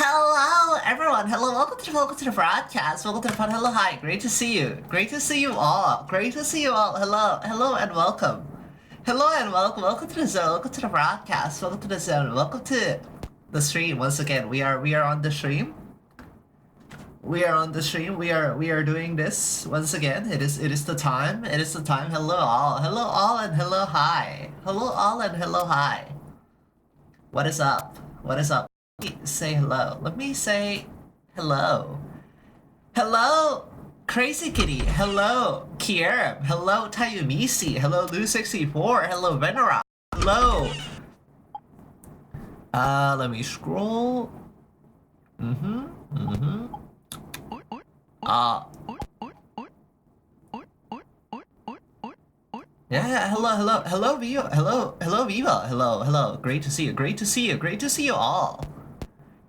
Hello, everyone. Hello, welcome to the broadcast. Welcome to the pod. Hello, hi. Great to see you. Great to see you all. Great to see you all. Hello, and welcome. Hello and welcome. Welcome to the zone. Welcome to the broadcast. Welcome to the zone. Welcome to the stream. Once again, we are on the stream. We are on the stream. We are doing this once again. It is the time. It is the time. Hello all. Hello all and hello hi. Hello all and hello hi. What is up? What is up? Let me say hello. Let me say hello. Hello, Crazy Kitty. Hello, Kieram. Hello, Tayumisi. Hello, Lu64. Hello, Venera. Hello. Let me scroll. Yeah, hello, Viva. Hello, Viva. Hello. Great to see you. Great to see you all.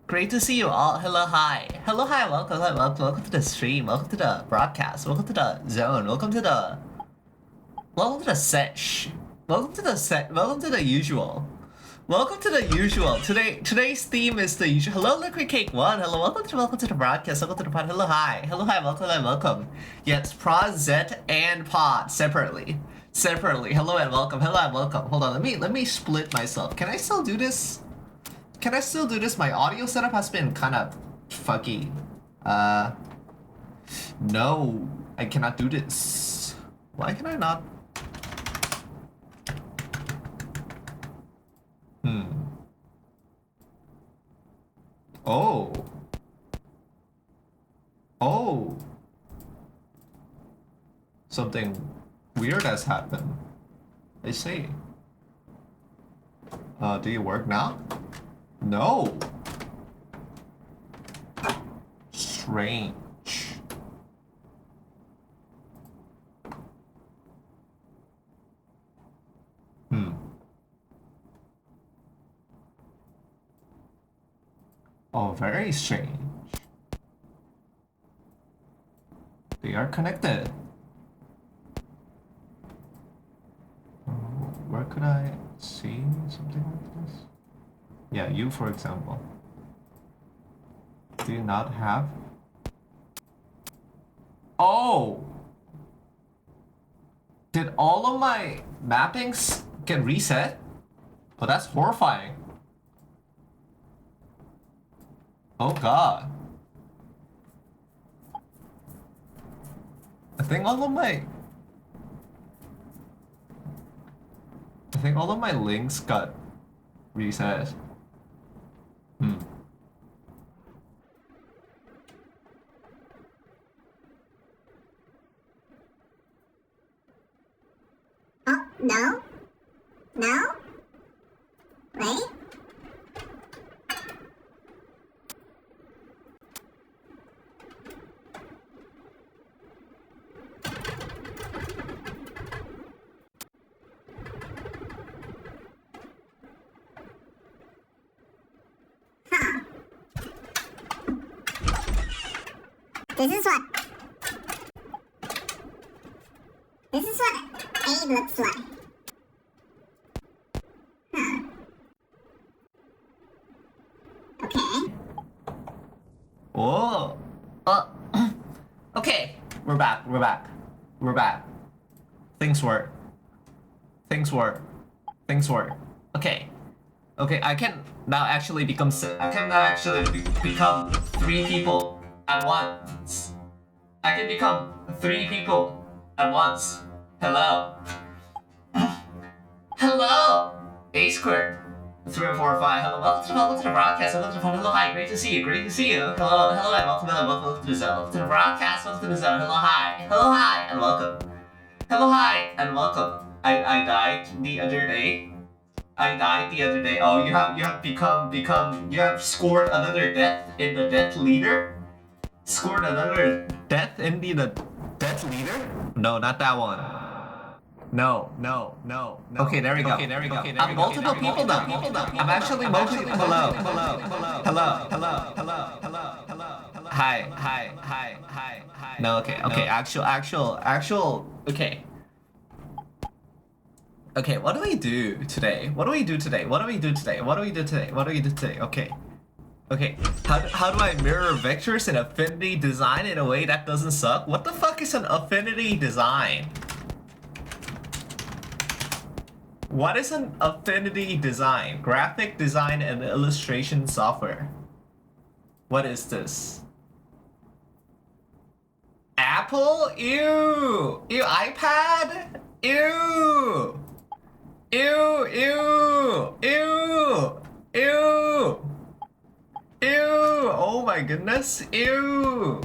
Great to see you all. Hello, hi. Welcome to the stream. Welcome to the broadcast. Welcome to the zone. Welcome to the sesh. Welcome to the usual. Welcome to the usual. Today's theme is the usual. Hello, Liquid Cake One. Hello, welcome to the broadcast. Welcome to the pod. Hello, hi. Welcome. Yes, Prod, Zet, and Pod separately. Hello and welcome. Hold on. Let me split myself. Can I still do this? My audio setup has been kind of funky. No, I cannot do this. Why can I not? Oh. Something weird has happened. I see. Do you work now? No. Strange. Oh, very strange. They are connected. Where could I see something like this? Yeah, you, for example. Do you not have? Oh! Did all of my mappings get reset? Oh, that's horrifying. Oh god. I think all of my links got reset. Oh, no? No? Wait? This is what Abe looks like. Okay. Oh. Okay. We're back. Things work. Okay. I can now actually become 3 people at once. I can become 3 people at once. Hello. A squared. 3 or 4 or 5. Hello. Welcome to the broadcast. Hello, hi. Great to see you. Hello, and welcome to the zone. Welcome to the broadcast. Welcome to the zone. Hello, hi, and welcome. Hello, hi, and welcome. I died the other day. Oh, you have scored another death in the death leader? Scored another death in the death leader? No, not that one. No. Okay, there we go. I'm multiple people now. I'm actually multiple. Hello. Hi. No, okay. Actual. Okay. Okay, what do we do today? Okay. Okay, how do I mirror vectors in affinity design in a way that doesn't suck? What the fuck is an affinity design? What is an affinity design? Graphic design and illustration software. What is this? Apple? Ew! Ew, iPad? Ew! Ew, ew, ew, ew, ew, oh my goodness, ew,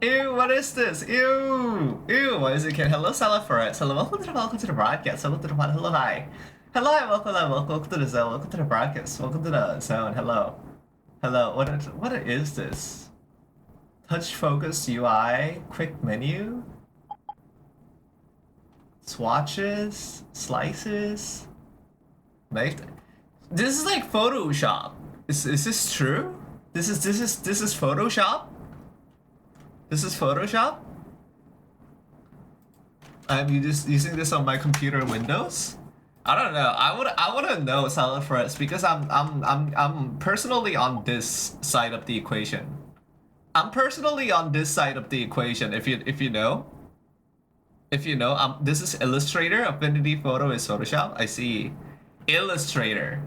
ew, what is this, ew, what is it, kid? Hello, Salafrets, hello, welcome to the broadcast, welcome to the pod, hello, hi, welcome to the zone, welcome to the broadcast, welcome to the zone, hello, what is this? Touch focus UI, quick menu? Swatches, slices, knife. This is like Photoshop. Is this true? This is Photoshop. This is Photoshop. I'm using this on my computer Windows. I don't know. I wanna know, Salafrets, because I'm personally on this side of the equation. I'm personally on this side of the equation. If you know. If you know, this is Illustrator. Affinity Photo is Photoshop. I see. Illustrator.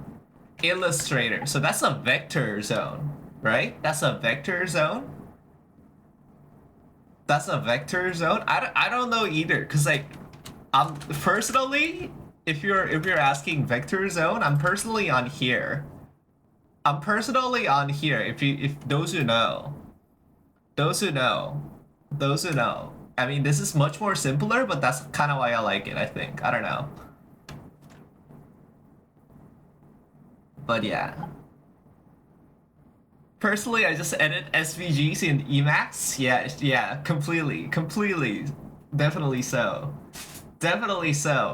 So that's a vector zone, right? That's a vector zone. I don't know either, cause like, I'm personally, if you're asking vector zone, I'm personally on here. If those who know. I mean, this is much more simpler, but that's kind of why I like it, I think. I don't know. But yeah. Personally, I just edit SVGs in Emacs. Yeah, completely. Definitely so,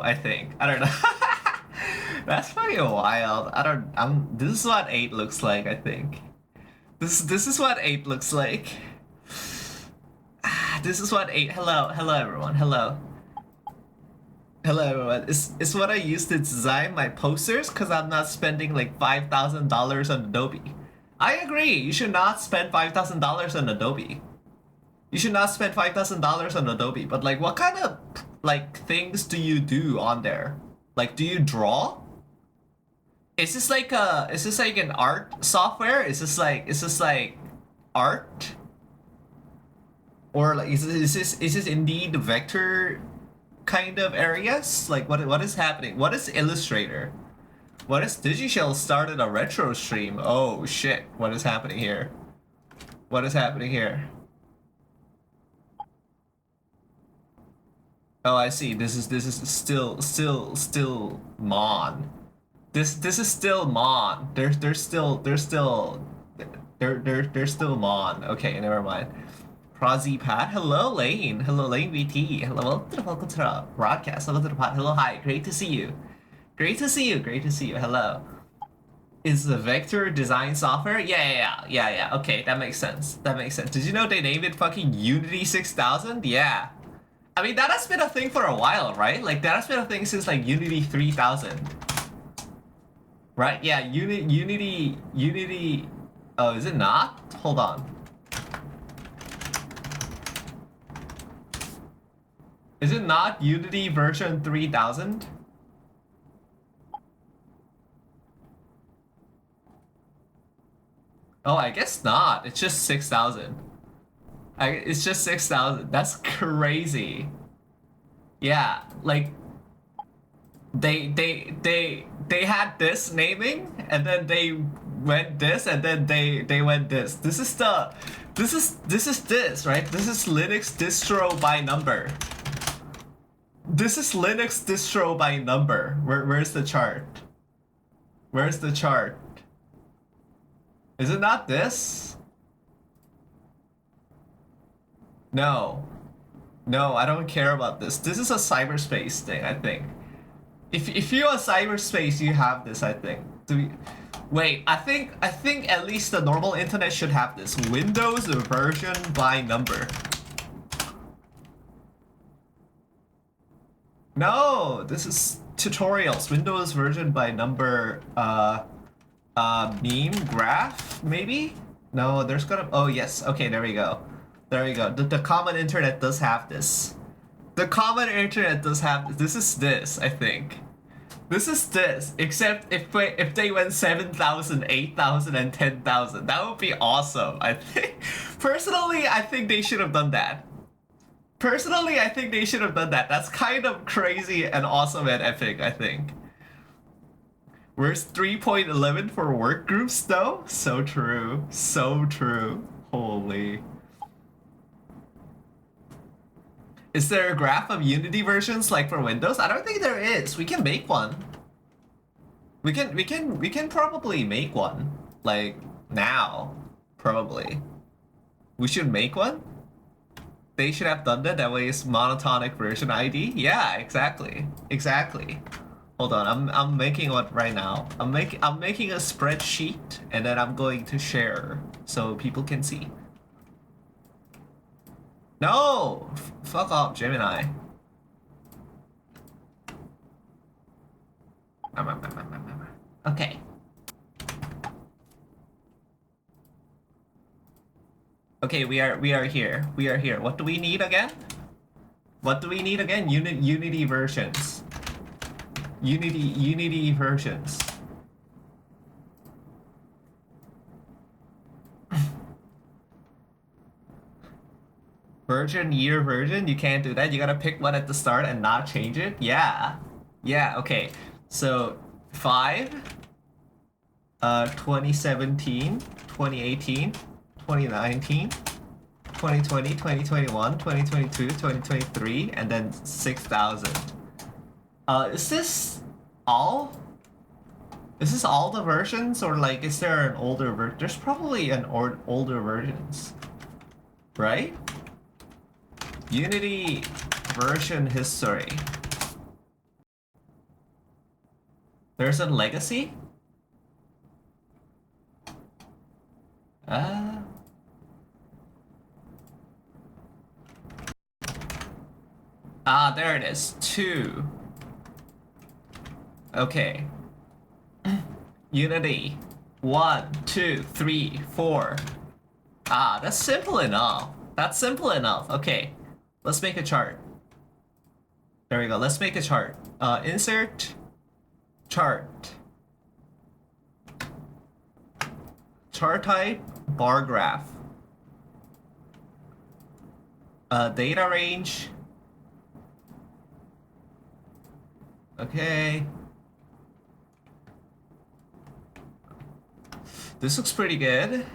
I think. I don't know. That's fucking wild. This is what 8 looks like, I think. This is what 8 looks like. This is what 8. Hello everyone. Hello everyone. It's what I use to design my posters, because I'm not spending like $5,000 on Adobe. I agree. You should not spend $5,000 on Adobe. But like, what kind of like things do you do on there? Like, do you draw? Is this like an art software? Is this like art? Or like, is this indeed vector kind of areas? Like, what is happening? What is Illustrator? What is Digishell started a retro stream? Oh shit! What is happening here? Oh, I see. This is still Mon. This is still Mon. They're still Mon. Okay, never mind. Prozzy Pat, hello Lane VT, hello, welcome to the broadcast, hello to the pod, hello, hi, great to see you, hello. Is the vector design software? Yeah, okay, that makes sense. Did you know they named it fucking Unity 6000? Yeah. I mean, that has been a thing for a while, right? Like, that has been a thing since like Unity 3000. Right? Yeah, Unity, oh, is it not? Hold on. Is it not Unity version 3000? Oh, I guess not. It's just 6000. It's just 6000. That's crazy. Yeah, like they had this naming, and then they went this, and then they went this. This is right? This is Linux distro by number. Where's the chart? Is it not this? No, I don't care about this. This is a cyberspace thing, I think. If you're a cyberspace, you have this, I think. Wait, I think at least the normal internet should have this. Windows version by number. No, this is tutorials. Windows version by number. Meme graph, maybe? No, there's gonna... Oh, yes. Okay, there we go. There we go. The common internet does have this. The common internet does have this. This is this, I think. This is this, except if they went 7,000, 8,000, and 10,000, that would be awesome. I think, personally, I think they should have done that. Personally, I think they should have done that. That's kind of crazy and awesome and epic, I think. Where's 3.11 for work groups though? So true. So true. Holy. Is there a graph of Unity versions like for Windows? I don't think there is. We can make one. We can probably make one. Like now. Probably. We should make one? They should have done that. That way it's monotonic version ID. Yeah, exactly. Exactly. Hold on, I'm making one right now. I'm making a spreadsheet and then I'm going to share so people can see. No! Fuck off, Gemini. Okay. Okay, we are here. We are here. What do we need again? What do we need again? Unity versions. Unity versions. Year version? You can't do that. You gotta pick one at the start and not change it? Yeah. Yeah, okay. So 5, 2017, 2018, 2019, 2020, 2021, 2022, 2023, and then 6,000. Is this all? Is this all the versions, or like, is there an older version? There's probably an older versions, right? Unity version history. There's a legacy? There it is. 2. Okay. Unity. 1, 2, 3, 4. That's simple enough. That's simple enough. Okay. Let's make a chart. There we go. Let's make a chart. Insert chart. Chart type, bar graph. Data range. Okay. This looks pretty good.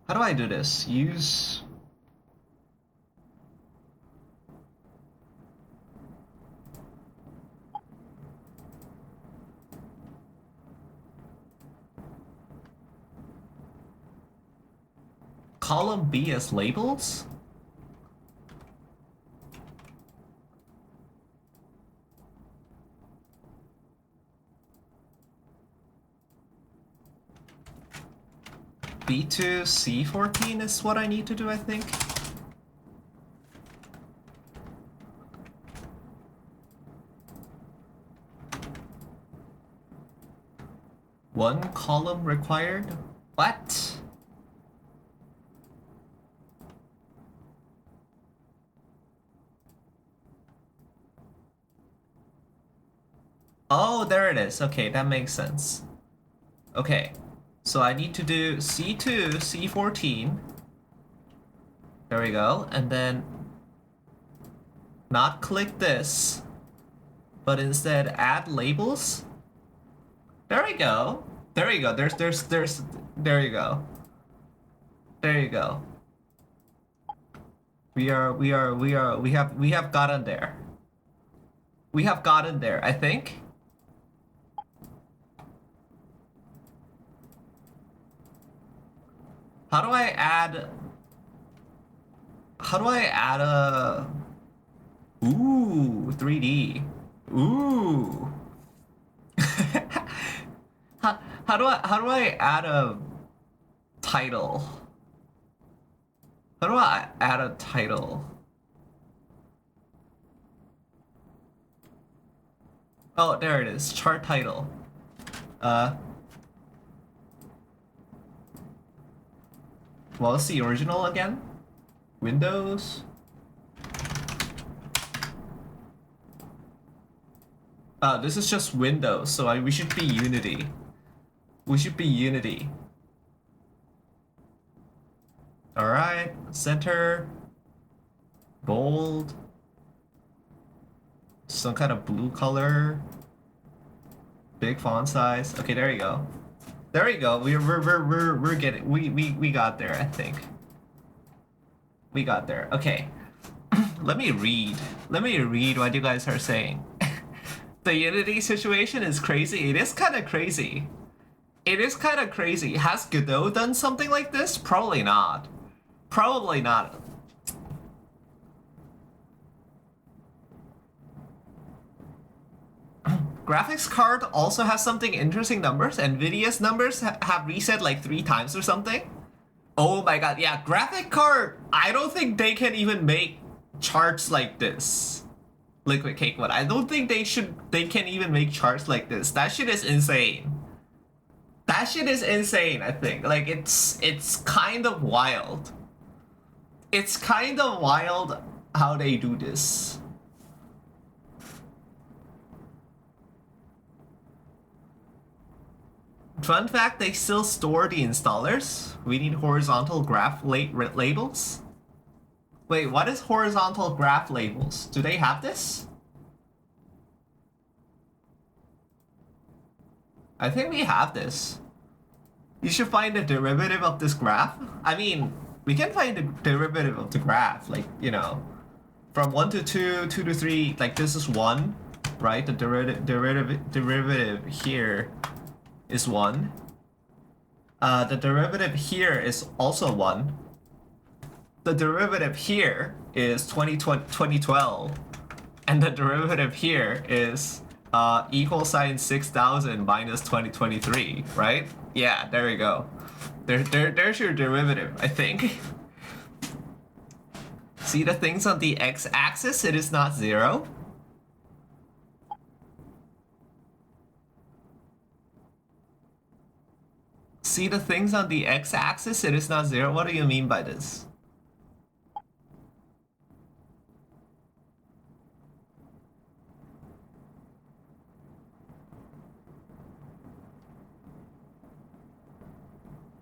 How do I do this? Use... Column B as labels? B2 C14 is what I need to do, I think. One column required? What? Oh, there it is. Okay, that makes sense. Okay. So I need to do C2, C14. There we go. And then not click this, but instead add labels. There we go. There you go. There you go. There you go. We have gotten there. We have gotten there, I think. How do I add a... Ooh, 3D. Ooh. how do I add a title? How do I add a title? Oh, there it is. Chart title. What was the original again? Windows. This is just Windows, so we should be Unity. We should be Unity. Alright, center. Bold. Some kind of blue color. Big font size. Okay, there you go. There we go. We're getting we got there, I think. We got there. Okay. Let me read what you guys are saying. The Unity situation is crazy. It is kind of crazy. It is kind of crazy. Has Godot done something like this? Probably not. Probably not. Graphics card also has something interesting numbers. Nvidia's numbers have reset like 3 times or something. Oh my god, yeah, graphic card. I don't think they can even make charts like this. Liquid Cake one. I don't think they can even make charts like this. That shit is insane. That shit is insane, I think. Like it's kind of wild. It's kind of wild how they do this. Fun fact, they still store the installers. We need horizontal graph labels. Wait, what is horizontal graph labels? Do they have this? I think we have this. You should find the derivative of this graph. I mean, we can find the derivative of the graph, like, you know, from 1 to 2, 2 to 3, like this is 1, right? The derivative here is 1. The derivative here is also 1. The derivative here is 2012. And the derivative here is equal sign 6000 minus 2023, right? Yeah, there we go. There's your derivative, I think. See the things on the x-axis? It is not 0. See the things on the x-axis? It is not 0. What do you mean by this?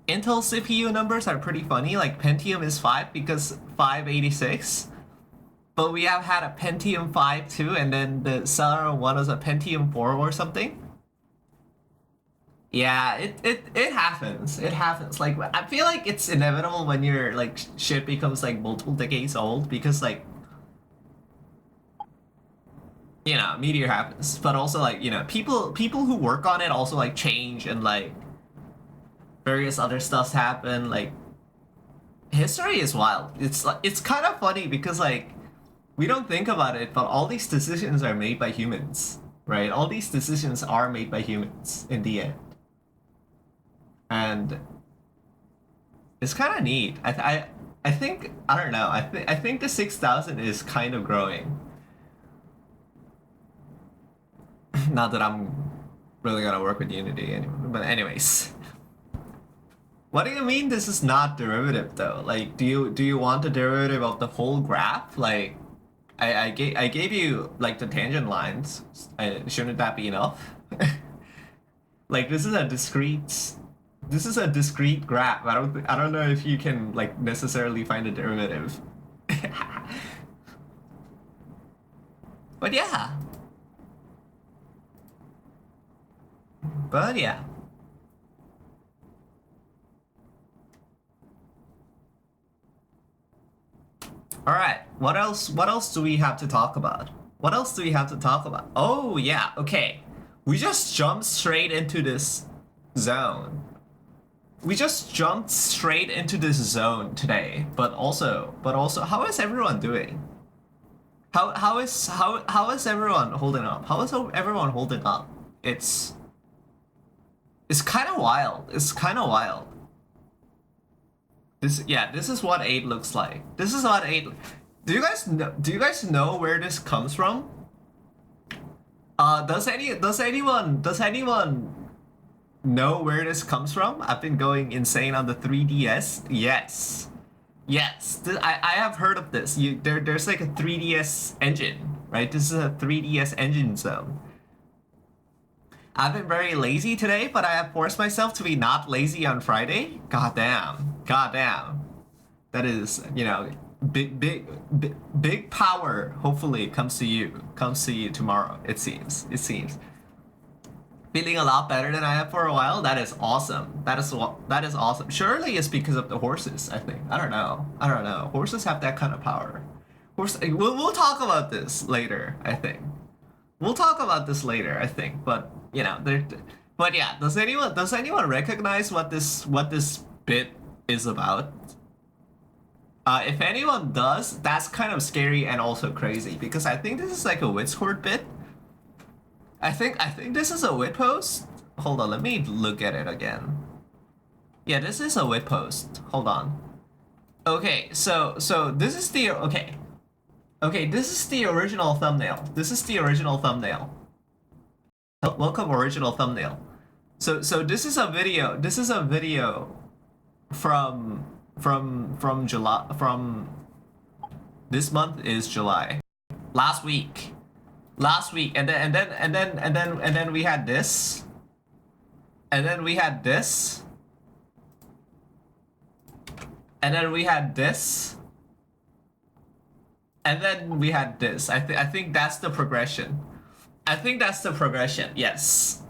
Intel CPU numbers are pretty funny. Like Pentium is 5 because 586. But we have had a Pentium 5 too, and then the Celeron one was a Pentium 4 or something. Yeah, it happens. It happens. Like I feel like it's inevitable when your like shit becomes like multiple decades old because like, you know, meteor happens. But also like, you know, people who work on it also like change and like various other stuffs happen. Like history is wild. It's like it's kind of funny because like we don't think about it, but all these decisions are made by humans, right? All these decisions are made by humans in the end. And it's kind of neat. I think I don't know. I think the 6000 is kind of growing. Not that I'm really gonna work with Unity anymore. But anyways, what do you mean this is not derivative though? Like, do you want the derivative of the whole graph? Like, I gave you like the tangent lines. Shouldn't that be enough? Like this is a discrete graph. I don't know if you can like necessarily find a derivative. But yeah. But yeah. All right. What else do we have to talk about? What else do we have to talk about? Oh yeah. Okay. We just jumped straight into this zone. We just jumped straight into this zone today. But also, how is everyone doing? How is everyone holding up? How is everyone holding up? It's kind of wild. It's kind of wild. This is what 8 looks like. This is what 8. Do you guys know where this comes from? Does anyone know where this comes from? I've been going insane on the 3DS. Yes. Yes, I have heard of this. There's like a 3DS engine, right? This is a 3DS engine zone. I've been very lazy today, but I have forced myself to be not lazy on Friday. God damn. That is, big power. Hopefully comes to you tomorrow. It seems. Feeling a lot better than I have for a while. That is awesome. That is awesome. Surely it's because of the horses. I think. I don't know. Horses have that kind of power. We'll talk about this later. I think. We'll talk about this later. I think. But But yeah. Does anyone recognize what this bit is about? If anyone does, that's kind of scary and also crazy because I think this is like a Witscord bit. I think this is a wit post. Hold on, let me look at it again. Yeah, this is a wit post. Hold on. Okay, so this is the okay. This is the original thumbnail. Welcome original thumbnail. So this is a video. From July. From this month is July. Last week, and then we had this, and then we had this, and then we had this, and then we had this. I think that's the progression. Yes.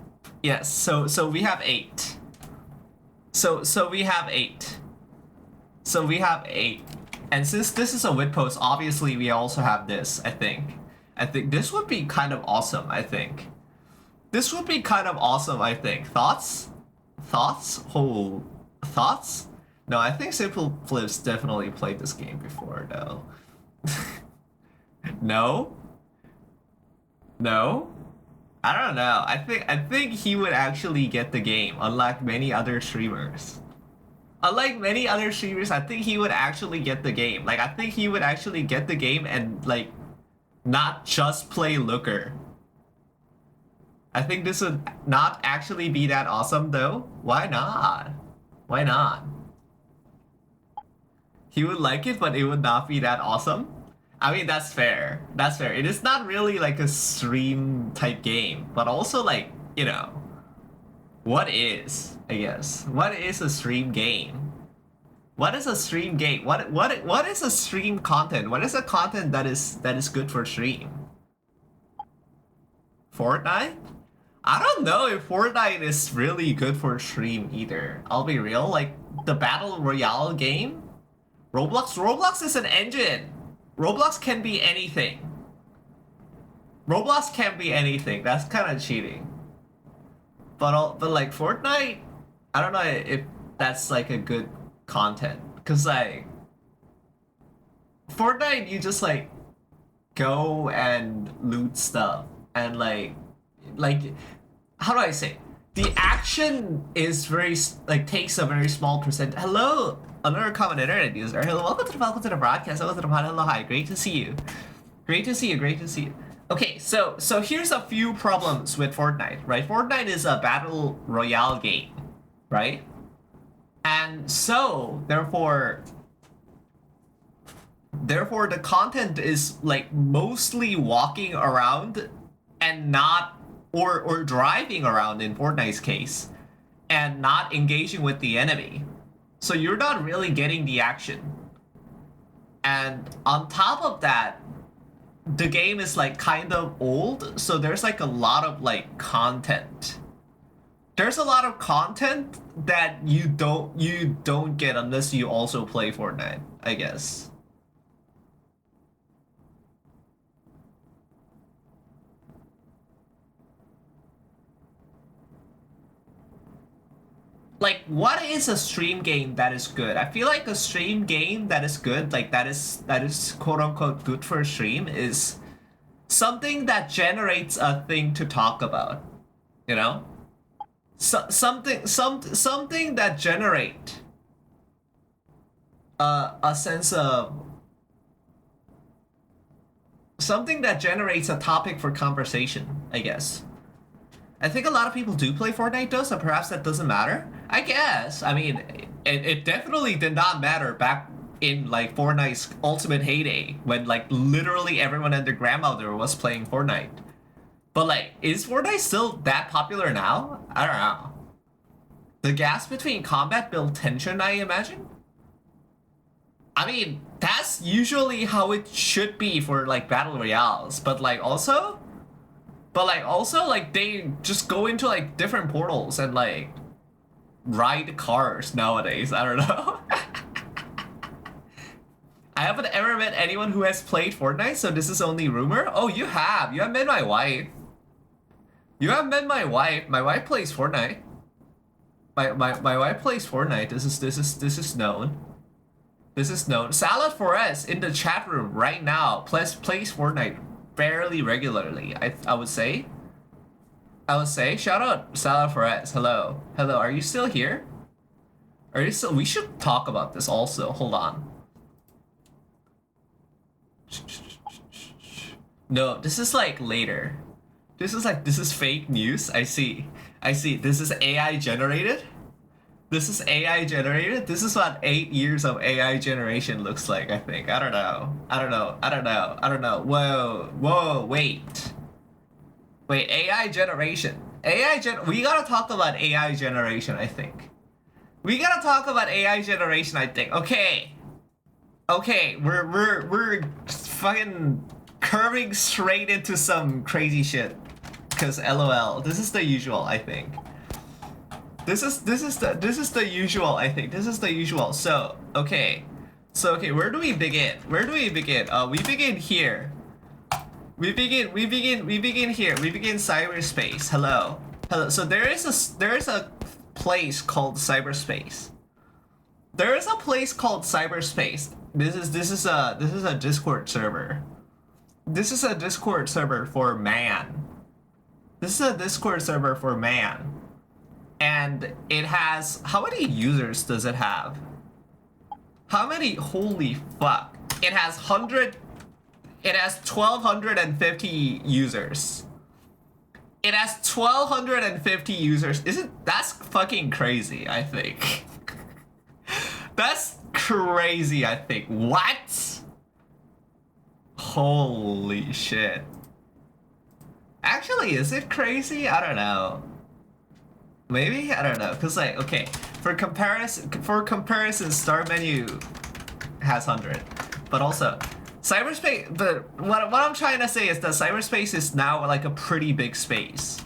So we have 8. So we have 8. And since this is a wit post, obviously we also have this. I think this would be kind of awesome. Thoughts? Thoughts? No, I think Simple Flips definitely played this game before, though. No? I don't know. I think he would actually get the game, unlike many other streamers. I think he would actually get the game. Like, I think he would actually get the game and, like, not just play Looker. I think this would not actually be that awesome, though. Why not? He would like it, but it would not be that awesome. I mean, that's fair. It is not really like a stream type game, but also like, what is, I guess? What is a stream game? What is a stream game? What is a stream content? What is a content that is good for stream? Fortnite? I don't know if Fortnite is really good for stream either. I'll be real, like the Battle Royale game? Roblox is an engine. Roblox can be anything. That's kind of cheating. But like Fortnite, I don't know if that's like a good content, cause like Fortnite, you just like go and loot stuff and like how do I say? The action is very like takes a very small percent. Hello, another common internet user. Hello, welcome to the broadcast. Welcome to the pod. Hello, hi. Great to see you. Okay, so here's a few problems with Fortnite, right? Fortnite is a battle royale game, right? And so therefore the content is like mostly walking around and not or driving around in Fortnite's case and not engaging with the enemy. So you're not really getting the action. And on top of that, the game is like kind of old, so there's like a lot of like content. There's a lot of content that you don't get unless you also play Fortnite, I guess. Like, what is a stream game that is good? I feel like a stream game that is good, like that is quote unquote good for a stream, is something that generates a thing to talk about, you know? Something that generate a sense of something that generates a topic for conversation, I guess. I think a lot of people do play Fortnite though, so perhaps that doesn't matter. I guess. I mean, it definitely did not matter back in like Fortnite's ultimate heyday when like literally everyone and their grandmother was playing Fortnite. But like, is Fortnite still that popular now? I don't know. The gas between combat build tension, I imagine? I mean, that's usually how it should be for like battle royales, but like also like they just go into like different portals and like ride cars nowadays. I don't know. I haven't ever met anyone who has played Fortnite, so this is only rumor. Oh, you have. You have met my wife. You have met my wife. My wife plays Fortnite. My wife plays Fortnite. This is known. This is known. Salad Forest in the chat room right now plays Fortnite fairly regularly. I would say. Shout out Salad Forest. Hello. Hello. Are you still here? Are you still? We should talk about this also. Hold on. No, this is like later. This is fake news. I see. This is AI generated. This is AI generated. This is what 8 years of AI generation looks like, I think. I don't know. Whoa, wait. AI generation. We gotta talk about AI generation, I think. Okay, we're fucking curving straight into some crazy shit. Cause LOL, this is the usual, I think. This is the usual, I think. This is the usual. So okay, where do we begin? We begin here. We begin here. We begin cyberspace. Hello. So there is a place called cyberspace. There is a place called cyberspace. This is a Discord server. This is a Discord server for man. And it has, how many users does it have? How many? Holy fuck. It has 1,250 users. It has 1,250 users. That's fucking crazy, I think. That's crazy, I think. What? Holy shit. Actually, is it crazy? I don't know. Maybe? I don't know. Cause like, okay, for comparison, Star Menu has 100. But also, cyberspace, but what I'm trying to say is that cyberspace is now like a pretty big space.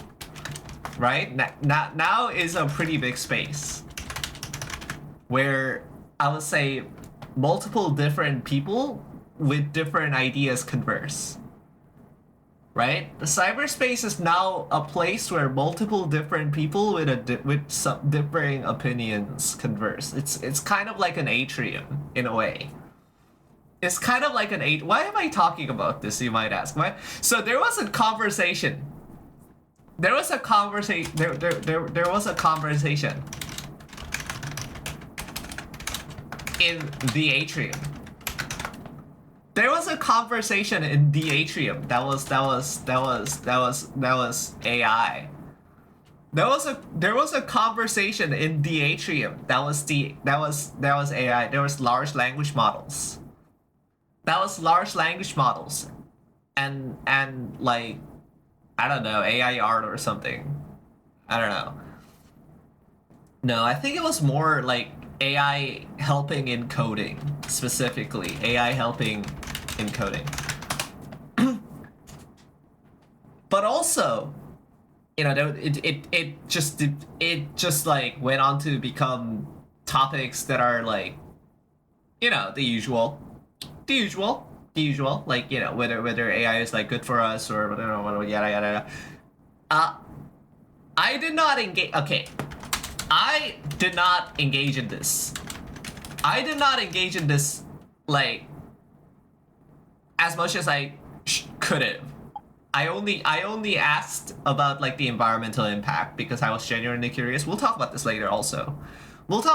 Right? Now is a pretty big space. Where I would say multiple different people with different ideas converse. Right? The cyberspace is now a place where multiple different people with some differing opinions converse. It's kind of like an atrium in a way. It's kind of like an Why am I talking about this, you might ask? Why? So there was a conversation. There was a conversation in the atrium. There was a conversation in the atrium that was AI. There was a conversation in the atrium that was AI. There was large language models. And like, I don't know, AI art or something. I don't know. No, I think it was more like AI helping in coding, specifically. AI helping in coding. But also, you know, it just like went on to become topics that are like, you know, the usual, like, you know, whether AI is like good for us or whatever, yada yada yada. I did not engage. Okay, I did not engage in this. Like as much as I could have. I only asked about like the environmental impact because I was genuinely curious. We'll talk about this later also. But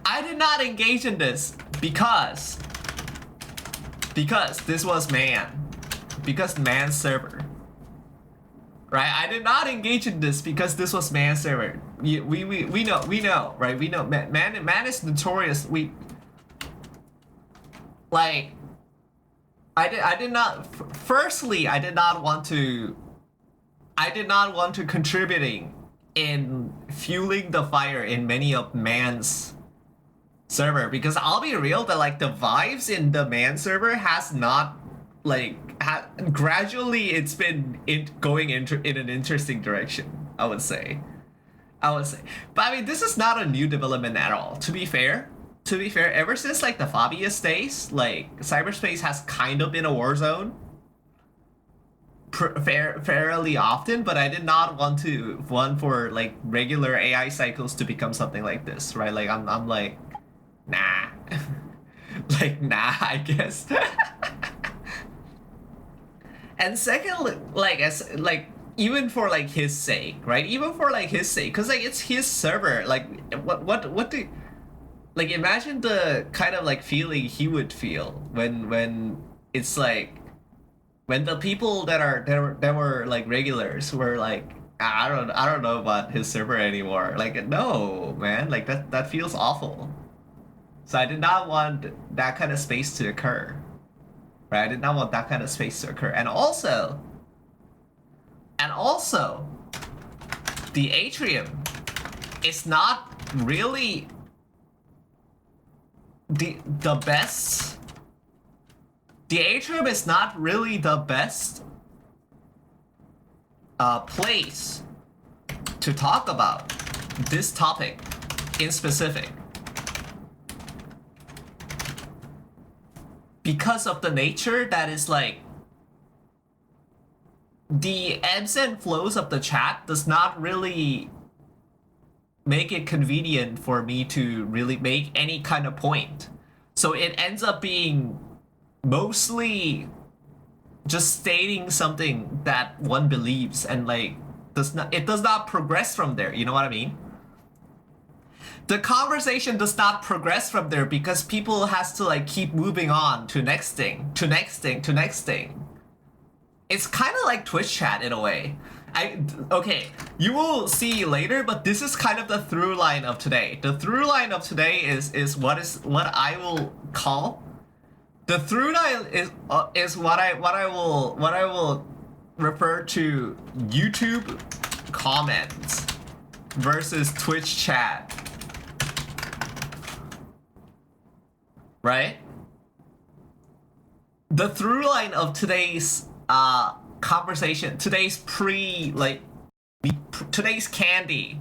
I did not engage in this because Because this was man. Because man server. Right? I did not engage in this because this was man server. We know, right? We know man is notorious. Like I did not firstly I did not want to contributing in fueling the fire in many of man's server, because I'll be real that like the vibes in the man server has not like gradually it's been going in an interesting direction, I would say. But I mean, this is not a new development at all, to be fair. Ever since like the Fabius days, like cyberspace has kind of been a war zone fairly often, but I did not want for like regular AI cycles to become something like this, right? Like I'm like, nah. Like, nah, I guess. And secondly, like even for like his sake, right? Even for like his sake, because like it's his server. Like what do, like imagine the kind of like feeling he would feel when it's like when the people that were like regulars were like, I don't know about his server anymore. Like, no, man, like that feels awful. So I did not want that kind of space to occur. Right? I did not want that kind of space to occur. And also the atrium is not really the best. The atrium is not really the best place to talk about this topic in specific, because of the nature that is like the ebbs and flows of the chat does not really make it convenient for me to really make any kind of point. So it ends up being mostly just stating something that one believes, and like it does not progress from there. You know what I mean? The conversation does not progress from there because people has to like keep moving on to next thing, to next thing, to next thing. It's kind of like Twitch chat in a way. Okay, you will see later, but this is kind of the through line of today. The through line of today is what I will call the through line is what I will refer to YouTube comments versus Twitch chat. Right? The through line of today's conversation, today's candy.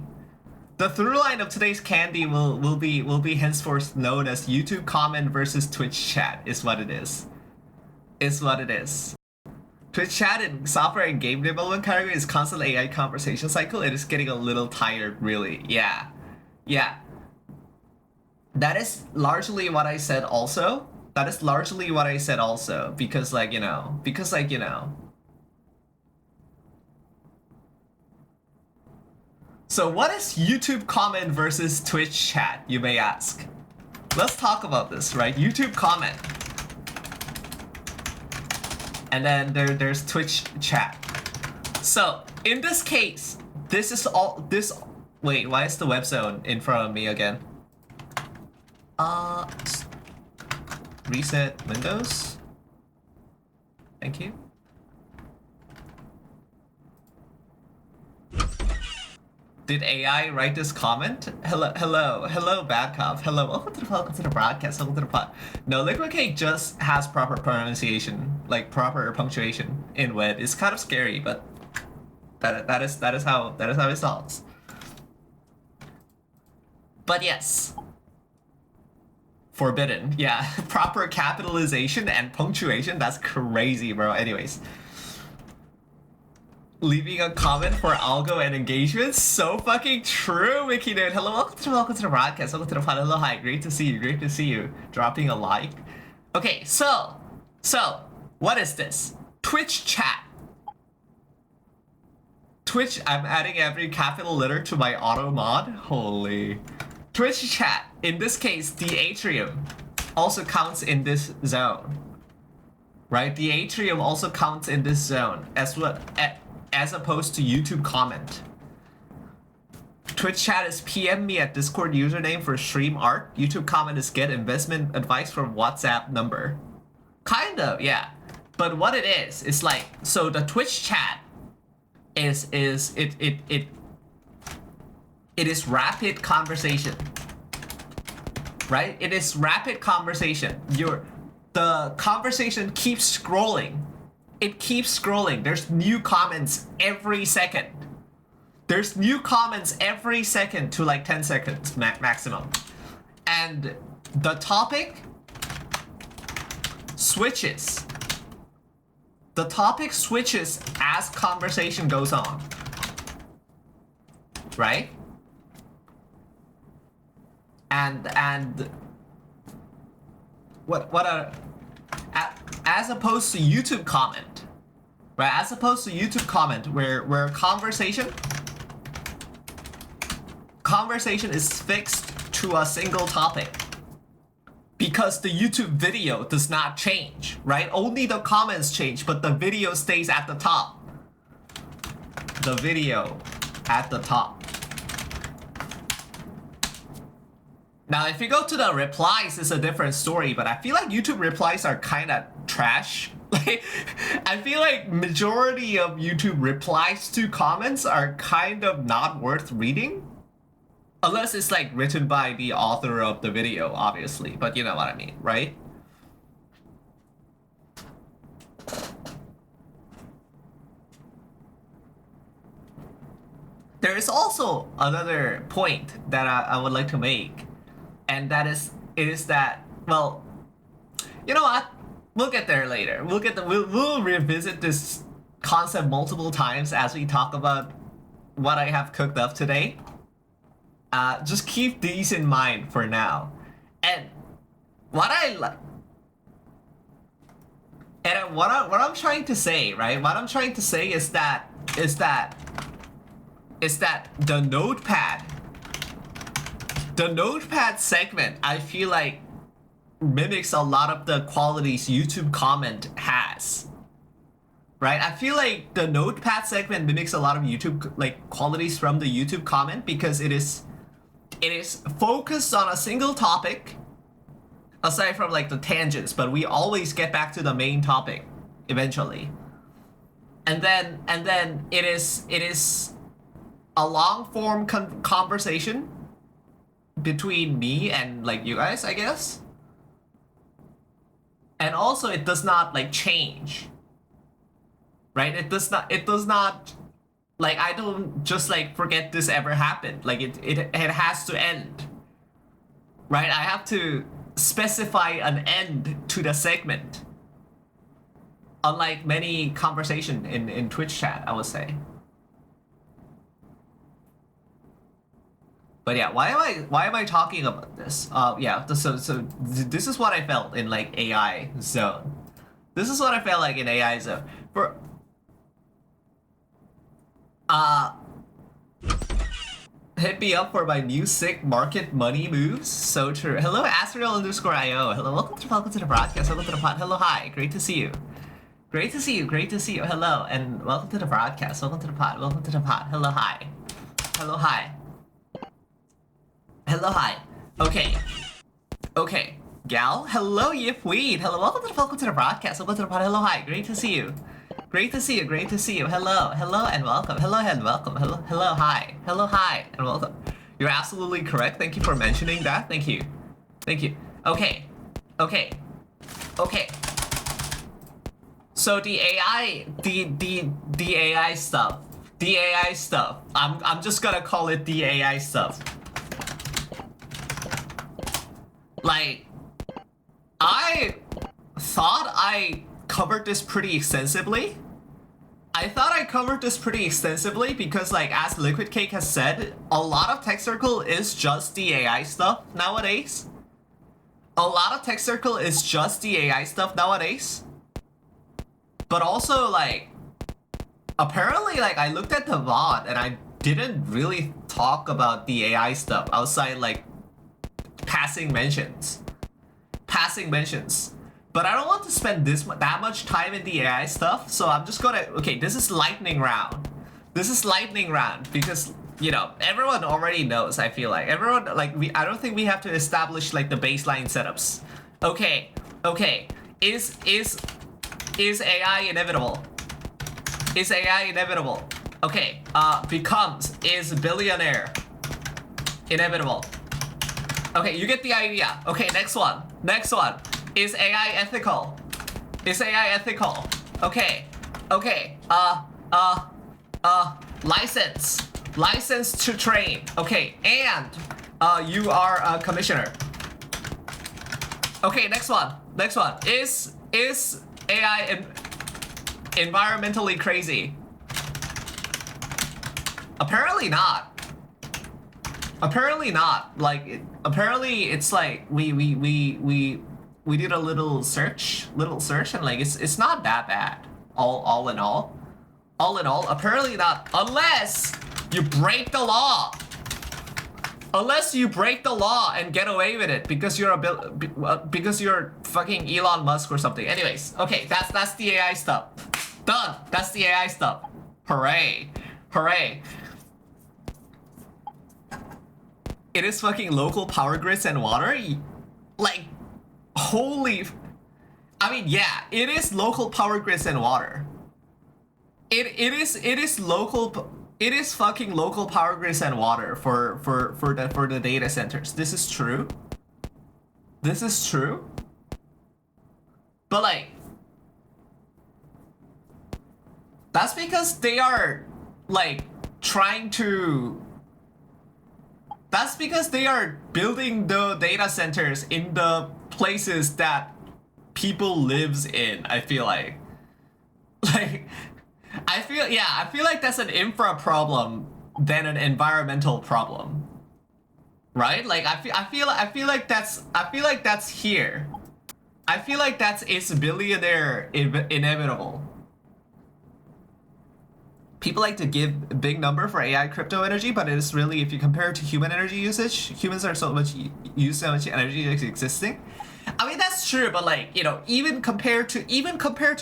The through line of today's candy will be henceforth known as YouTube comment versus Twitch chat is what it is. Twitch chat in software and game development category is constant AI conversation cycle. It is getting a little tired, really. Yeah. That is largely what I said also. Because like, you know. So what is YouTube comment versus Twitch chat, you may ask? Let's talk about this, right? YouTube comment. And then there's Twitch chat. So in this case, wait, why is the web zone in front of me again? Reset Windows. Thank you. Did AI write this comment? Hello, bad cop. Hello, welcome to the broadcast. Welcome to the pod. No, Liquid Cake just has proper pronunciation, like proper punctuation in WED. It's kind of scary, but that is how it sounds. But yes. Forbidden, yeah. Proper capitalization and punctuation, that's crazy, bro. Anyways. Leaving a comment for algo and engagement, so fucking true, Mickey dude. Hello, welcome to the broadcast. Welcome to the pod. Hello, hi, great to see you. Dropping a like. Okay, so, what is this? Twitch chat. Twitch, I'm adding every capital letter to my auto mod. Holy. Twitch chat, in this case, the atrium, also counts in this zone. right? The atrium also counts in this zone as opposed to YouTube comment. Twitch chat is PM me at Discord username for stream art. YouTube comment is get investment advice from WhatsApp number. Kind of, yeah. But what it is like, so the Twitch chat it is rapid conversation, right? It is rapid conversation. The conversation keeps scrolling. It keeps scrolling. There's new comments every second. There's new comments every second to like 10 seconds maximum. And the topic switches. The topic switches as conversation goes on. Right? And as opposed to YouTube comment, right? As opposed to YouTube comment where conversation is fixed to a single topic because the YouTube video does not change, right? Only the comments change, but the video stays at the top. The video at the top. Now, if you go to the replies, it's a different story, but I feel like YouTube replies are kind of trash. Like, I feel like majority of YouTube replies to comments are kind of not worth reading. Unless it's like written by the author of the video, obviously, but you know what I mean, right? There is also another point that I would like to make. And that is that, well, you know what? We'll get there later. We'll revisit this concept multiple times as we talk about what I have cooked up today. Just keep these in mind for now. And what I'm trying to say, right? What I'm trying to say is that the notepad segment, I feel like mimics a lot of the qualities YouTube comment has. Right? I feel like the notepad segment mimics a lot of YouTube like qualities from the YouTube comment because it is focused on a single topic aside from like the tangents, but we always get back to the main topic eventually. And then it is a long form conversation between me and like you guys, I guess. And also it does not like change. Right? It does not like, I don't just like forget this ever happened. Like it has to end. Right? I have to specify an end to the segment. Unlike many conversation in Twitch chat, I would say. But yeah, why am I talking about this? Yeah, so this is what I felt in like AI zone. This is what I felt like in AI zone. Hit me up for my new sick market money moves. So true. Hello, Astral_IO. Hello, welcome to the broadcast. Welcome to the pod. Hello, hi. Great to see you. Great to see you. Great to see you. Hello, and welcome to the broadcast. Welcome to the pod. Welcome to the pod. Hello, hi. Hello, hi. Hello, hi. Okay. Okay. Gal. Hello, Yipweed. Hello, welcome to the broadcast. Welcome to the pod. Hello, hi. Great to see you. Great to see you. Great to see you. Hello. Hello and welcome. Hello and welcome. Hello. Hello, hi. Hello, hi, and welcome. You're absolutely correct. Thank you for mentioning that. Thank you. Thank you. Okay. Okay. Okay. So the AI, the AI stuff. The AI stuff. I'm just gonna call it the AI stuff. Like, I thought I covered this pretty extensively. Because like, as Liquid Cake has said, a lot of Tech Circle is just the AI stuff nowadays. But also like, apparently like I looked at the VOD and I didn't really talk about the AI stuff outside like passing mentions. But I don't want to spend that much time in the AI stuff, so I'm just gonna... Okay, this is lightning round. This is lightning round because, you know, everyone already knows, I feel like. Everyone, like, I don't think we have to establish, like, the baseline setups. Okay. Is AI inevitable? Is AI inevitable? Okay, becomes, is billionaire inevitable? Okay, you get the idea. Okay, next one. Is AI ethical? Is AI ethical? Okay. License to train. Okay, and you are a commissioner. Okay, next one. Is AI environmentally crazy? Apparently not. Like, apparently it's like we did a little search, and like it's not that bad. All in all, apparently not. Unless you break the law. Unless you break the law and get away with it because you're fucking Elon Musk or something. Anyways, okay, that's the AI stuff. Done. That's the AI stuff. Hooray. It is fucking local power grids and water? Like, holy... I mean, yeah, it is local power grids and water. It is local... It is fucking local power grids and water for the data centers. This is true. But like... That's because they are, like, trying to... That's because they are building the data centers in the places that people lives in, I feel like. Like, I feel like that's an infra problem than an environmental problem. Right? Like, I feel like that's here. I feel like it's billionaire inevitable. People like to give a big number for AI crypto energy, but it is really, if you compare it to human energy usage, humans are use so much energy existing. I mean, that's true, but like, you know, even compared to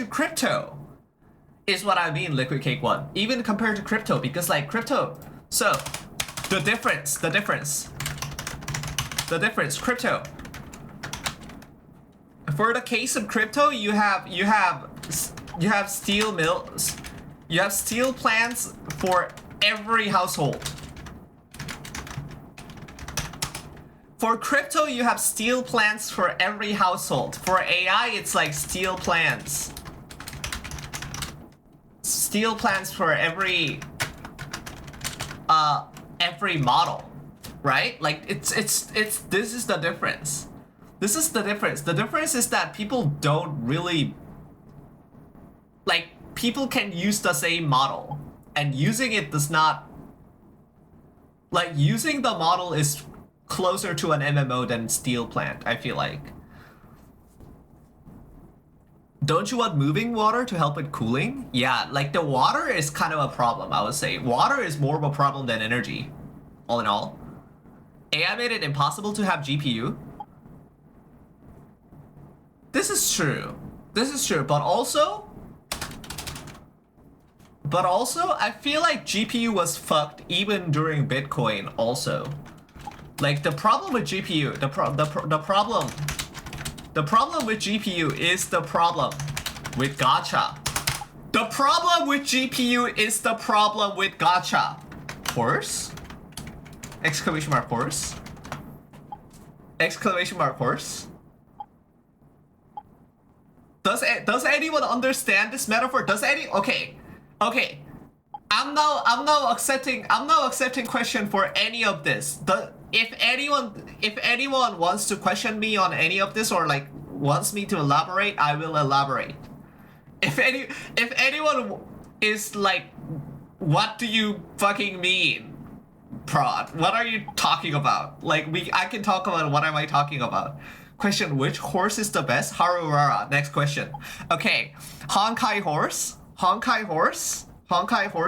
crypto is what I mean, Liquid Cake One. Even compared to crypto, because like crypto, so the difference, crypto. For the case of crypto, you have steel mills. You have steel plants for every household. For crypto, you have steel plants for every household. For AI, it's like steel plants. Steel plants for every model, right? Like it's this is the difference. This is the difference. The difference is that people don't really like. People can use the same model, and using it does not... Like, using the model is closer to an MMO than steel plant, I feel like. Don't you want moving water to help with cooling? Yeah, like the water is kind of a problem, I would say. Water is more of a problem than energy, all in all. AI made it impossible to have GPU. This is true, but also, I feel like GPU was fucked even during Bitcoin also. Like the problem with GPU, the problem with GPU is the problem with gacha. The problem with GPU is the problem with gacha. Horse? Exclamation mark horse? Exclamation mark horse? Does anyone understand this metaphor? Okay. I'm now accepting question for any of this. If anyone wants to question me on any of this or like wants me to elaborate, I will elaborate. If anyone is like, what do you fucking mean, Prod? What are you talking about? Like I can talk about what am I talking about. Question, which horse is the best? Harurara. Next question. Okay, Honkai horse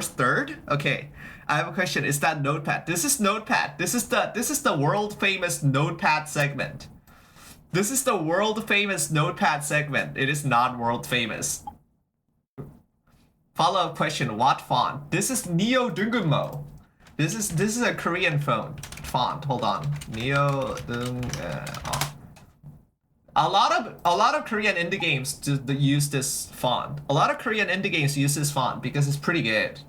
third. Okay, I have a question. Is that Notepad? This is Notepad. This is the world famous Notepad segment. This is the world famous notepad segment. It is not world famous. Follow-up question, what font? This is Neo Dungumo. This is a Korean font. Hold on. Neo Dung A lot of Korean indie games use this font. A lot of Korean indie games use this font because it's pretty good.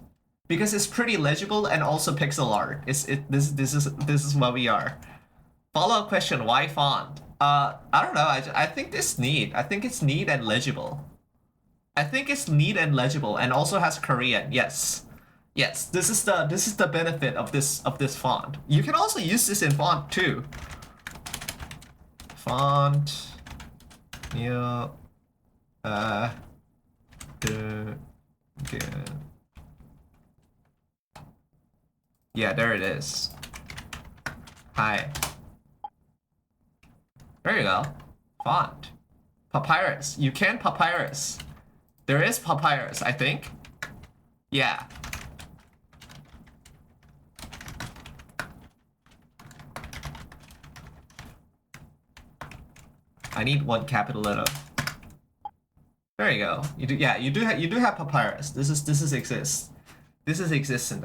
Because it's pretty legible and also pixel art. This is what we are. Follow-up question, why font? I don't know. I think this neat. I think it's neat and legible. I think it's neat and legible and also has Korean. Yes. Yes, this is the benefit of this font. You can also use this in font too. Font new yeah, there it is. Hi. There you go. Font. Papyrus. You can papyrus. There is papyrus, I think. Yeah. I need one capital letter. There you go. You do have papyrus. This exists. This is existent.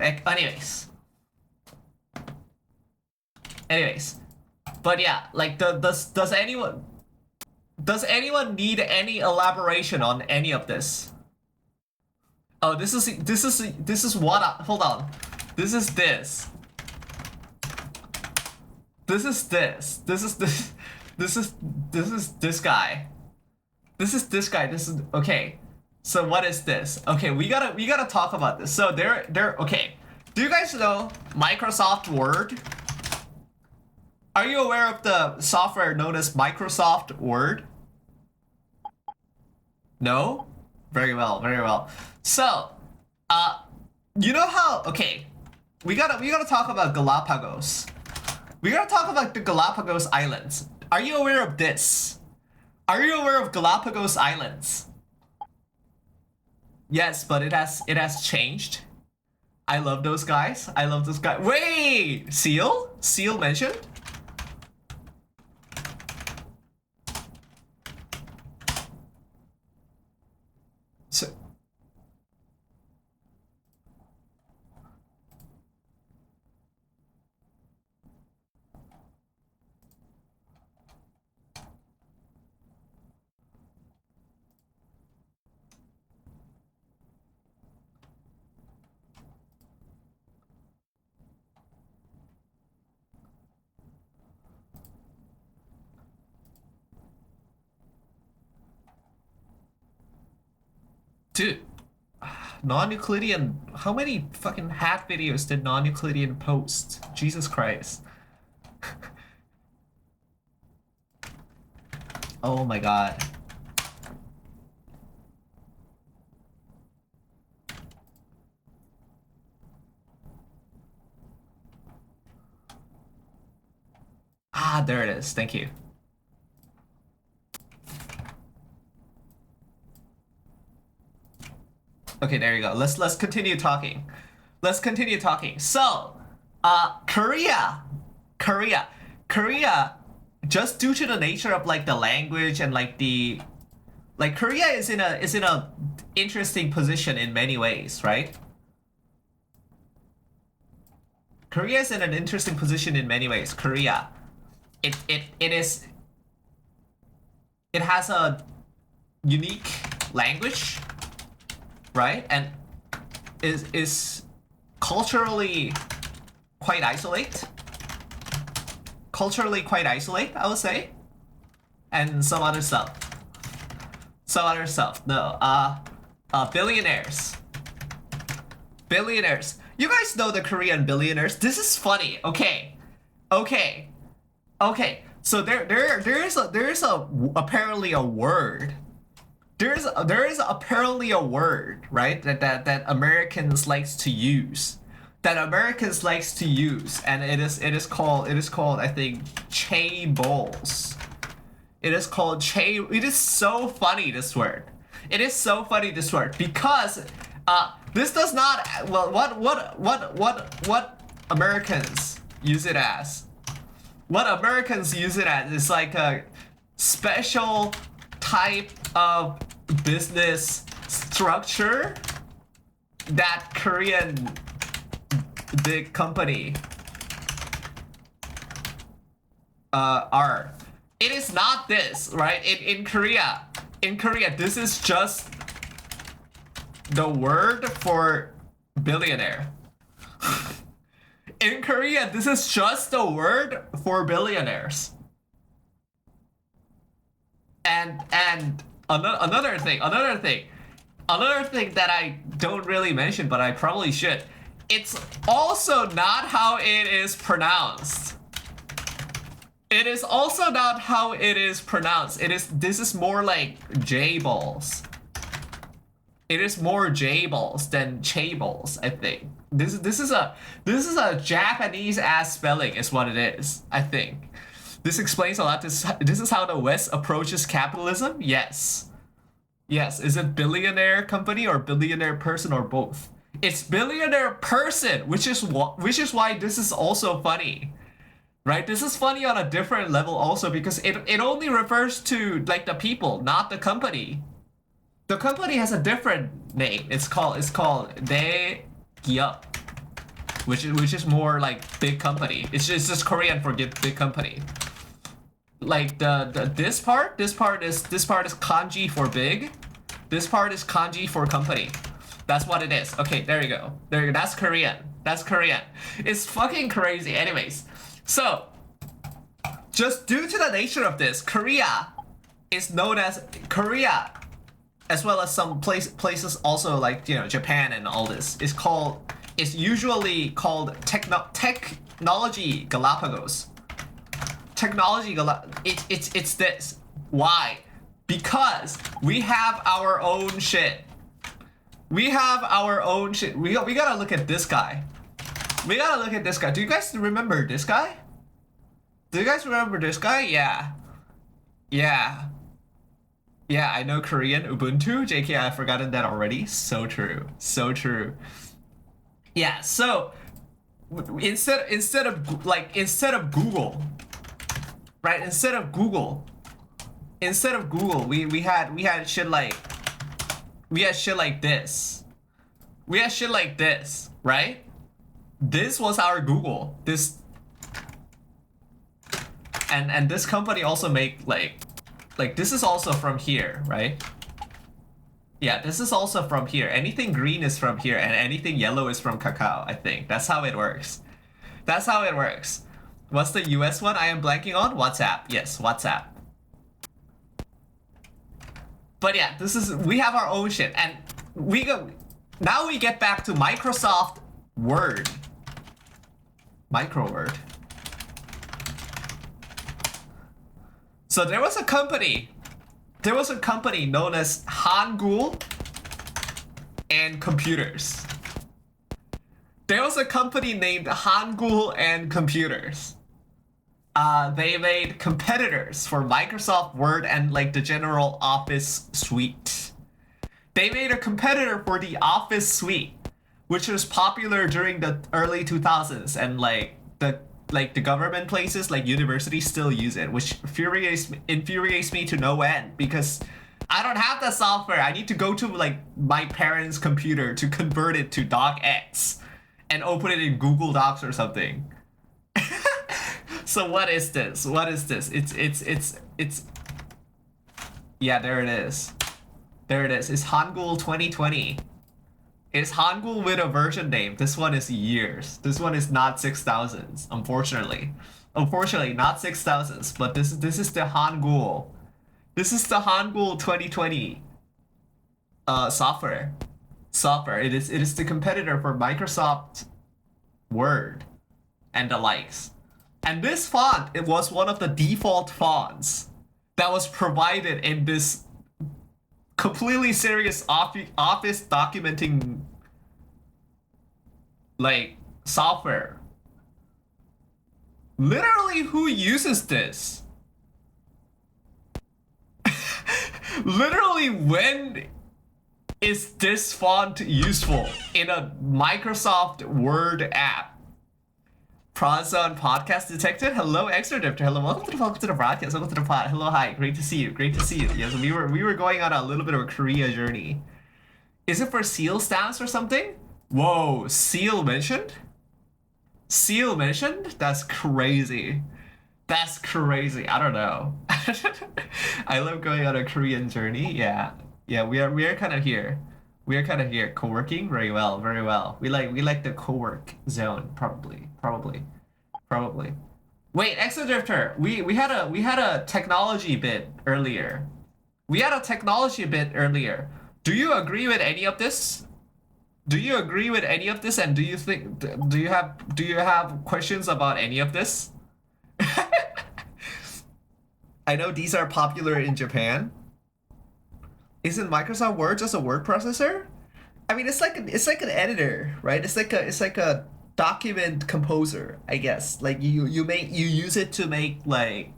Anyways. But yeah, like does anyone need any elaboration on any of this? Oh, this is what hold on. This is this. This is this. This is this. This is this guy. This is this guy. This is okay. So what is this? Okay, we gotta talk about this. So they're okay. Do you guys know Microsoft Word? Are you aware of the software known as Microsoft Word? No? Very well, very well. So, you know how, okay, we gotta talk about Galapagos. We gotta talk about the Galapagos Islands. Are you aware of this? Are you aware of Galapagos Islands? Yes, but it has changed. I love those guys. I love those guys. Wait! Seal? Seal mentioned? So, dude, non-Euclidean, how many fucking hack videos did non-Euclidean post? Jesus Christ. Oh my god. Ah, there it is. Thank you. Okay, there you go. Let's continue talking. Let's continue talking. So, Korea, just due to the nature of like the language and like Korea is in a interesting position in many ways, right? Korea is in an interesting position in many ways. Korea, it has a unique language, right? And is culturally quite isolate. I would say. And some other stuff. No, billionaires. You guys know the Korean billionaires. This is funny. Okay. So there is apparently a word. There is apparently a word, right? That Americans likes to use. And it is called I think chaebols. It is called it is so funny, this word. It is so funny, this word, because this does not, well, what Americans use it as. What Americans use it as is like special type of business structure that Korean big company are. It is not this, right? In Korea, this is just the word for billionaire. In Korea, this is just the word for billionaires. And another thing that I don't really mention, but I probably should. It's also not how it is pronounced. It is also not how it is pronounced. This is more like J-balls. It is more J-balls than Che-balls, I think. This is a Japanese ass spelling is what it is, I think. This explains a lot. This is how the West approaches capitalism? Yes. Yes, is it billionaire company or billionaire person or both? It's billionaire person, which is why this is also funny. Right? This is funny on a different level also because it only refers to like the people, not the company. The company has a different name. It's called 대기업, which is more like big company. It's just Korean for big company. Like this part is kanji for big. This part is kanji for company. That's what it is. Okay, there you go. That's Korean. It's fucking crazy. Anyways. So, just due to the nature of this, Korea is known as Korea, as well as some places also like, you know, Japan and all this. It's usually called technology Galapagos. It's this. Why? Because we have our own shit. We gotta look at this guy. Do you guys remember this guy? Yeah, I know Korean. Ubuntu. JK, I've forgotten that already. So true. Yeah, so instead of Google, right? Instead of Google, we had shit like this. We had shit like this, right? This was our Google. And this company also make like this is also from here, right? Yeah, this is also from here. Anything green is from here and anything yellow is from cacao, I think. That's how it works. What's the US one I am blanking on? WhatsApp. Yes, WhatsApp. But yeah, we have our own shit and now we get back to Microsoft Word. Microword. So there was a company known as Hangul and Computers. There was a company named Hangul and Computers. They made competitors for Microsoft Word and like the general Office suite. They made a competitor for the Office suite, which was popular during the early 2000s, and like the government places like universities still use it, which infuriates me to no end because I don't have that software. I need to go to like my parents' computer to convert it to docx and open it in Google Docs or something. So what is this? It's yeah, there it is. It's Hangul 2020. It's Hangul with a version name. This one is years. This one is not 6,000s, unfortunately. Unfortunately, not 6,000s, but this is the Hangul. This is the Hangul 2020 software. It is the competitor for Microsoft Word and the likes. And this font, it was one of the default fonts that was provided in this completely serious office documenting like software. Literally, who uses this? Literally, when is this font useful in a Microsoft Word app? Prozone podcast detected. Hello, extra drifter. Hello, welcome to the broadcast. Welcome to the pod. Hello, hi. Great to see you. Great to see you. Yes, we were going on a little bit of a Korea journey. Is it for seal stamps or something? Whoa, seal mentioned? Seal mentioned? That's crazy. That's crazy. I don't know. I love going on a Korean journey. Yeah. Yeah, we are kind of here. We are kind of here. Co-working? Very well, very well. We like the co-work zone, probably. Wait, Exo Drifter, we had a technology bit earlier. Do you agree with any of this? And do you have questions about any of this? I know these are popular in Japan. Isn't Microsoft Word just a word processor? I mean, it's like an editor, right? It's like a document composer, I guess. Like you use it to make like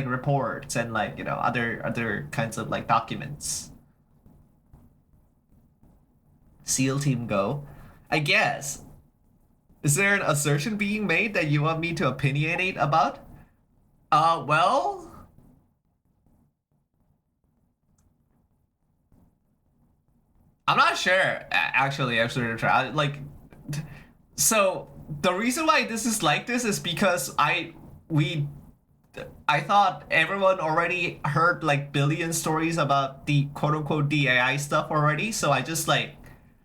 reports and like, you know, other kinds of like documents. SEAL Team Go. I guess. Is there an assertion being made that you want me to opinionate about? Well, I'm not sure, actually, like, so the reason why this is like this is because I thought everyone already heard like billion stories about the quote unquote the AI stuff already, so I just like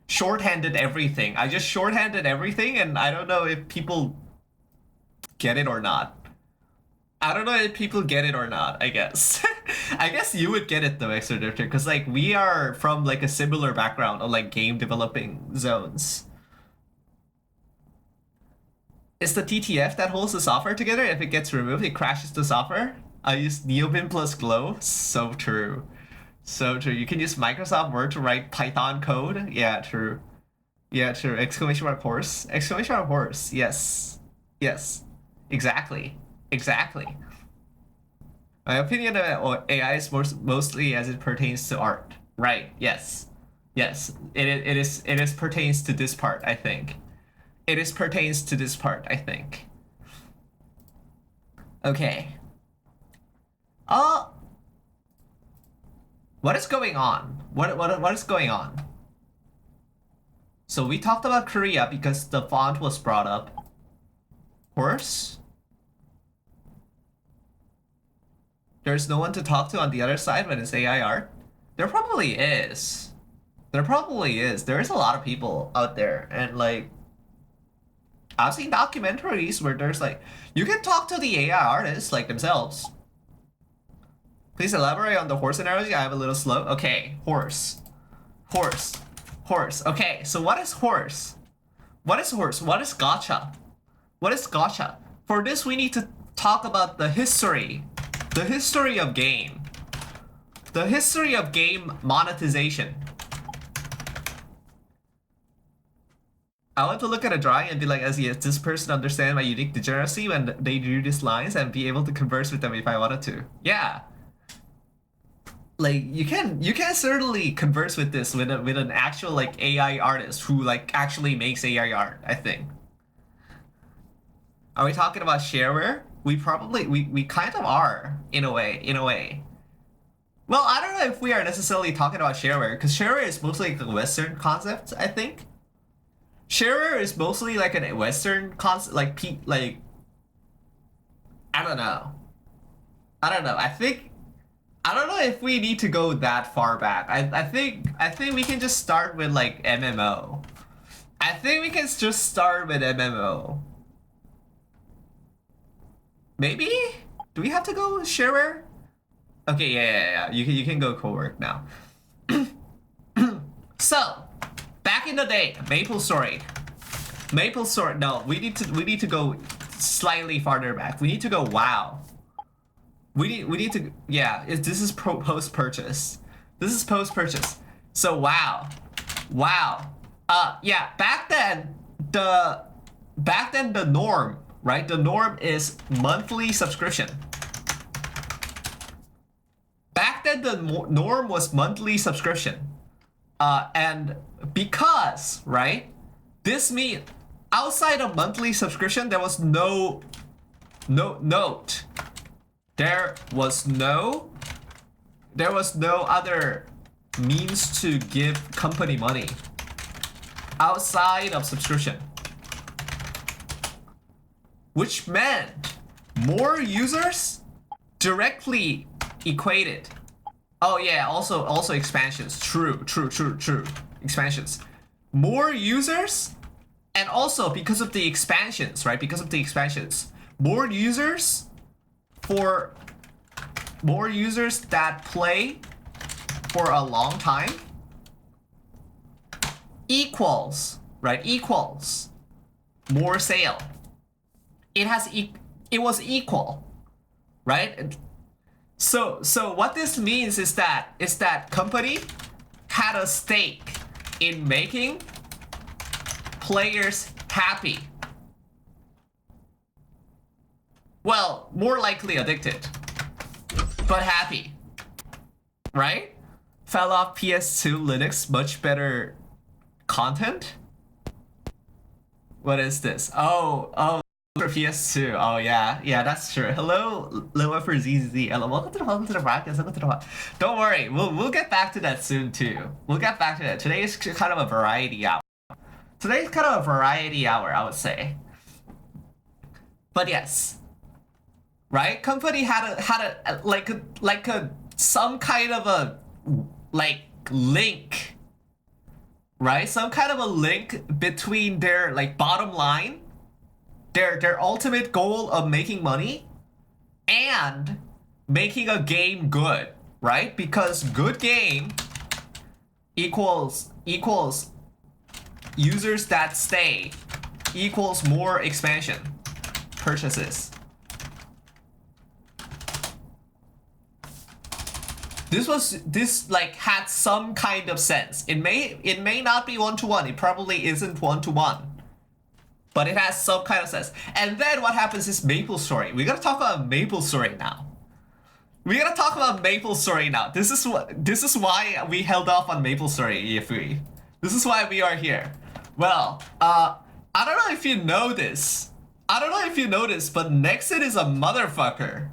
shorthanded everything. And I don't know if people get it or not. I guess. I guess you would get it though, Extra Drifter, because like we are from like a similar background of like game developing zones. It's the TTF that holds the software together. If it gets removed, it crashes the software. I use Neobin plus Glow. So true. You can use Microsoft Word to write Python code. Yeah, true. Exclamation mark horse. Yes. Exactly. My opinion of AI is mostly as it pertains to art. Right. Yes. It is pertains to this part, I think. Okay. What is going on? What is going on? So we talked about Korea because the font was brought up. Horse? There's no one to talk to on the other side when it's AI art? There probably is. There is a lot of people out there, and like I've seen documentaries where there's like you can talk to the AI artists like themselves. Please elaborate on the horse analogy. I have a little slow. Okay, horse. Okay, so what is horse? What is gacha? For this, we need to talk about the history of game. The history of game monetization. I want to look at a drawing and be like, does this person understand my unique degeneracy when they drew these lines, and be able to converse with them if I wanted to? Yeah. Like you can certainly converse with this with an actual like AI artist who like actually makes AI art, I think. Are we talking about shareware? We kind of are in a way. Well, I don't know if we are necessarily talking about shareware, because shareware is mostly like a Western concept, I think. Shareware is mostly like a Western concept, like I don't know. I don't know if we need to go that far back. I think we can just start with like MMO. Maybe? Do we have to go shareware? Okay, yeah. You can go co-work now. So, back in the day, Maple Story. No, we need to go slightly farther back. We need to go WoW. We need to, yeah. This is post purchase. So WoW. Yeah. Back then the norm, right? The norm is monthly subscription. Back then the norm was monthly subscription. And because, right? This means outside of monthly subscription, there was no note. There was no other means to give company money outside of subscription, which meant more users directly equated. Oh yeah, also expansions. True. Expansions. More users, and also because of the expansions, right? Because of the expansions, more users that play for a long time equals, right? Equals more sale. It was equal, right? So what this means is that company had a stake in making players happy. Well, more likely addicted, but happy, right? Fell off PS2 Linux, much better content. What is this? Oh, for PS2. Oh yeah, that's true. Hello, Loa for ZZ. Hello, welcome to the broadcast. Welcome to the Don't worry, we'll get back to that soon too. We'll get back to that. Today is kind of a variety hour. Today's kind of a variety hour, I would say. But yes, right? Company had a some kind of a link, right? Some kind of a link between their bottom line, their ultimate goal of making money, and making a game good, right? Because good game equals users that stay, equals more expansion purchases. This had some kind of sense. It may not be one-to-one. It probably isn't one-to-one, but it has some kind of sense. And then what happens is MapleStory. We gotta talk about MapleStory now. This is why we held off on MapleStory, EF3. This is why we are here. Well, I don't know if you know this. But Nexon is a motherfucker.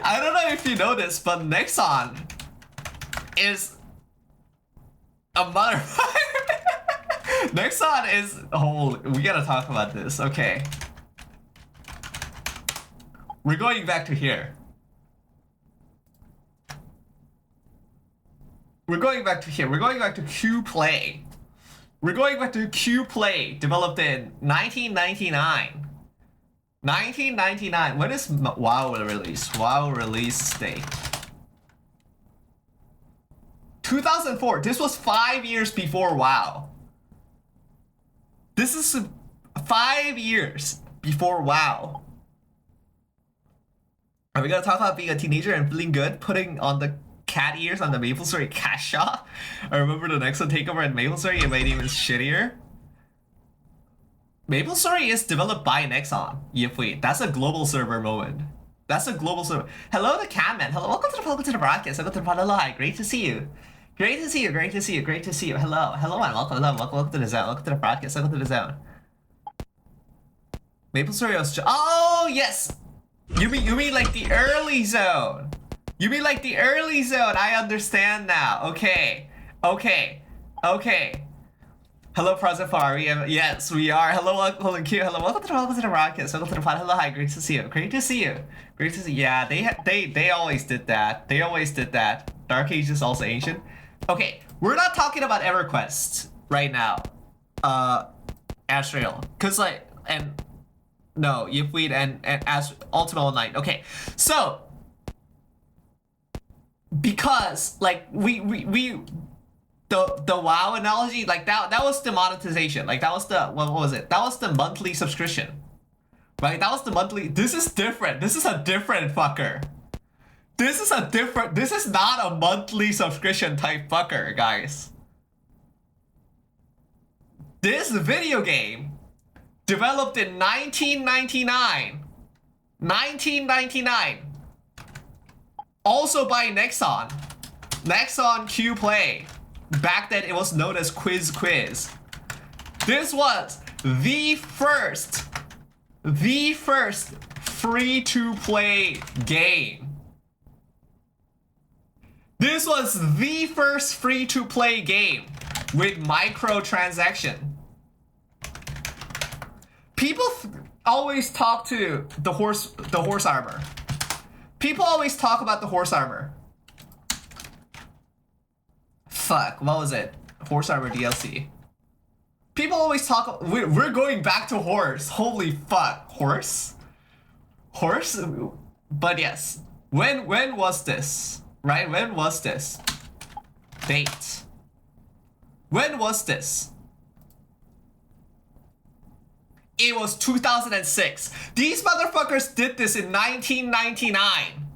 I don't know if you know this, but Nexon is a motherfucker. Nexon is... Oh, we gotta talk about this. Okay. We're going back to here. We're going back to Qplay. Developed in 1999. 1999. When is WoW release? WoW release date. 2004. This was 5 years before WoW. This is 5 years before WoW. Are we gonna talk about being a teenager and feeling good, putting on the cat ears on the MapleStory cash shop? I remember the Nexon takeover in MapleStory, it made it even shittier. MapleStory is developed by Nexon. Wait, that's a global server moment. Hello, the Catman. Hello, welcome to the broadcast. Welcome to the pod. Hello, hi, great to see you. Hello, and welcome to the zone. Welcome to the broadcast. Welcome to the zone. MapleStory was oh yes. You mean like the early zone? I understand now. Okay. Hello, Prozafari. Yes, we are. Hello, welcome Q. Hello, welcome to the broadcast. Welcome to the pod. Hello, hi. Great to see you. Yeah, they always did that. Dark Age is also ancient. Okay, we're not talking about EverQuest right now. Astral, cause no, Yipweed and as Ultimate Online. Okay, so because the WoW analogy, that was the monetization. That was the what was it? That was the monthly subscription, right? That was the monthly. This is different. This is a different fucker. This is not a monthly subscription type fucker, guys. This video game developed in 1999. Also by Nexon. Nexon Qplay. Back then it was known as Quiz. This was the first free-to-play game. This was the first free-to-play game with microtransaction. People always talk to the horse armor. People always talk about the horse armor. Fuck, what was it? Horse armor DLC. People always talk. We're going back to horse. Holy fuck, horse. But yes, when was this? Right? When was this? Date. When was this? It was 2006. These motherfuckers did this in 1999.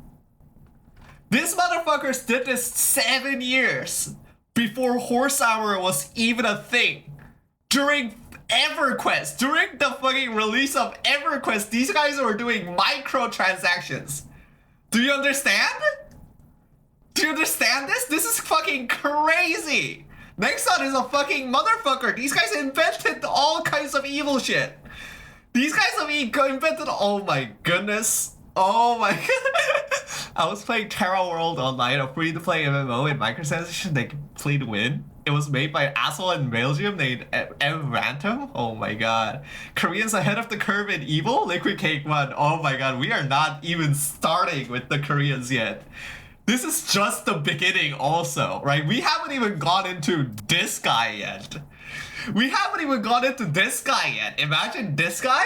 These motherfuckers did this 7 years before horse armor was even a thing. During EverQuest, during the fucking release of EverQuest, these guys were doing microtransactions. Do you understand? Do you understand this? This is fucking crazy. Nexon is a fucking motherfucker. These guys invented all kinds of evil shit. These guys have invented, oh my goodness. Oh my god. I was playing Terra World Online, a free-to-play MMO in microtransaction they play to win. It was made by an asshole in Belgium named M. Rantum. Oh my god. Koreans ahead of the curve in evil? Liquid Cake 1. Oh my god, we are not even starting with the Koreans yet. This is just the beginning also, right? We haven't even gone into this guy yet. We haven't even gone into this guy yet. Imagine this guy?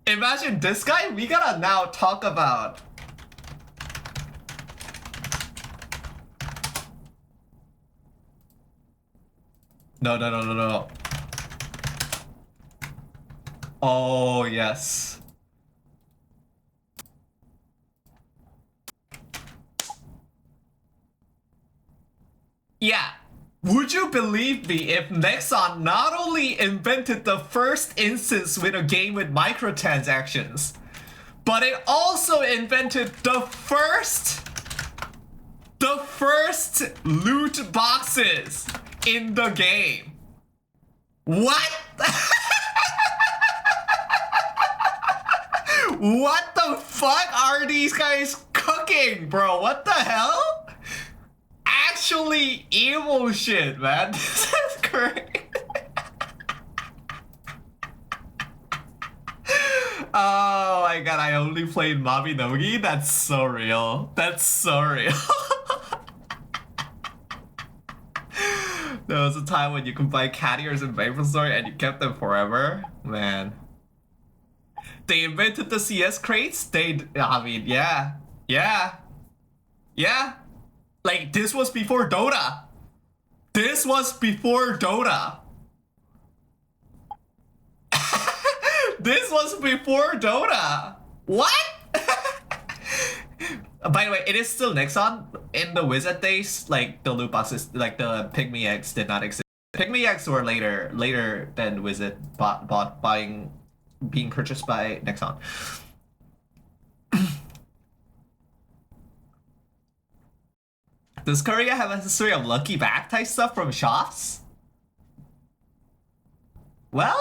Imagine this guy? We gotta now talk about... No. Oh, yes. Yeah. Would you believe me if Nexon not only invented the first instance with a game with microtransactions, but it also invented the first loot boxes in the game. What? What the fuck are these guys cooking, bro? What the hell? Actually evil shit, man. This is great. Oh my god, I only played Mabinogi? That's so real. That's so real. There was a time when you could buy cat ears in Maple Story and you kept them forever. Man. They invented the CS crates? I mean, yeah. Like, this was before Dota. This was before Dota. This was before Dota. What? By the way, it is still Nexon. In the Wizard days, like, the loot boxes, like, the Pygmy eggs did not exist. Pygmy eggs were later than Wizard being purchased by Nexon. Does Korea have a history of lucky back type stuff from shops? Well,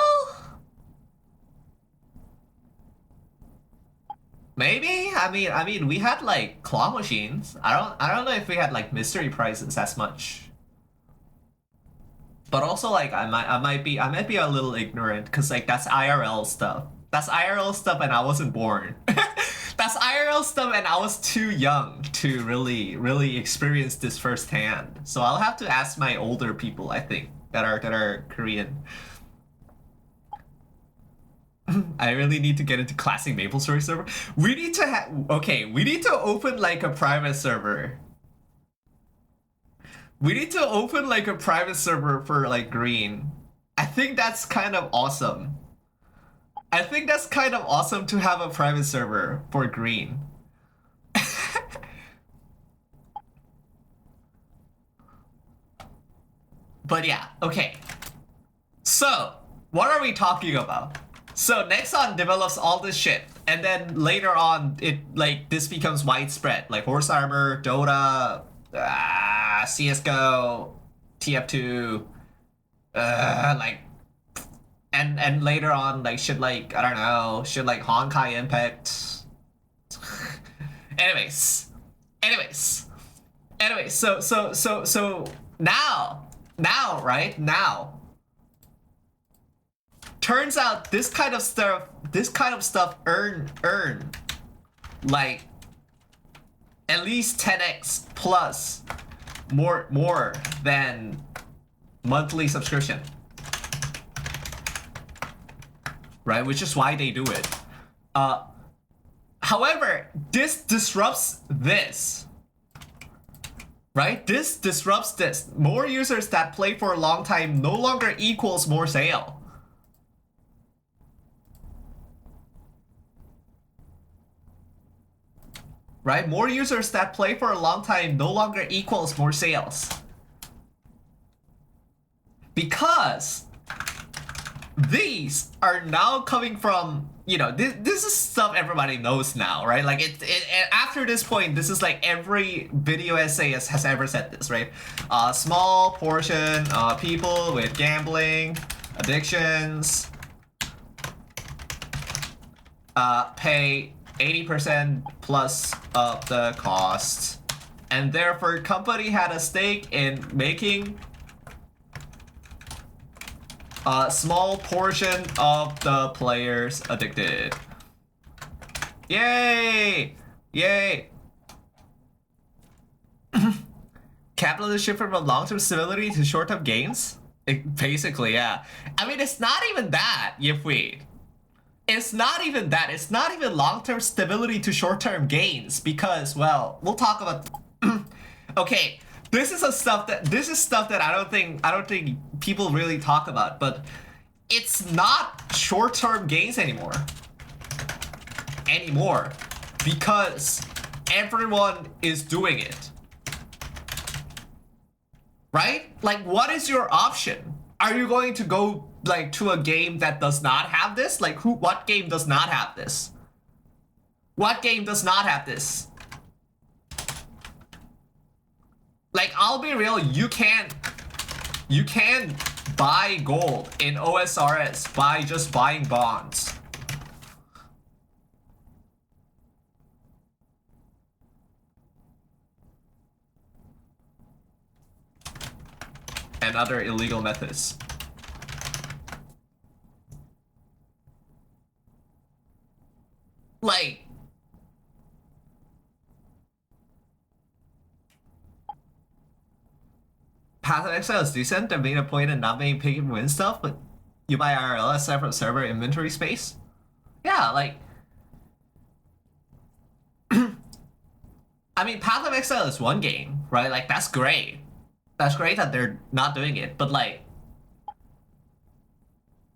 maybe. I mean, we had like claw machines. I don't know if we had like mystery prizes as much. But also, like, I might be a little ignorant because like that's IRL stuff. That's IRL stuff, and I wasn't born. That's IRL stuff, and I was too young to really experience this firsthand. So I'll have to ask my older people, I think, that are Korean. I really need to get into classic MapleStory server. We need to open like a private server. We need to open like a private server for like Green. I think that's kind of awesome. I think that's kind of awesome to have a private server for Green. But yeah, okay. So, what are we talking about? So, Nexon develops all this shit, and then later on, this becomes widespread. Like Horse Armor, Dota, CSGO, TF2, like and later on, like, should, like, I don't know, should, like, Honkai Impact. anyways so now right now, turns out this kind of stuff earn like at least 10x plus more than monthly subscription, right? Which is why they do it. However, this disrupts this, right? This disrupts this. More users that play for a long time no longer equals more sale. Right? More users that play for a long time no longer equals more sales. Because these are now coming from, you know, this is stuff everybody knows now, right? Like after this point, this is like every video essayist has ever said this, right? Small portion of people with gambling addictions pay 80% plus of the cost, and therefore company had a stake in making a small portion of the players addicted. Yay! Yay! Capitalism shifted from long-term stability to short-term gains? Basically, yeah. I mean, it's not even that, Yifweed. It's not even that. It's not even long-term stability to short-term gains, because, well, we'll talk about. Okay, this is stuff that I don't think people really talk about, but it's not short-term gains anymore, because everyone is doing it, right? Like, what is your option? Are you going to go like to a game that does not have this? Like, what game does not have this? What game does not have this? Like, I'll be real, you can buy gold in OSRS by just buying bonds. And other illegal methods. Like, Path of Exile is decent. They're making a point in not being picky and win stuff, but you buy IRL aside from server inventory space. Yeah, like, I mean, Path of Exile is one game, right? Like, that's great. That's great that they're not doing it, but like,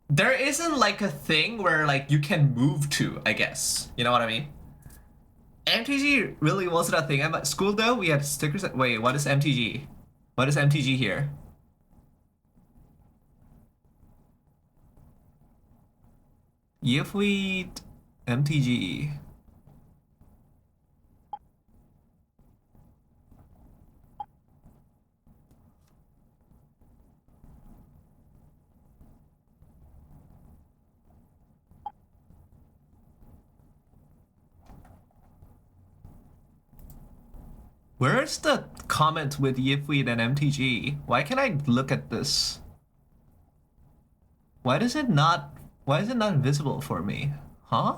there isn't like a thing where like you can move to, I guess. You know what I mean? MTG really wasn't a thing. At school though, we had stickers. Wait, what is MTG? What is MTG here? If we MTG. Where's the comment with Yifweed and MTG? Why can't I look at this? Why is it not visible for me? Huh?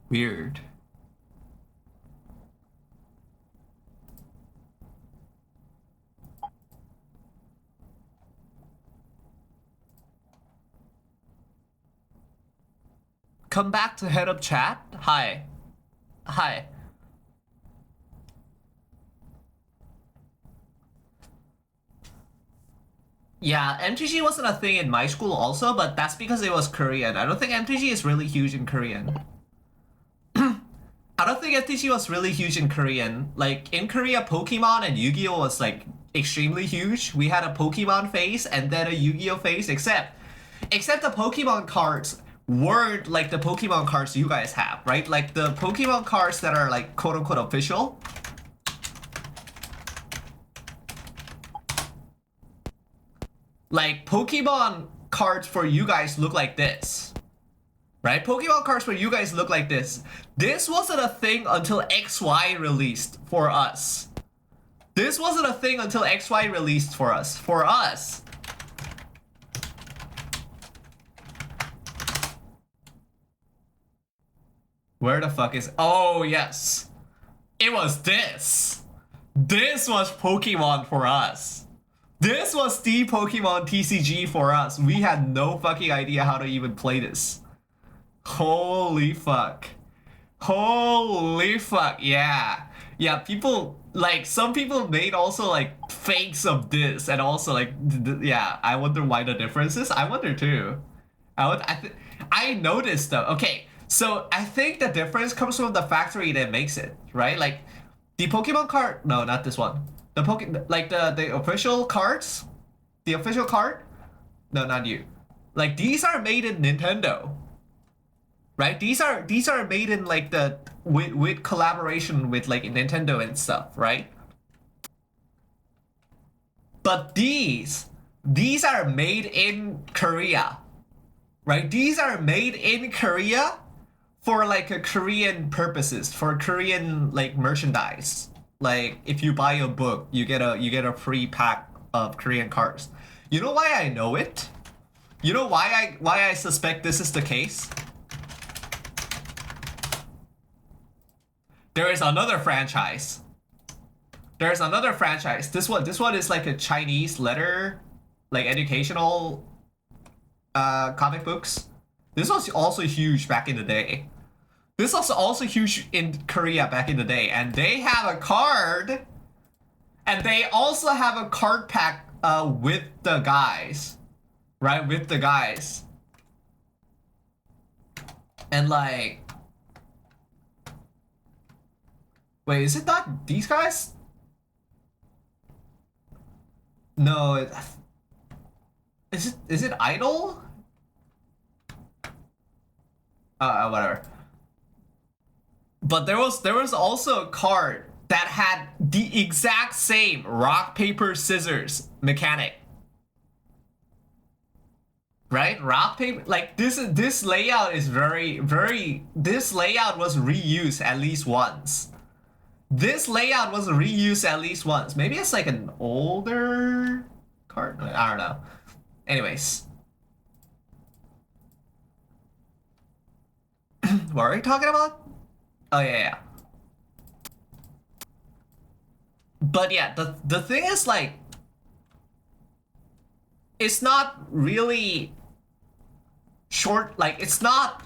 Weird. Come back to head up chat? Hi. Hi. Yeah, MTG wasn't a thing in my school also, but that's because it was Korean. I don't think MTG is really huge in Korean. I don't think MTG was really huge in Korean. Like, in Korea, Pokemon and Yu-Gi-Oh! Was like extremely huge. We had a Pokemon phase and then a Yu-Gi-Oh! Phase, except the Pokemon cards weren't like the Pokemon cards you guys have, right? Like the Pokemon cards that are like quote-unquote official. like Pokemon cards for you guys look like this. Right? Pokemon cards for you guys look like this. This wasn't a thing until XY released for us. This wasn't a thing until XY released for us. For us. Where the fuck is... Oh, yes. It was this. This was Pokemon for us. This was the Pokemon TCG for us. We had no fucking idea how to even play this. Holy fuck. Holy fuck. Yeah. Yeah, people, like, some people made also, like, fakes of this. And also, like, yeah, I wonder why the difference is. I wonder, too. I noticed, though. Okay, so I think the difference comes from the factory that makes it, right? Like, the Pokemon card... No, not this one. The official cards? The official card? No, not you. Like, these are made in Nintendo. Right? These are made in like the with collaboration with like Nintendo and stuff, right? But these are made in Korea. Right? These are made in Korea for like a Korean purposes, for Korean like merchandise. Like if you buy a book, you get a free pack of Korean cards. You know why I know it? You know why I suspect this is the case? There is another franchise. There's another franchise. This one is like a Chinese letter, like educational comic books. This was also huge back in the day. This was also huge in Korea back in the day, and they have a card, and they also have a card pack with the guys, right? With the guys, and like, wait, is it not these guys? No, is it Idol? Whatever. But there was also a card that had the exact same rock, paper, scissors mechanic. Right? Rock, paper, like this layout is this layout was reused at least once. This layout was reused at least once. Maybe it's like an older card? I don't know. Anyways. What are we talking about? Oh, yeah. But yeah, the thing is like, it's not really short, like it's not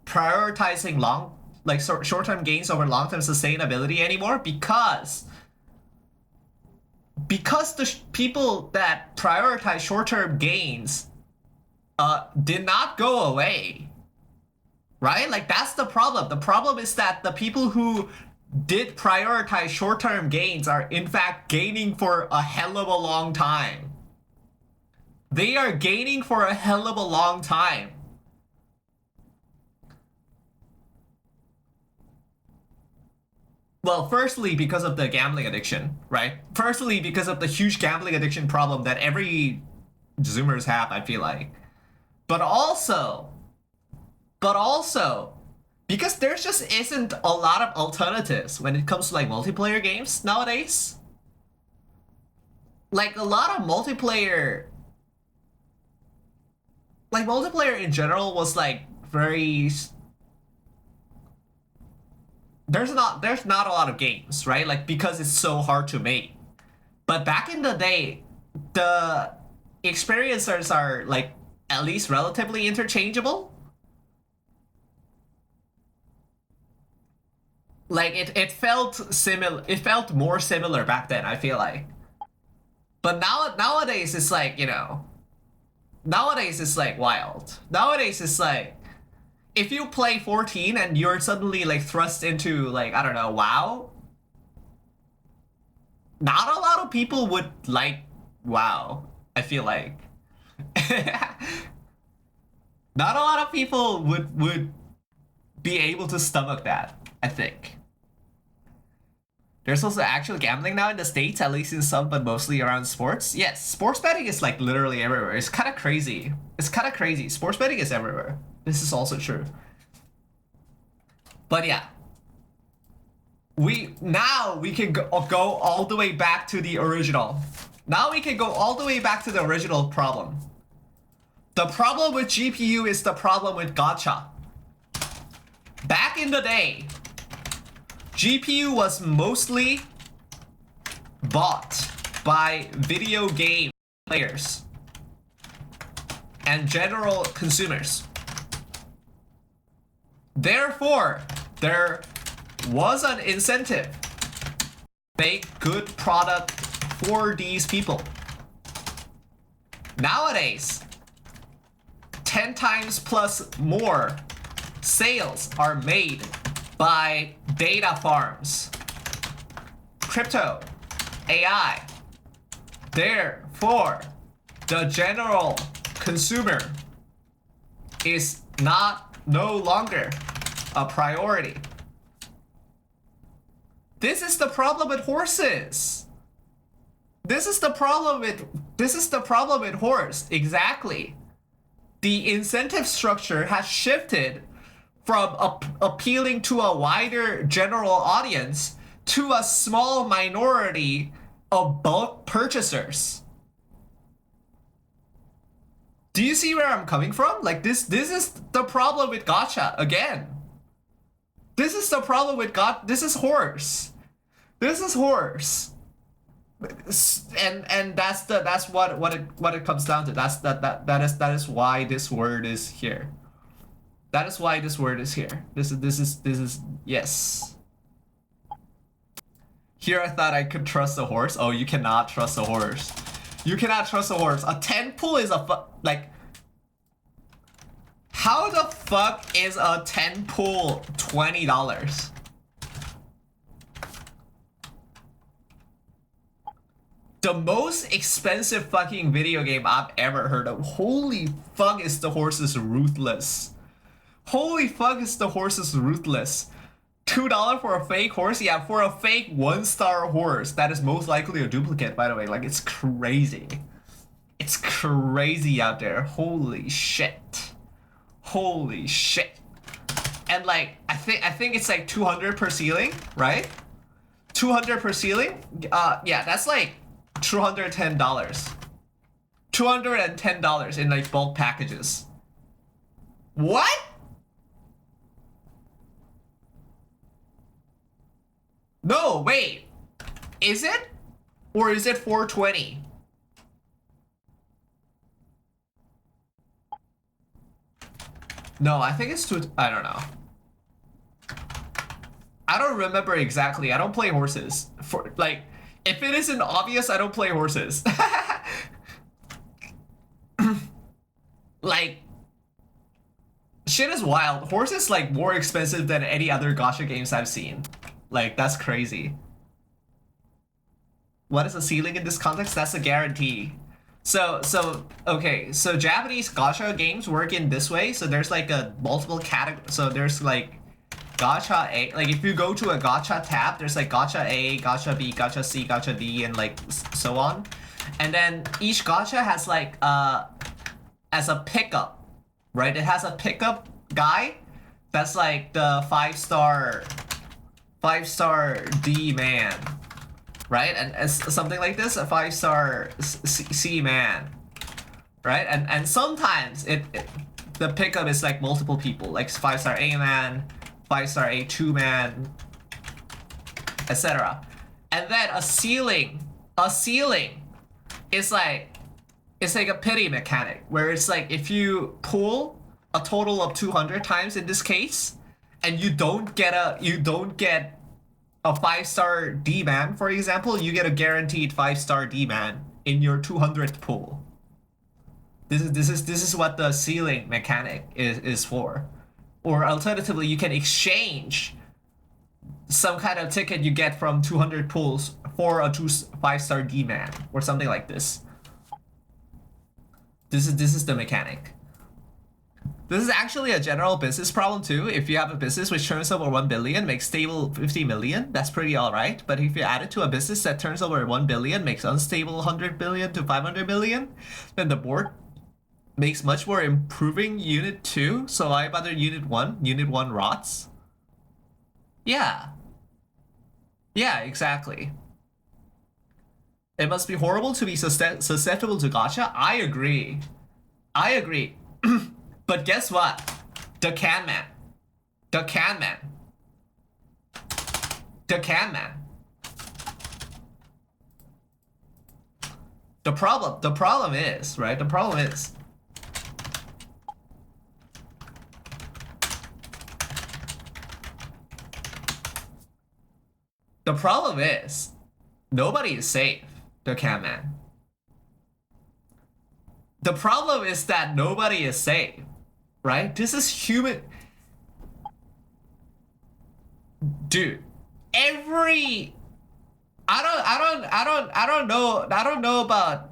prioritizing short-term gains over long-term sustainability anymore because the people that prioritize short-term gains did not go away. Right? Like, that's the problem. The problem is that the people who did prioritize short-term gains are, in fact, gaining for a hell of a long time. They are gaining for a hell of a long time. Well, firstly, because of the gambling addiction, right? Firstly, because of the huge gambling addiction problem that every Zoomers have, I feel like. But also, because there just isn't a lot of alternatives when it comes to like multiplayer games nowadays. Like a lot of multiplayer in general was like very... There's not a lot of games, right? Like because it's so hard to make. But back in the day, the experiencers are like at least relatively interchangeable. Like it felt similar. It felt more similar back then, I feel like. But nowadays it's like, you know, nowadays it's like wild. Nowadays it's like, if you play 14 and you're suddenly like thrust into like, I don't know, WoW, not a lot of people would like WoW, I feel like. Not a lot of people would be able to stomach that, I think. There's also actual gambling now in the States, at least in some, but mostly around sports. Yes, sports betting is like literally everywhere. It's kind of crazy. It's kind of crazy. Sports betting is everywhere. This is also true. But yeah. Now we can go all the way back to the original. Now we can go all the way back to the original problem. The problem with GPU is the problem with gacha. Back in the day, GPU was mostly bought by video game players and general consumers. Therefore, there was an incentive to make good product for these people. Nowadays, 10 times plus more sales are made by data farms, crypto, AI. Therefore, the general consumer is no longer a priority. This is the problem with horses. This is the problem with horse. Exactly. The incentive structure has shifted from appealing to a wider general audience to a small minority of bulk purchasers. Do you see where I'm coming from? Like this is the problem with gacha again. This is the problem with this is horse. This is horse. And that's what it comes down to. That is why this word is here. That is why this word is here. This is yes. Here I thought I could trust a horse. Oh, you cannot trust a horse. You cannot trust a horse. A 10 pull is like. How the fuck is a 10 pull $20? The most expensive fucking video game I've ever heard of. Holy fuck, is the horses ruthless. Holy fuck, is the horses ruthless. $2 for a fake horse? Yeah, for a fake 1-star horse. That is most likely a duplicate, by the way. Like, it's crazy. It's crazy out there. Holy shit. Holy shit. And like, I think it's like 200 per ceiling, right? 200 per ceiling? Yeah, that's like $210. $210 in like bulk packages. What? No, wait. Is it? Or is it 420? No, I think it's I don't know. I don't remember exactly. I don't play horses. For like, if it isn't obvious, I don't play horses. Like, shit is wild. Horse is like more expensive than any other gacha games I've seen. Like, that's crazy. What is a ceiling in this context? That's a guarantee. So okay, so Japanese gacha games work in this way. So there's like a multiple category. So there's like gacha A. Like if you go to a gacha tab, there's like gacha A, gacha B, gacha C, gacha D, and like so on. And then each gacha has like as a pickup, right? It has a pickup guy that's like the 5-star D man. Right, and as something like this, a 5-star C man, right? And sometimes the pickup is like multiple people, like 5-star A man, 5-star A2 man, etc. And then a ceiling is like, it's like a pity mechanic where it's like if you pull a total of 200 times in this case, and you don't get a 5-star D-man, for example, you get a guaranteed 5-star D-man in your 200th pull. This is what the ceiling mechanic is for. Or alternatively, you can exchange some kind of ticket you get from 200 pulls for a 5-star D-man or something like this. This is the mechanic. This is actually a general business problem too. If you have a business which turns over 1 billion, makes stable 50 million, that's pretty all right. But if you add it to a business that turns over 1 billion, makes unstable 100 billion to 500 million, then the board makes much more improving unit 2. So I rather unit 1. Unit 1 rots. Yeah. Yeah, exactly. It must be horrible to be susceptible to gacha. I agree. I agree. But guess what? The can man. The can man. The can man. The problem is, right? The problem is nobody is safe. The can man. The problem is that nobody is safe, right? This is human. Dude, every I don't know about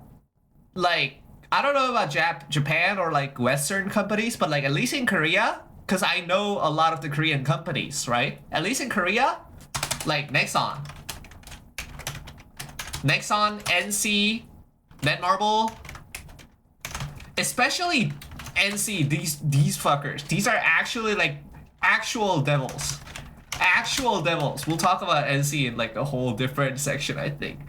like I don't know about Japan or like Western companies, but like at least in Korea, because I know a lot of the Korean companies, right? At least in Korea, like Nexon, NC, Netmarble, especially NC, these fuckers. These are actually like actual devils. Actual devils. We'll talk about NC in like a whole different section, I think.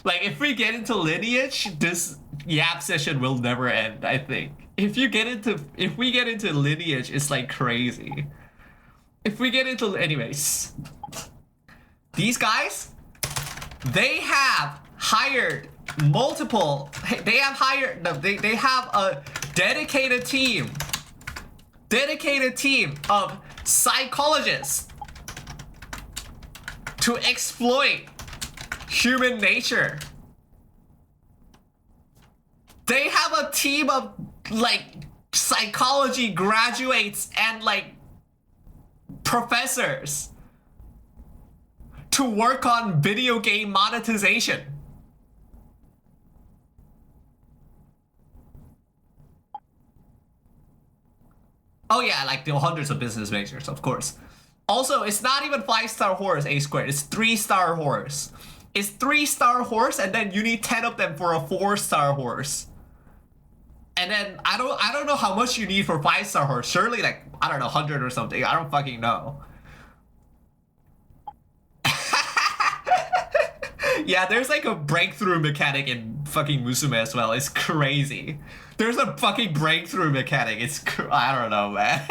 Like if we get into lineage, this yap session will never end, I think. If we get into lineage, it's like crazy. If we get into anyways. These guys, they have hired multiple, they have a dedicated team of psychologists to exploit human nature. They have a team of like psychology graduates and like professors to work on video game monetization. Oh yeah, like the hundreds of business majors, of course. Also, it's not even 5-star horse A squared, it's 3-star horse. It's 3-star horse, and then you need 10 of them for a 4-star horse. And then I don't know how much you need for 5-star horse. Surely like, I don't know, 100 or something. I don't fucking know. Yeah, there's like a breakthrough mechanic in fucking Musume as well. It's crazy. There's a fucking breakthrough mechanic. It's I don't know, man.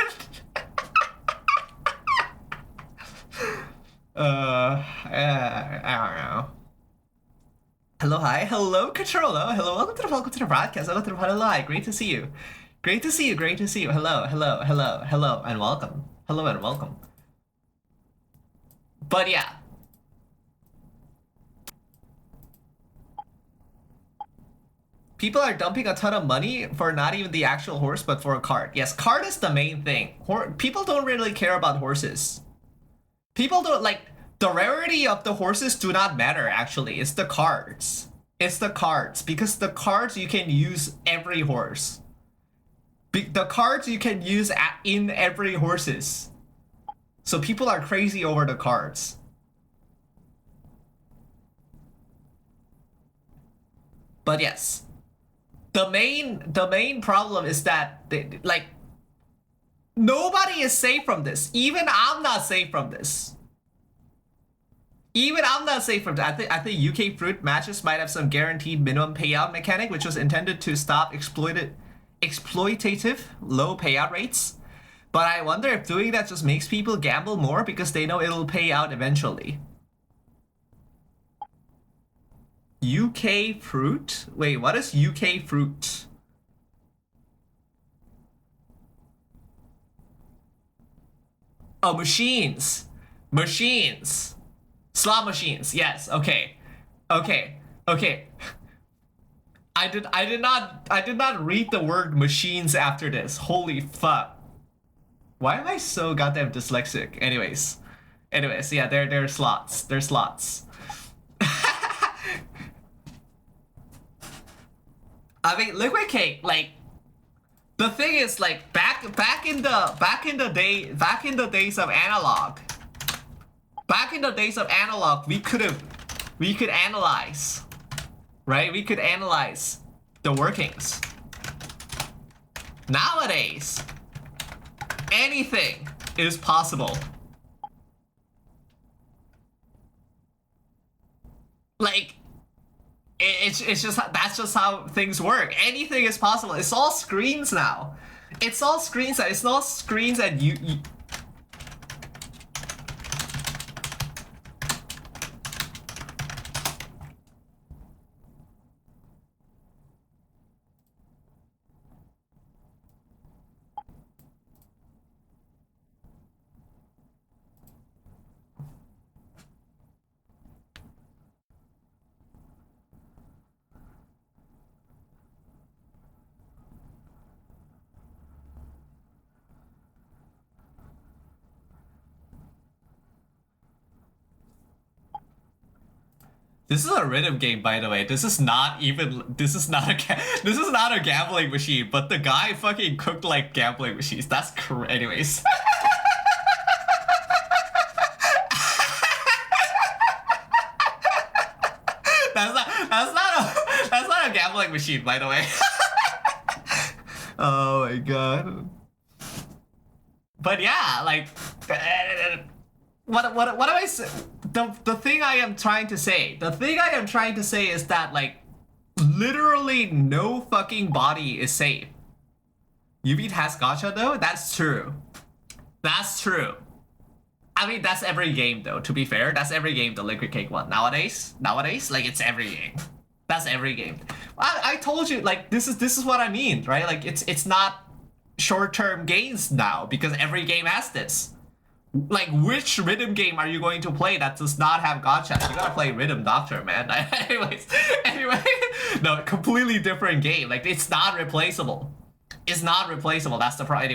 I don't know. Hello, hi. Hello, Controlo. Hello, welcome to the broadcast. Welcome to the pod. Hello, hi. Great to see you. Great to see you. Great to see you. Hello, and welcome. Hello and welcome. But yeah. People are dumping a ton of money for not even the actual horse, but for a cart. Yes, cart is the main thing. People don't really care about horses. People don't like the rarity of the horses do not matter actually. It's the cards. It's the cards because the cards you can use every horse. The cards you can use in every horses. So people are crazy over the cards. But yes, the main problem is that like nobody is safe from this. Even I'm not safe from this. Even I'm not safe from that. I think UK fruit matches might have some guaranteed minimum payout mechanic, which was intended to stop exploitative low payout rates. But I wonder if doing that just makes people gamble more because they know it'll pay out eventually. UK fruit? Wait, what is UK fruit? Oh, machines. Machines. Slot machines. Yes. Okay. Okay. Okay. I did not read the word machines after this. Holy fuck. Why am I so goddamn dyslexic? Anyways, yeah, they're slots. They're slots. I mean, liquid cake, like, The thing is, like, back in the days of analog. Back in the days of analog, we could analyze, right? We could analyze the workings. Nowadays, anything is possible. Like, it's just, that's just how things work. Anything is possible. It's all screens now. It's all screens. It's not screens that you This is a rhythm game, by the way. This is not a gambling machine, but the guy fucking cooked like gambling machines. That's anyways. That's not a gambling machine, by the way. Oh my god. But yeah, like, what am I saying? The thing I am trying to say is that, like, literally no fucking body is safe. You beat has gacha though? That's true. That's true. I mean, that's every game though, to be fair. That's every game, the Liquid Cake one. Nowadays, like, it's every game. That's every game. I told you, like, this is what I mean, right? Like, it's not short-term gains now, because every game has this. Like, which rhythm game are you going to play that does not have gacha? You gotta play Rhythm Doctor, man. Anyway, no, completely different game. Like, it's not replaceable. It's not replaceable. That's the problem.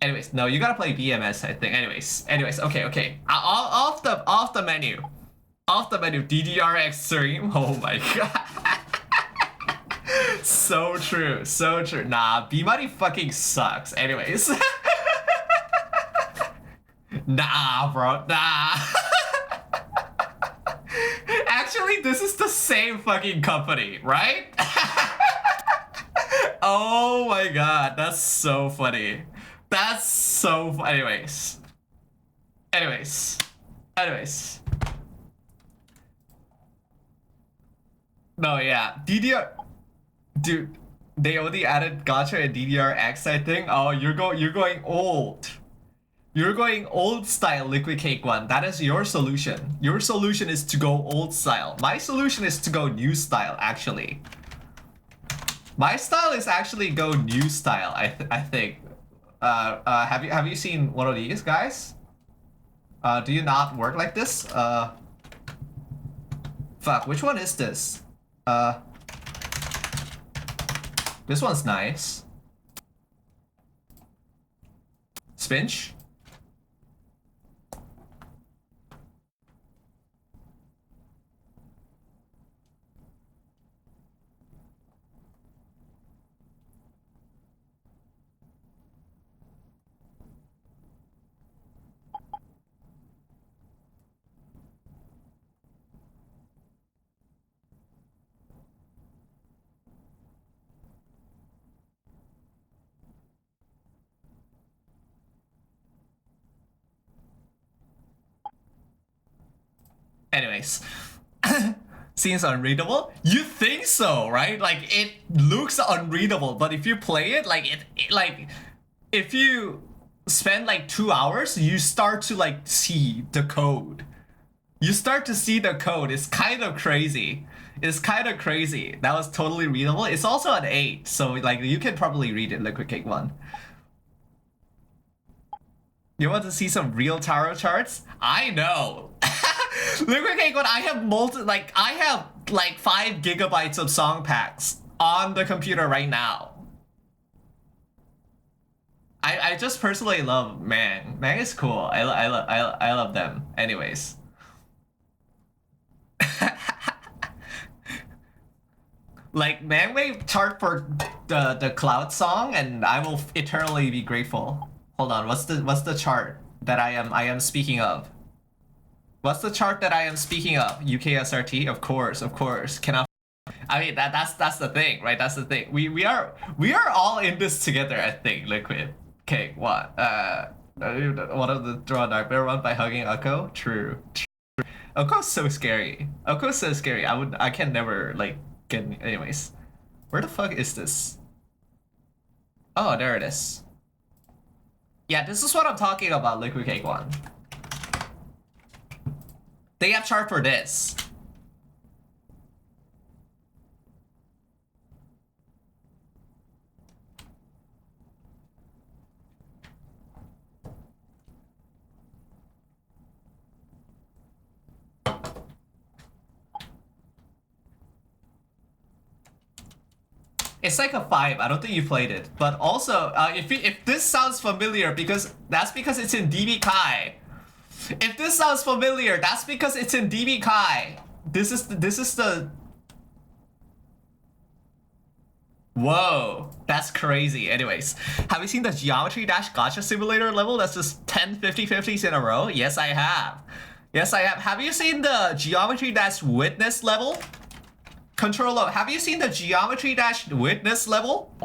Anyways, no, you gotta play BMS, I think. Anyways, okay. Off the menu, DDRX stream. Oh my god. So true. Nah, B-Money fucking sucks. Anyways. Nah, bro, nah. Actually, this is the same fucking company, right? Oh my god, that's so funny. That's so anyways. No, yeah, dude, they only added gacha and DDRX, I think. Oh, you're going old. You're going old style Liquid Cake one. That is your solution. Your solution is to go old style. My solution is to go new style, actually. My style is actually go new style, I think. Have you seen one of these, guys? Do you not work like this? Fuck, which one is this? This one's nice. Spinch? Anyways, seems unreadable. You think so, right? Like, it looks unreadable, but if you play it, like, like, if you spend like 2 hours, you start to like see the code. You start to see the code. It's kind of crazy. That was totally readable. It's also an 8, so like you can probably read it, Liquid Cake 1. You want to see some real tarot charts? I know. Liquid Cake 1, I have like 5 gigabytes of song packs on the computer right now. I just personally love Mang. Mang is cool. I love them. Anyways. Like Mangway chart for the Cloud song, and I will eternally be grateful. Hold on, what's the chart that I am speaking of? What's the chart that I am speaking of? UKSRT, of course. Cannot. I mean that's the thing, right? That's the thing. We are all in this together. I think Liquid. Okay, what? One of the draw nightmare run by hugging Oko. True. Oko's so scary. Oko's so scary. I can never like get. Anyways, where the fuck is this? Oh, there it is. Yeah, this is what I'm talking about. Liquid Cake One. They have chart for this. It's like a 5. I don't think you played it. But also, if this sounds familiar, because it's in DB Kai. If this sounds familiar, that's because it's in DB Kai. This is the. Whoa, that's crazy. Anyways, have you seen the Geometry Dash Gacha Simulator level? That's just 10 50/50s in a row. Yes, I have. Yes, I have. Have you seen the Geometry Dash Witness level? Controller, have you seen the Geometry Dash Witness level?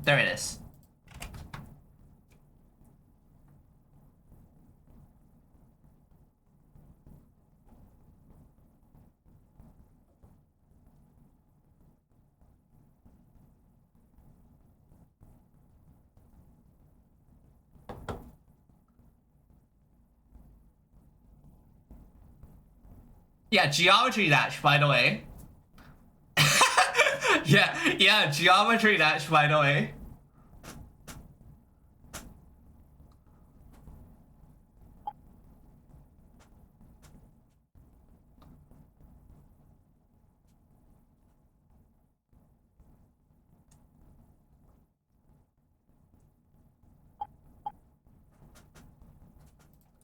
There it is. Yeah, Geometry Dash, by the way. yeah, Geometry Dash, by the way.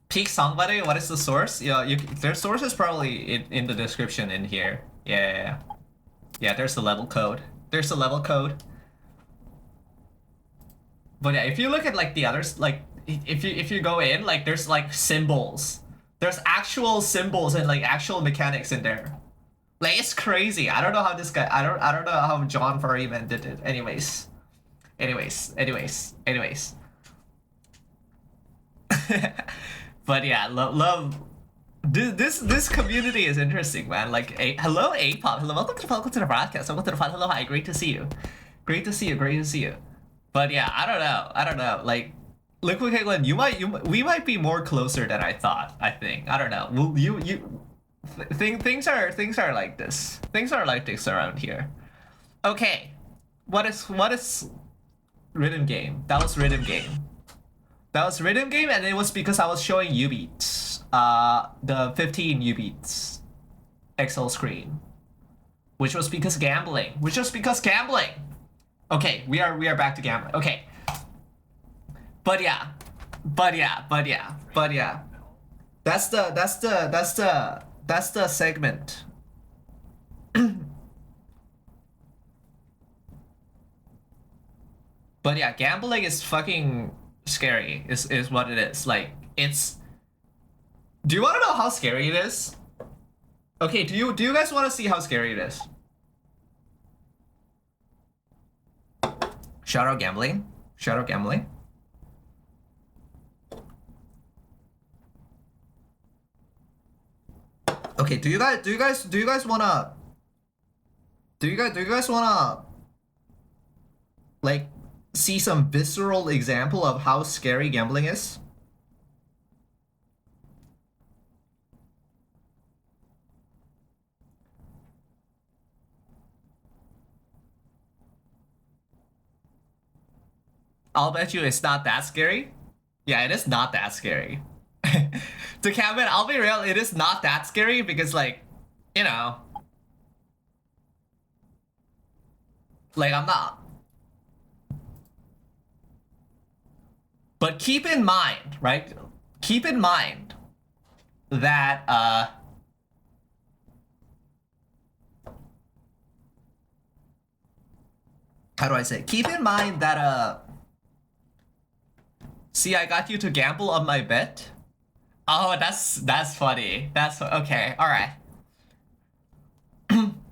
Peak song, by the way, what is the source? Yeah, their source is probably in the description in here. Yeah, there's the level code. There's the level code. But yeah, if you look at like the others, like if you go in, like there's like symbols. There's actual symbols and like actual mechanics in there. Like it's crazy. I don't know how this guy. I don't know how John Furryman did it. Anyways. But yeah, love. This community is interesting, man. Like, hello, A-pop. Hello, welcome to the broadcast. Welcome to the fun. Hello, hi. Great to see you. Great to see you. But yeah, I don't know. Like, Liquid Caitlyn, we might be more closer than I thought. I think. I don't know. Well, things are like this. Things are like this around here. Okay, what is rhythm game? That was rhythm game. That was rhythm game, and it was because I was showing U beats, the 15 U beats Excel screen, which was because gambling. Okay, we are back to gambling. Okay, but yeah, that's the segment. But yeah, gambling is fucking scary. Is what it is. Like it's. Do you want to know how scary it is? Okay, do you guys want to see how scary it is? Shout out gambling. Okay, do you guys wanna like see some visceral example of how scary gambling is? I'll bet you it's not that scary. Yeah, it is not that scary. To Kevin, I'll be real, it is not that scary because, like, you know, like, I'm not. But keep in mind, right? Keep in mind that, how do I say? Keep in mind that, see, I got you to gamble on my bet. Oh, that's funny. That's okay. All right.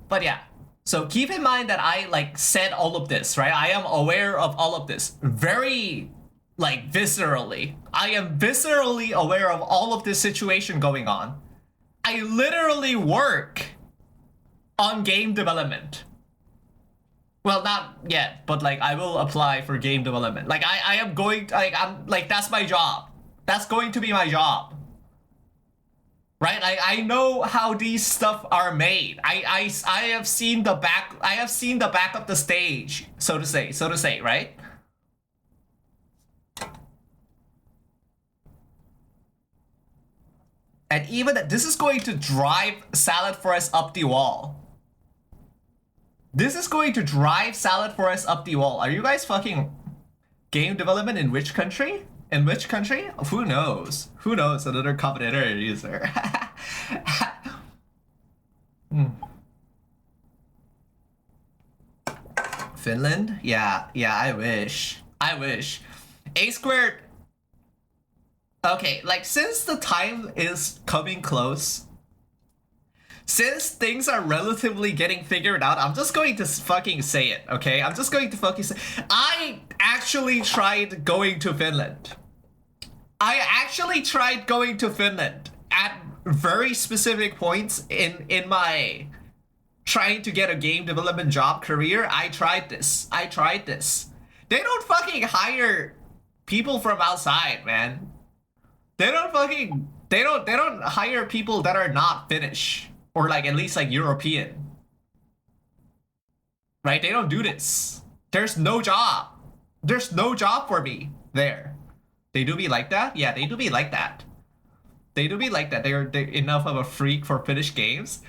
But yeah. So keep in mind that I like said all of this, right? I am aware of all of this very like viscerally. I am viscerally aware of all of this situation going on. I literally work on game development. Well, not yet, but like I will apply for game development. Like I am going, like I'm like that's my job. That's going to be my job. Right? I know how these stuff are made. I have seen the back. I have seen the back of the stage, so to say, right? And even that, this is going to drive Salad Forest up the wall. This is going to drive Salad Forest up the wall. Are you guys fucking game development in which country? In which country? Who knows? Who knows? Another competitor user. Finland? Yeah, I wish. A squared. Okay, like since the time is coming close, since things are relatively getting figured out, I'm just going to fucking say it, okay? I'm just going to fucking say I actually tried going to Finland. At very specific points in my trying to get a game development job career. I tried this. They don't fucking hire people from outside, man. They don't hire people that are not Finnish. Or like at least like European. Right? They don't do this. There's no job. There's no job for me there. They do be like that? Yeah, they do be like that. They're enough of a freak for Finnish games.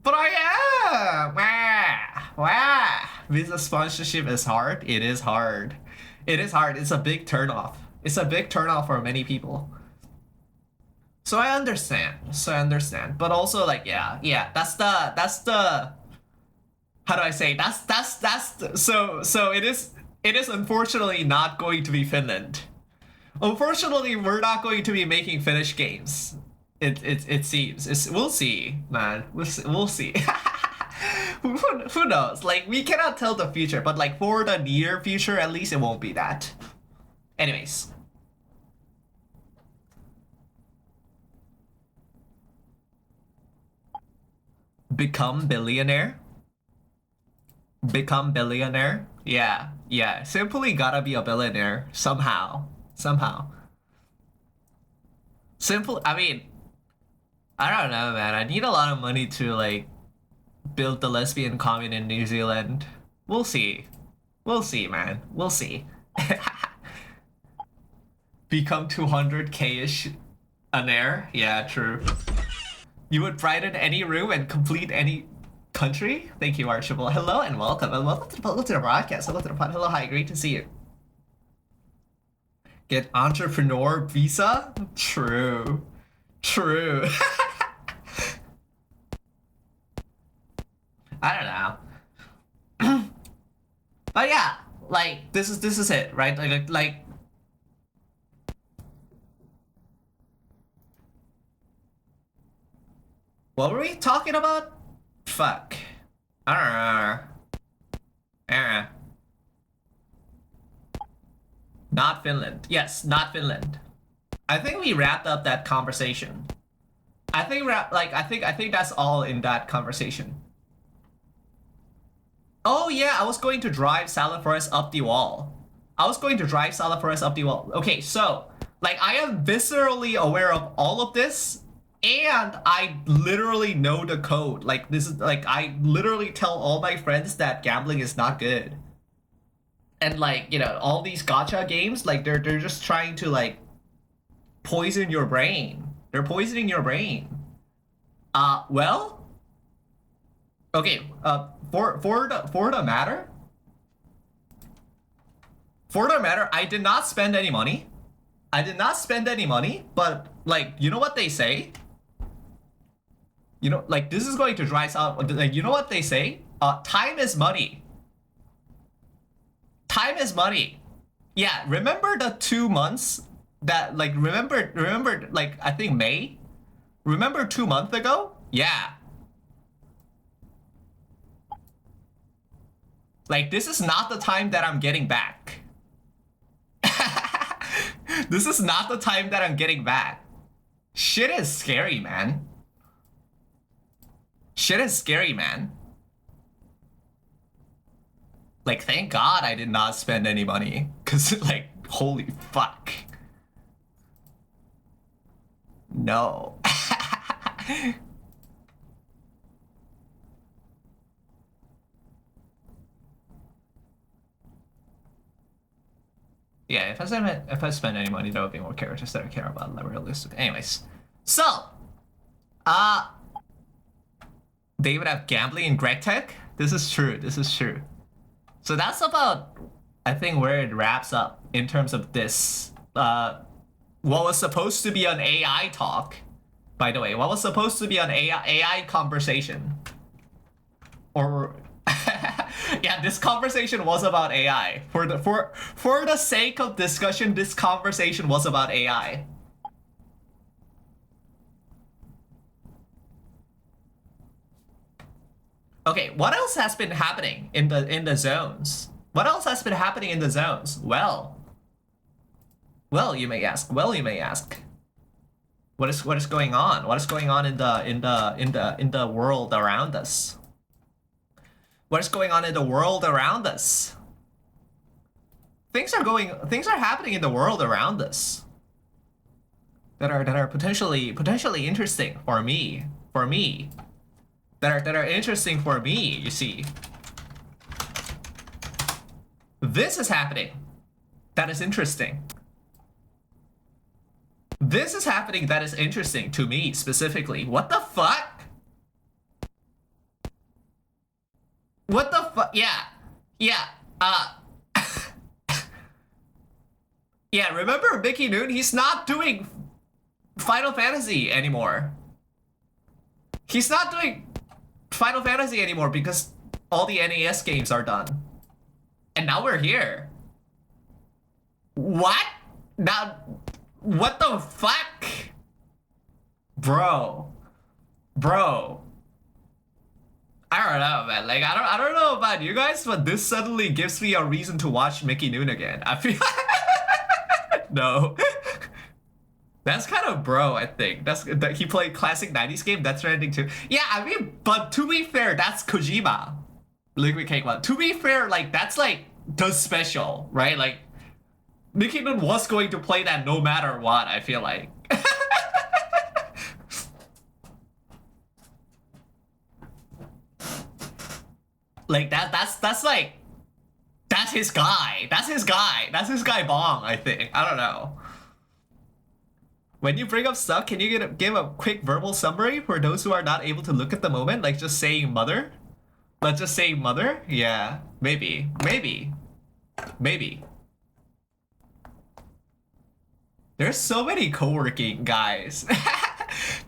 But I am. Visa sponsorship is hard. It is hard. It's a big turnoff. It's a big turnoff for many people. So I understand. But also like yeah, that's the how do I say? So it is unfortunately not going to be Finland. Unfortunately, we're not going to be making Finnish games. It seems. We'll see, man. We'll see. Who knows? Like we cannot tell the future, but like for the near future, at least it won't be that. Anyways. Become billionaire? Yeah. Simply gotta be a billionaire somehow. I mean, I don't know, man. I need a lot of money to like build the lesbian commune in New Zealand. We'll see, man. We'll see. Become 200kishainaire? Yeah, true. You would brighten any room and complete any country? Thank you, Archibald. Hello and welcome. And welcome to the broadcast. Hello to the pod. Hello, hi. Great to see you. Get entrepreneur visa? True. I don't know. But yeah, like this is it, right? Like what were we talking about? Fuck. I don't know. Not Finland. Yes, not Finland. I think we wrapped up that conversation. I think that's all in that conversation. Oh yeah, I was going to drive Salad Forest up the wall. Okay, so like I am viscerally aware of all of this, and I literally know the code. Like this is like I literally tell all my friends that gambling is not good. And like, you know, all these gacha games, like they're just trying to like poison your brain. They're poisoning your brain. Well, okay, for the matter, I did not spend any money. I did not spend any money, but like, you know what they say? You know, like this is going to dry out. Like, you know what they say? Time is money. Time is money. Yeah, remember the 2 months that like remember like I think May? Remember 2 months ago? Yeah. Like this is not the time that I'm getting back. This is not the time that I'm getting back. Shit is scary, man. Shit is scary, man. Like, thank God I did not spend any money. Cause like, holy fuck. No. Yeah, if I spend any money, there would be more characters that I care about, like realistic. Anyways, so, they would have gambling in Greg Tech. This is true. This is true. So that's about, I think, where it wraps up in terms of this. What was supposed to be an AI talk, by the way, what was supposed to be an AI conversation, or. Yeah, this conversation was about AI. For the sake of discussion, this conversation was about AI. Okay, what else has been happening in the zones? What else has been happening in the zones? Well, you may ask. Well, you may ask. What is going on? What is going on in the world around us? What is going on in the world around us? Things are happening in the world around us that are potentially interesting for me. That are interesting for me, you see. This is happening. That is interesting. This is happening that is interesting to me specifically. What the fuck? What the fuck? Yeah. Yeah. Yeah, remember Mickey Noon? He's not doing Final Fantasy anymore. He's not doing Final Fantasy anymore because all the NES games are done. And now we're here. What? Now, what the fuck? Bro. I don't know, man. Like, I don't know about you guys, but this suddenly gives me a reason to watch Mickey Noon again. I feel no. That's kind of bro, I think. That's that he played classic 90s game, that's trending too. Yeah, I mean, but to be fair, that's Kojima. Liquid Cake One. To be fair, like that's like the special, right? Like Mickey Noon was going to play that no matter what, I feel like. Like that's like that's his guy. That's his guy. That's his guy Bong, I think. I don't know. When you bring up stuff, can you give a quick verbal summary for those who are not able to look at the moment? Like just saying mother? Let's just say mother? Yeah, maybe. There's so many co-working guys.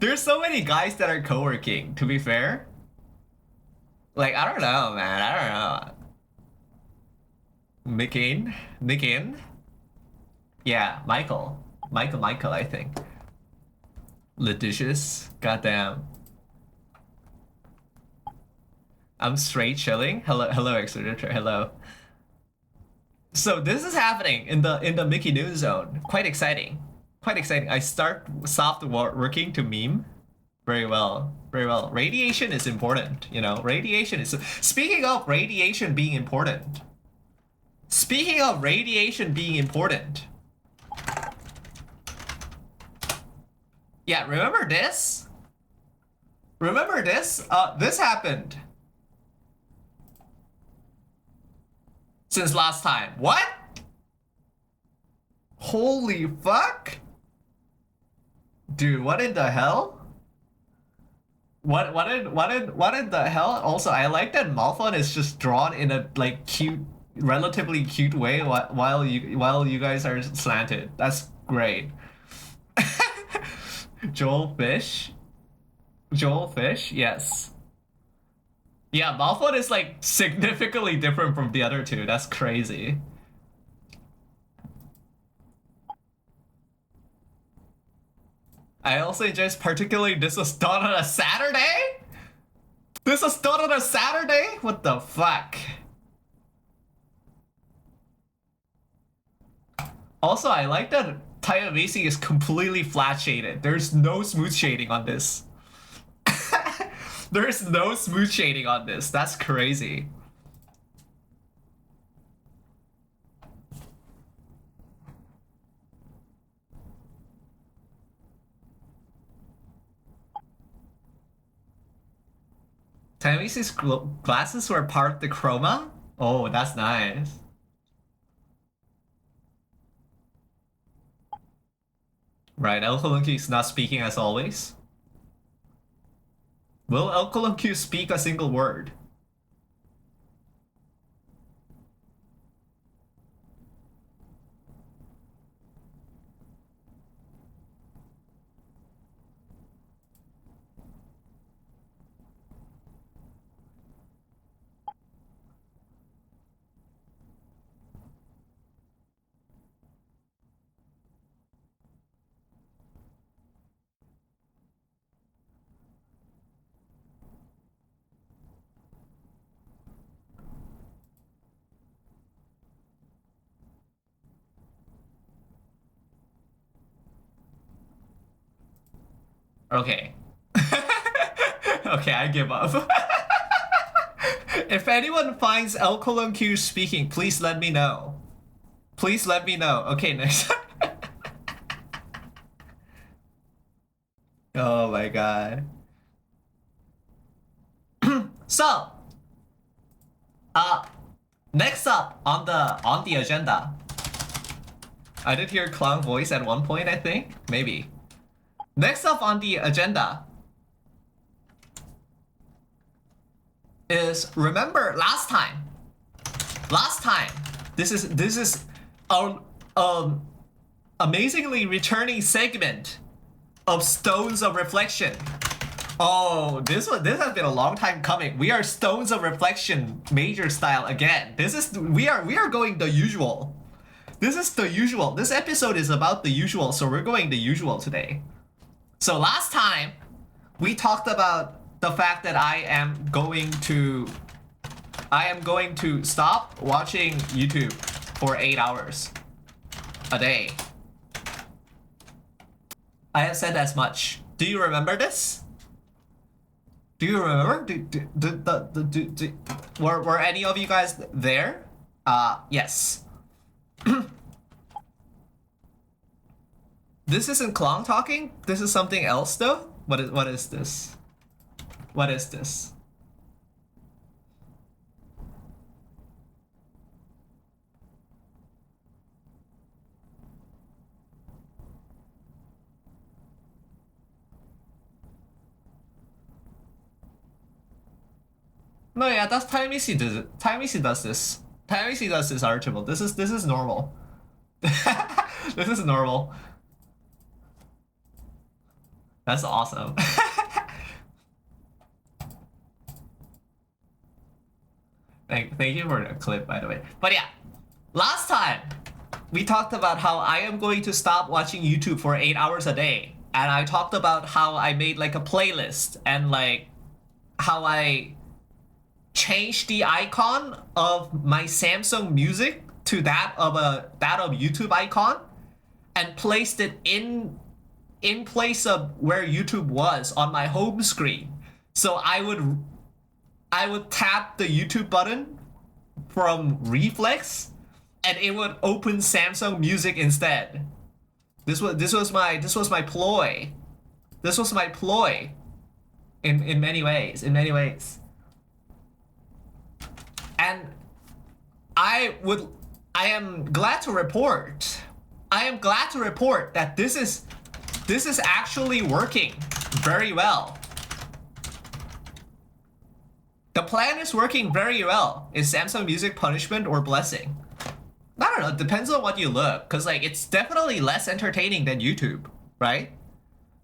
There's so many guys that are co-working, to be fair. Like, I don't know, man. I don't know. Mikin? Yeah, Michael, I think. Letigious? Goddamn. I'm straight chilling. Hello, Exeter. Hello. So this is happening in the Mickey Noon zone. Quite exciting. I start soft working to meme. Very well. Radiation is important, you know. Radiation is... Speaking of radiation being important. Yeah, remember this? This happened. since last time. What? Holy fuck? Dude, what in the hell? What in the hell? Also, I like that Malphite is just drawn in a like cute, relatively cute way while you guys are slanted. That's great. Joel Fish? Joel Fish? Yes. Yeah, Malphite is like significantly different from the other two. That's crazy. I also enjoy particularly this was done on a Saturday? This was done on a Saturday? What the fuck? Also, I like that Tayamisi is completely flat shaded. There's no smooth shading on this. There's no smooth shading on this. That's crazy. Tayamisi's glasses were part of the chroma? Oh, that's nice. Right, El Colunki is not speaking as always. Will El Colunki speak a single word? Okay. Okay, I give up. If anyone finds El Colon Q speaking, please let me know. Please let me know. Okay, next. Oh my god. So, next up on the agenda. I did hear clown voice at one point, I think. Maybe. Next up on the agenda is remember last time. This is our amazingly returning segment of Stones of Reflection. Oh, this has been a long time coming. We are Stones of Reflection major style again. We are going the usual. This is the usual. This episode is about the usual, so we're going the usual today. So last time, we talked about the fact that I am going to stop watching YouTube for 8 hours a day. I have said as much. Do you remember this? Do you remember? Were any of you guys there? Yes. This isn't Klong talking. This is something else, though. What is this? What is this? No, yeah, that's Taimisi does it. Taimisi does this. Taimisi does this, Archibald. This is normal. This is normal. That's awesome. Thank you for the clip, by the way. But yeah, last time we talked about how I am going to stop watching YouTube for 8 hours a day, and I talked about how I made like a playlist and like how I changed the icon of my Samsung Music to that of YouTube icon, and placed it in place of where YouTube was on my home screen. So I would tap the YouTube button from reflex and it would open Samsung Music instead. This was my ploy. This was my ploy in many ways. And I am glad to report. I am glad to report that this is actually working very well. The plan is working very well. Is Samsung Music punishment or blessing? I don't know, it depends on what you look, because like it's definitely less entertaining than YouTube, right?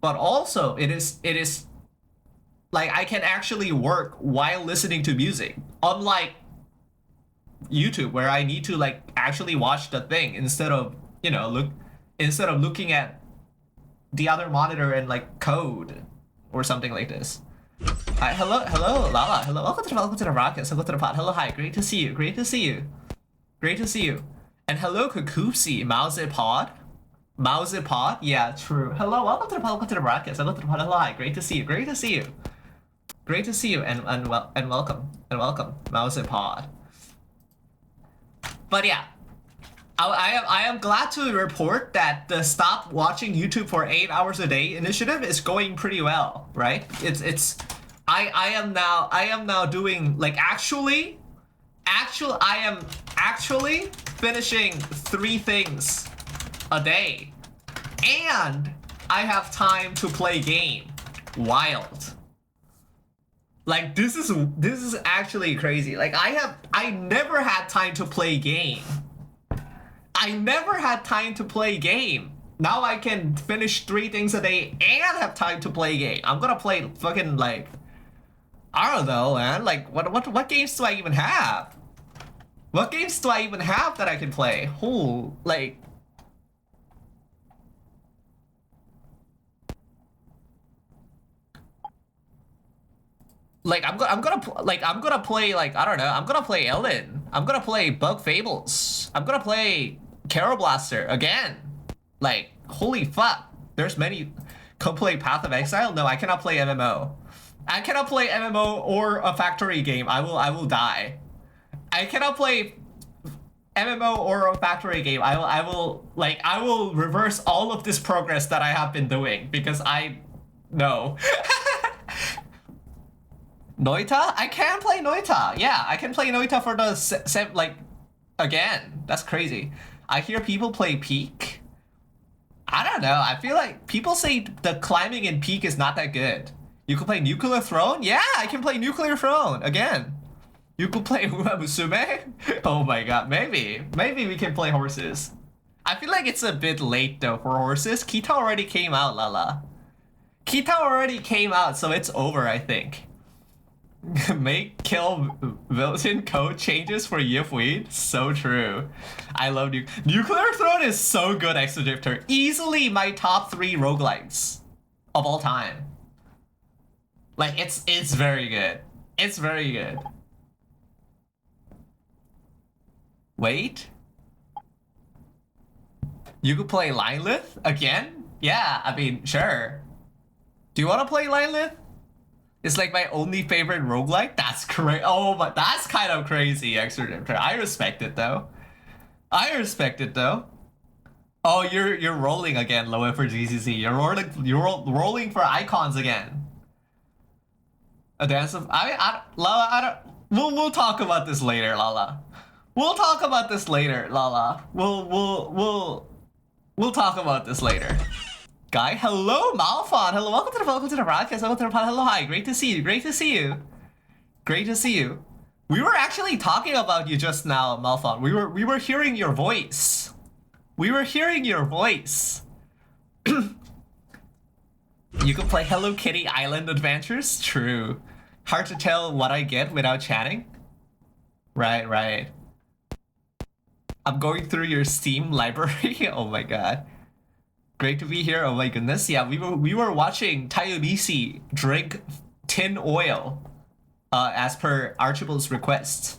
But also it is like I can actually work while listening to music, unlike YouTube where I need to like actually watch the thing instead of, you know, instead of looking at the other monitor and like code or something like this. Hello, Lala. Hello, welcome to the Rockets. Welcome to the pod. Hello, hi. Great to see you. Great to see you. Great to see you. And hello, Kakoopsy. Mouse Pod. Mouse Pod. Yeah, true. Hello, welcome to the pod. Welcome to the Rockets. Welcome to the pod. Hello, hi. Great to see you. Great to see you. Great to see you. And welcome. And welcome, Mouse Pod. But yeah, I am glad to report that the stop watching YouTube for 8 hours a day initiative is going pretty well, right? I am now doing like I am actually finishing 3 things a day, and I have time to play game. Wild. Like this is actually crazy. Like I never had time to play game. I never had time to play game. Now I can finish 3 things a day and have time to play game. I'm gonna play fucking like, I don't know, man. Like what games do I even have? What games do I even have that I can play? Oh, like. Like I'm gonna play like, I don't know, I'm gonna play Ellen. I'm gonna play Bug Fables. I'm gonna play Carol Blaster again. Like, holy fuck. There's many. Can play Path of Exile? No, I cannot play MMO. I cannot play MMO or a factory game. I will die. I cannot play MMO or a factory game. I will reverse all of this progress that I have been doing because no. Noita? I can play Noita. Yeah, I can play Noita for the like again. That's crazy. I hear people play Peak. I don't know. I feel like people say the climbing in Peak is not that good. You can play Nuclear Throne? Yeah, I can play Nuclear Throne again. You could play Musume? Oh my god, maybe we can play horses. I feel like it's a bit late though for horses. Kita already came out, Lala. Kita already came out, so it's over, I think. Make kill Wilton code changes for Yip Weed. So true. I love Nuclear Throne is so good, Exodrifter. Easily my top 3 roguelikes of all time. Like it's very good. It's very good. Wait. You could play Lilith again? Yeah, I mean, sure. Do you want to play Lilith? It's like my only favorite roguelike. That's crazy. Oh, but that's kind of crazy, Exodrifter. I respect it though. I respect it though. Oh, you're rolling again, Loa for GCC. You're rolling for icons again. A dance of Lala. I don't. We'll talk about this later, Lala. We'll talk about this later, Lala. We'll talk about this later. Guy, hello, Malfon. Hello, welcome to the broadcast. Welcome to the pod. Hello, hi. Great to see you. Great to see you. Great to see you. We were actually talking about you just now, Malfon. We were hearing your voice. We were hearing your voice. You could play Hello Kitty Island Adventures? True. Hard to tell what I get without chatting. Right. I'm going through your Steam library. Oh my god. Great to be here. Oh my goodness. Yeah, we were watching Tayonisi drink tin oil as per Archibald's request.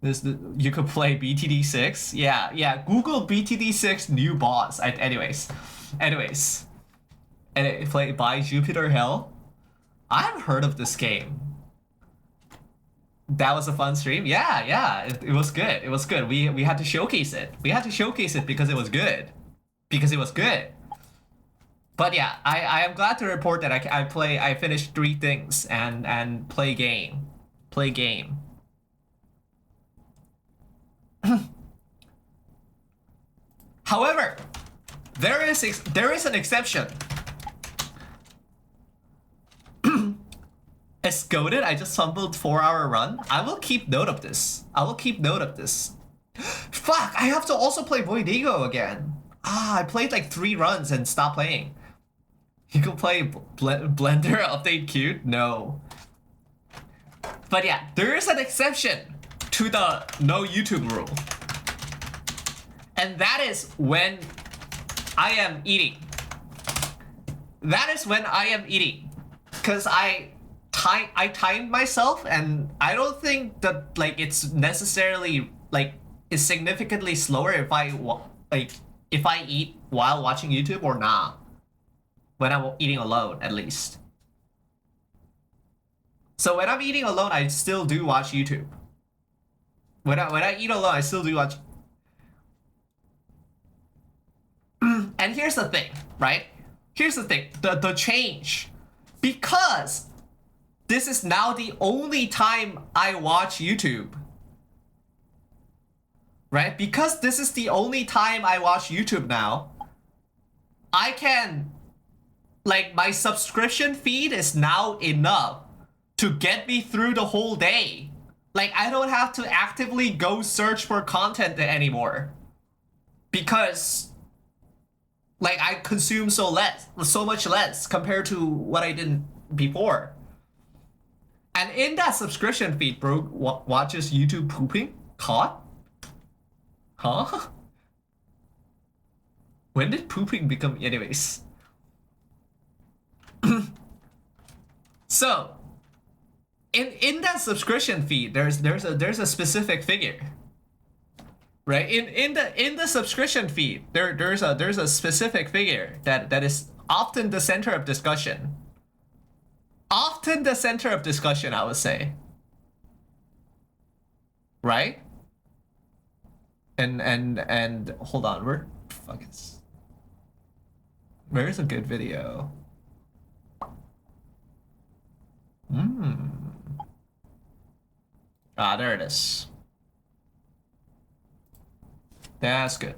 You could play BTD6. Yeah. Google BTD6 new boss. Anyways. And it played by Jupiter Hell. I haven't heard of this game. That was a fun stream. Yeah. It was good. It was good. We had to showcase it. We had to showcase it because it was good. But yeah, I am glad to report that I finished 3 things and play game. However, there is an exception. It's goated. I just fumbled 4-hour run. I will keep note of this. Fuck, I have to also play Voidigo again. I played like 3 runs and stopped playing. You can play Blender update cute? No. But yeah, there is an exception to the no YouTube rule. And that is when I am eating. Because I timed myself, and I don't think that like it's necessarily like it's significantly slower if I eat while watching YouTube or not. When I'm eating alone, at least. So when I'm eating alone, I still do watch YouTube. When I eat alone, I still do watch. And here's the thing, right? Here's the thing, the change. Because this is now the only time I watch YouTube. Right? Because this is the only time I watch YouTube now, I can, like, my subscription feed is now enough to get me through the whole day. Like, I don't have to actively go search for content anymore. Because, like, I consume so much less compared to what I did before. And in that subscription feed, bro, watches YouTube pooping? Caught? Huh? When did pooping become anyways? So, in that subscription feed, there's a specific figure. Right? In the subscription feed, there's a specific figure that is often the center of discussion. Often the center of discussion, I would say. Right? And hold on, where's a good video? Ah, there it is. That's good.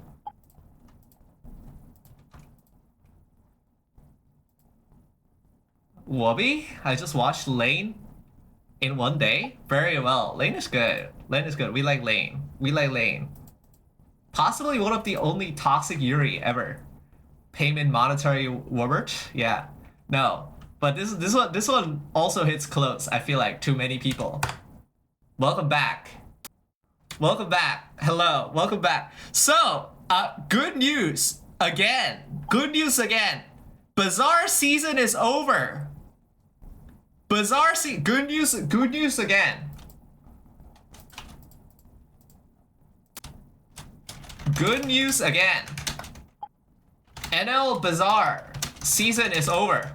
Wobby? I just watched Lane in one day. Very well. Lane is good. We like Lane. Possibly one of the only toxic Yuri ever. Payment monetary Wobert? Yeah. No. But this one also hits close, I feel like, to many people. Welcome back. Hello, welcome back. So, good news again. Bazaar season is over. Good news again. Good news again. NL Bazaar season is over.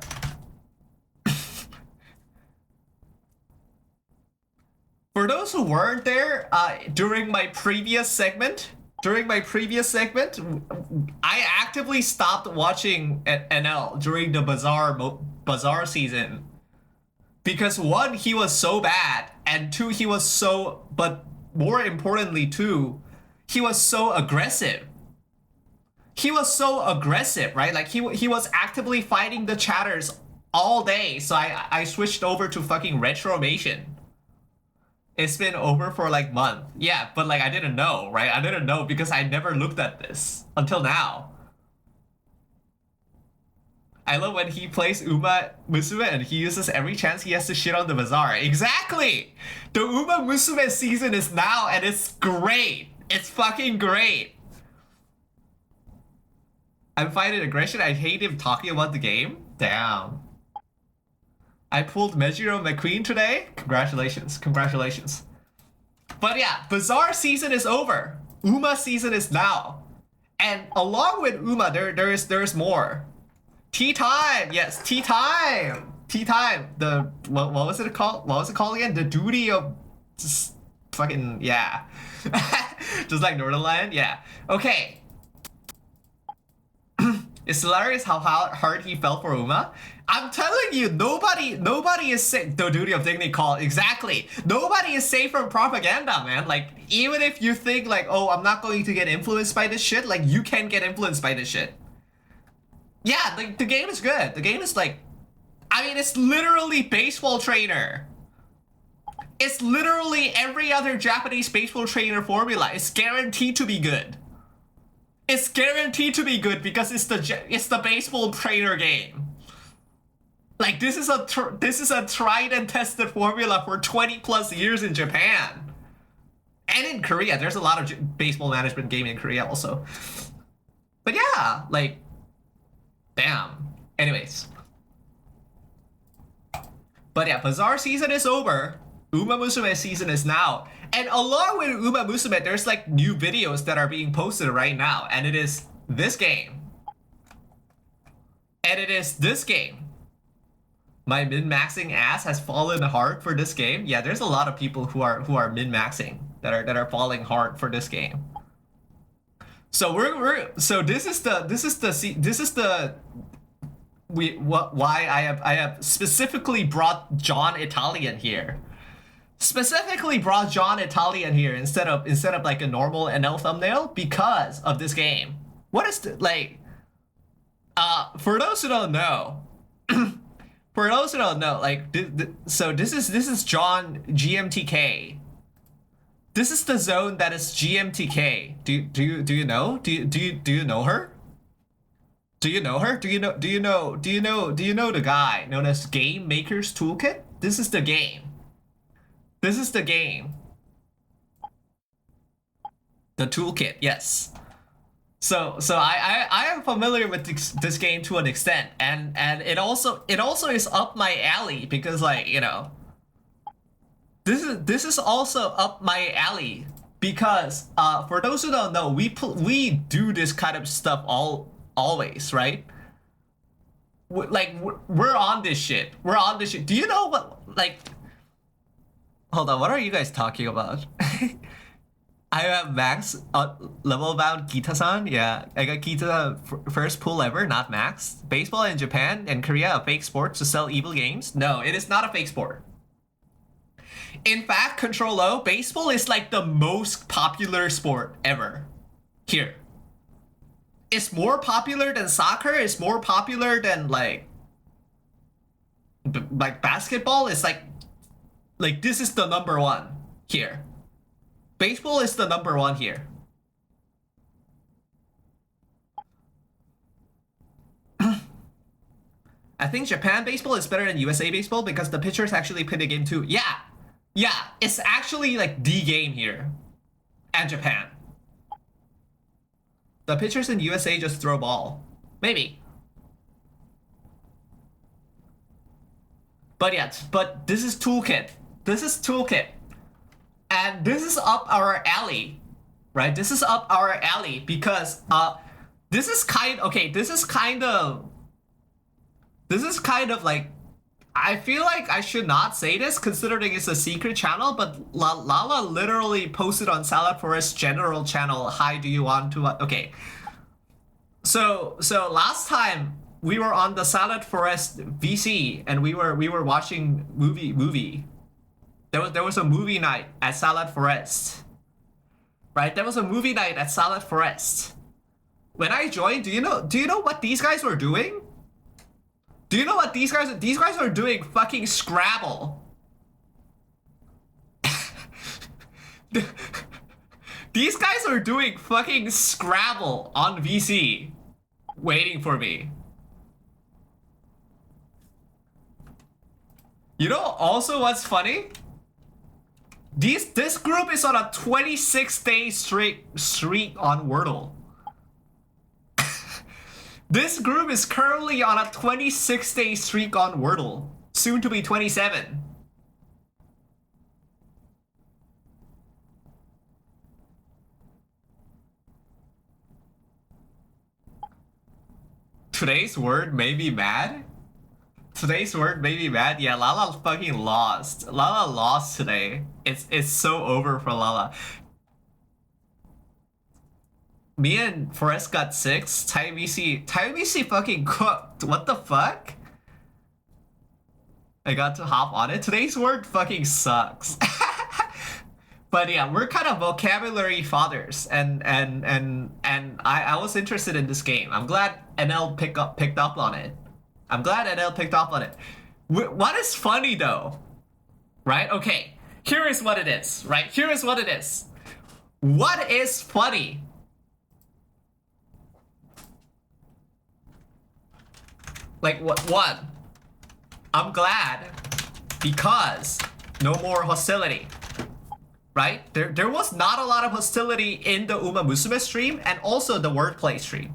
For those who weren't there, during my previous segment, I actively stopped watching NL during the Bazaar season. Because 1, he was so bad, and 2, but more importantly 2, he was so aggressive. Right? Like he was actively fighting the chatters all day, so I switched over to fucking Retromation. It's been over for like month. Yeah, but like I didn't know, right? I didn't know because I never looked at this until now. I love when he plays Uma Musume and he uses every chance he has to shit on the Bazaar. Exactly! The Uma Musume season is now and it's great. It's fucking great. I'm finding aggression. I hate him talking about the game. Damn. I pulled Mejiro McQueen today. Congratulations. But yeah, Bazaar season is over. Uma season is now. And along with Uma, there's more. Tea time. Yes, tea time. The what was it called? What was it called again? The duty of just fucking yeah. Just like Northernland, yeah. Okay. It's hilarious how hard he fell for Uma. I'm telling you, nobody is safe. The duty of dignity call, exactly. Nobody is safe from propaganda, man. Like, even if you think like, oh, I'm not going to get influenced by this shit, like, you can get influenced by this shit. Yeah, the game is good. The game is like, I mean, it's literally Baseball Trainer. It's literally every other Japanese Baseball Trainer formula. It's guaranteed to be good. It's guaranteed to be good because it's the Baseball Trainer game. Like, this is a tried and tested formula for 20 plus years in Japan. And in Korea. There's a lot of baseball management game in Korea also. But yeah, like, damn. Anyways. But yeah, Bazaar season is over. Uma Musume season is now. And along with Uma Musume, there's like new videos that are being posted right now. And it is this game. And it is this game. My min-maxing ass has fallen hard for this game. Yeah, there's a lot of people who are min-maxing that are falling hard for this game. So this is why I have specifically brought John Italian here. Specifically brought John Italian here instead of like a normal NL thumbnail because of this game. What is like for those who don't know, like so this is John GMTK. This is the zone that is GMTK. Do you know? Do you know her? Do you know her? Do you know the guy known as Game Maker's Toolkit? This is the game. This is the game. The toolkit, yes. So I am familiar with this game to an extent, and it also is up my alley because, like, you know, this is also up my alley because for those who don't know, we do this kind of stuff always, right? We're on this shit. We're on this shit. Do you know what, like, hold on, what are you guys talking about? I have max level bound Gita-san. Yeah, I got Gita first pull ever, not max. Baseball in Japan and Korea, a fake sport to sell evil games? No, it is not a fake sport. In fact, Control O, baseball is like the most popular sport ever here. It's more popular than soccer. It's more popular than like basketball. It's like this is the number one here. Baseball is the number one here. I think Japan baseball is better than USA baseball because the pitchers actually play the game too. Yeah, it's actually like the game here. And Japan. The pitchers in USA just throw ball. Maybe. But yeah, but this is Toolkit. This is Toolkit. And this is up our alley, right? This is up our alley because this is kind of like, I feel like I should not say this considering it's a secret channel, but Lala literally posted on Salad Forest general channel, hi, do you want to, okay. So last time we were on the Salad Forest VC and we were watching movie. There was a movie night at Salad Forest, right? There was a movie night at Salad Forest. When I joined, do you know what these guys were doing? Do you know what these guys are doing? Fucking Scrabble. These guys are doing fucking Scrabble on VC, waiting for me. You know also what's funny? This group is on a 26-day streak on Wordle. This group is currently on a 26-day streak on Wordle, soon to be 27. Today's word made me mad? Today's word made me mad? Yeah, Lala fucking lost. Lala lost today. It's so over for Lala. Me and Forrest got 6. Tai VC fucking cooked. What the fuck? I got to hop on it. Today's word fucking sucks. But yeah, we're kind of vocabulary fathers, and I was interested in this game. I'm glad NL picked up on it. What is funny though, right? Okay, here is what it is, right? Here is what it is. What is funny? Like what? One, I'm glad because no more hostility. Right? There was not a lot of hostility in the Uma Musume stream and also the wordplay stream.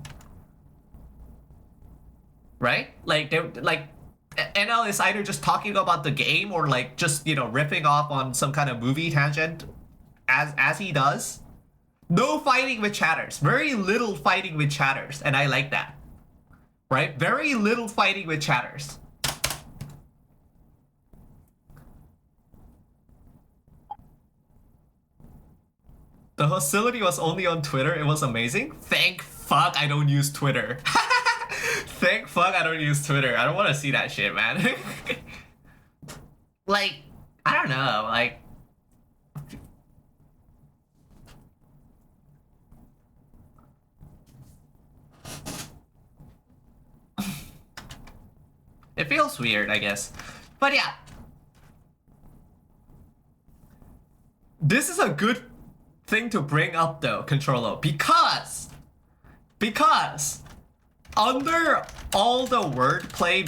Right? Like NL is either just talking about the game or like just, you know, riffing off on some kind of movie tangent as he does. No fighting with chatters. Very little fighting with chatters, and I like that. Right? Very little fighting with chatters. The hostility was only on Twitter. It was amazing. Thank fuck I don't use Twitter. Thank fuck I don't use Twitter. I don't want to see that shit, man. Like, I don't know. Like, it feels weird, I guess. But yeah. This is a good thing to bring up though, Controllo, because under all the wordplay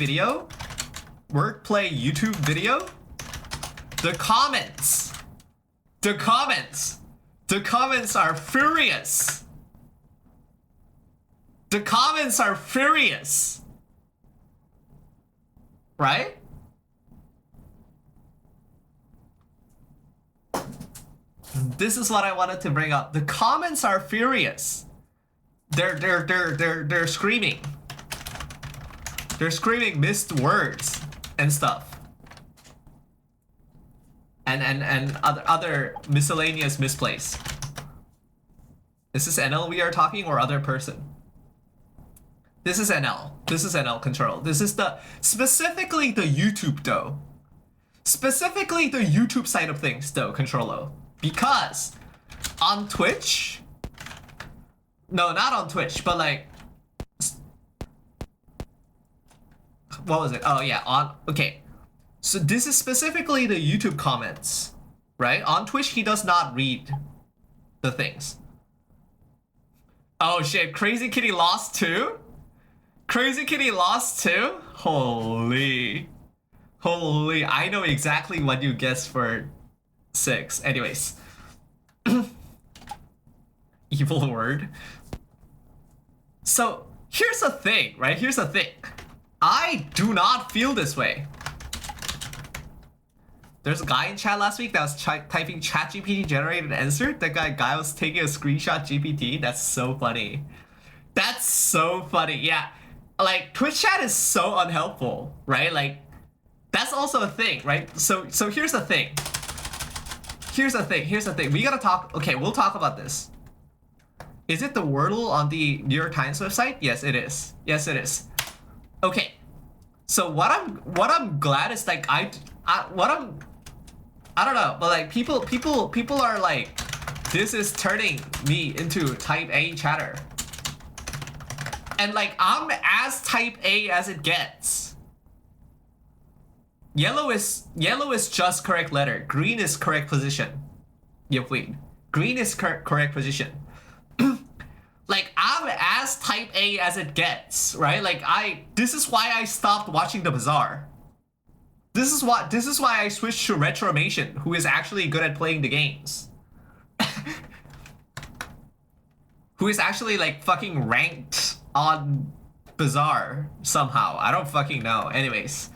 YouTube video, the comments are furious. The comments are furious. Right? This is what I wanted to bring up. The comments are furious. They're screaming. They're screaming missed words and stuff. And other miscellaneous misplays. Is this NL we are talking or other person? This is NL. This is NL Control. This is specifically the YouTube though. Specifically the YouTube side of things though, Controllo. Because on Twitch, no, not on Twitch, but like, what was it? Oh yeah, okay. So this is specifically the YouTube comments, right? On Twitch, he does not read the things. Oh shit, Crazy Kitty lost too? Crazy Kitty lost too? Holy, I know exactly what you guessed for 6. Anyways. Evil word. So here's the thing, right? Here's the thing. I do not feel this way. There's a guy in chat last week that was typing ChatGPT generated answer. That guy was taking a screenshot GPT. That's so funny. That's so funny. Yeah. Like Twitch chat is so unhelpful, right? Like that's also a thing, right? So here's the thing. Here's the thing. We gotta talk. Okay, we'll talk about this. Is it the Wordle on the New York Times website? Yes, it is. Yes, it is. Okay. So what I'm glad is like I don't know, but like people are like, this is turning me into type A chatter. And like I'm as type A as it gets. Yellow is just correct letter. Green is correct position. Yep, wait. Green is correct position. Like I'm as type A as it gets, right? Like this is why I stopped watching the Bazaar. This is why I switched to Retromation, who is actually good at playing the games. Who is actually like fucking ranked on Bazaar somehow. I don't fucking know. Anyways.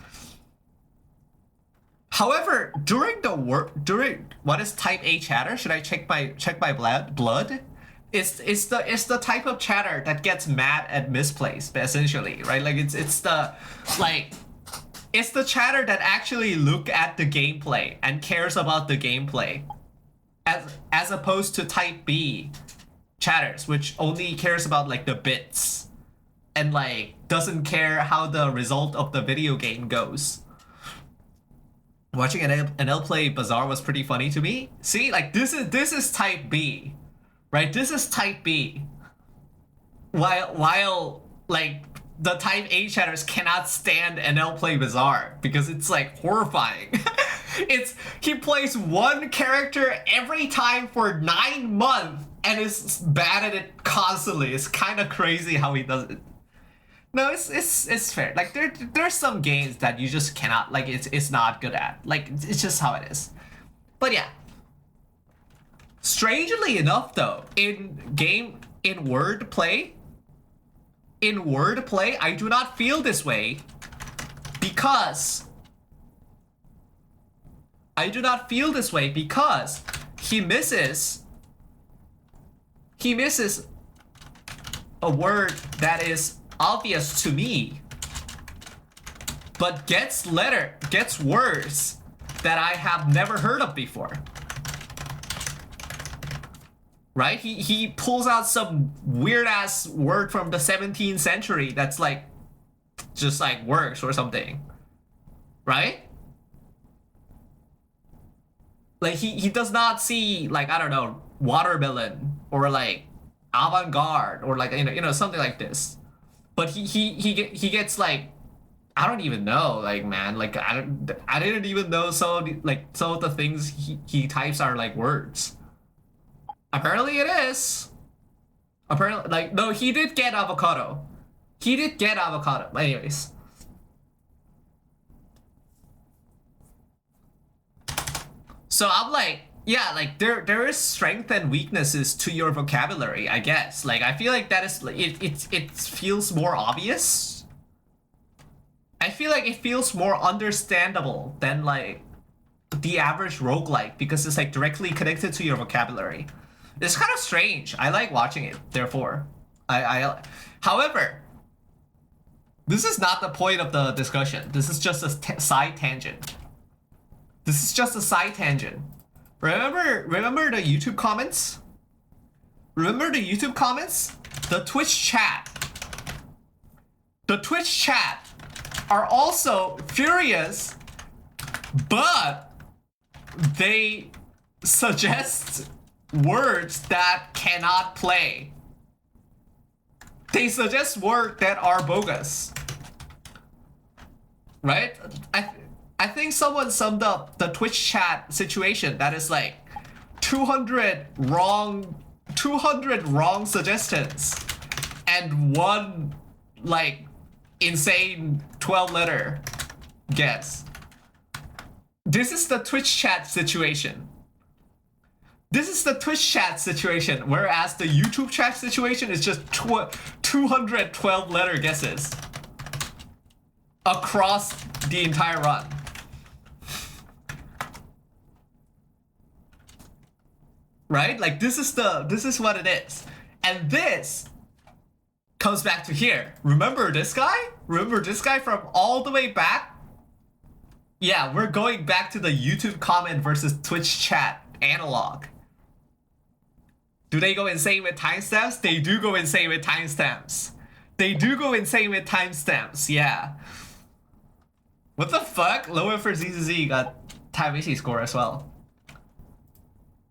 However, during what is type A chatter? Should I check my blood? It's the type of chatter that gets mad at misplays, essentially, right? Like it's the chatter that actually look at the gameplay and cares about the gameplay, as opposed to type B chatters, which only cares about like the bits and like doesn't care how the result of the video game goes. Watching NL play Bazaar was pretty funny to me. See, like this is type B, right? This is type B. While like the type A chatters cannot stand NL play Bazaar because it's like horrifying. He plays one character every time for 9 months and is bad at it constantly. It's kind of crazy how he does it. No, it's fair. Like there's some games that you just cannot, like, it's not good at. Like it's just how it is. But yeah. Strangely enough though, in wordplay, I do not feel this way because he misses a word that is obvious to me, but gets words that I have never heard of before. Right? He pulls out some weird ass word from the 17th century that's like just like works or something. Right? Like he does not see, like, I don't know, watermelon or like avant-garde or like, you know something like this. But he gets like, I don't even know, like, man, like I didn't even know some of the things he types are like words. Apparently it is. Apparently, like, no, he did get avocado. Anyways. So I'm like, yeah, like there is strength and weaknesses to your vocabulary, I guess. Like I feel like that is it feels more obvious. I feel like it feels more understandable than like the average roguelike because it's like directly connected to your vocabulary. It's kind of strange. I like watching it, therefore. However, this is not the point of the discussion. This is just a side tangent. Remember the YouTube comments? The Twitch chat are also furious, but they suggest words that cannot play. They suggest words that are bogus. Right? I think someone summed up the Twitch chat situation that is like 200 wrong suggestions and one like insane 12-letter guess. This is the Twitch chat situation. Whereas the YouTube chat situation is just 212-letter guesses across the entire run. Right? Like this is what it is. And this comes back to here. Remember this guy? From all the way back? Yeah, we're going back to the YouTube comment versus Twitch chat analog. Do they go insane with timestamps? They do go insane with timestamps. Yeah. What the fuck? Lower for ZZZ got Taiwanese score as well.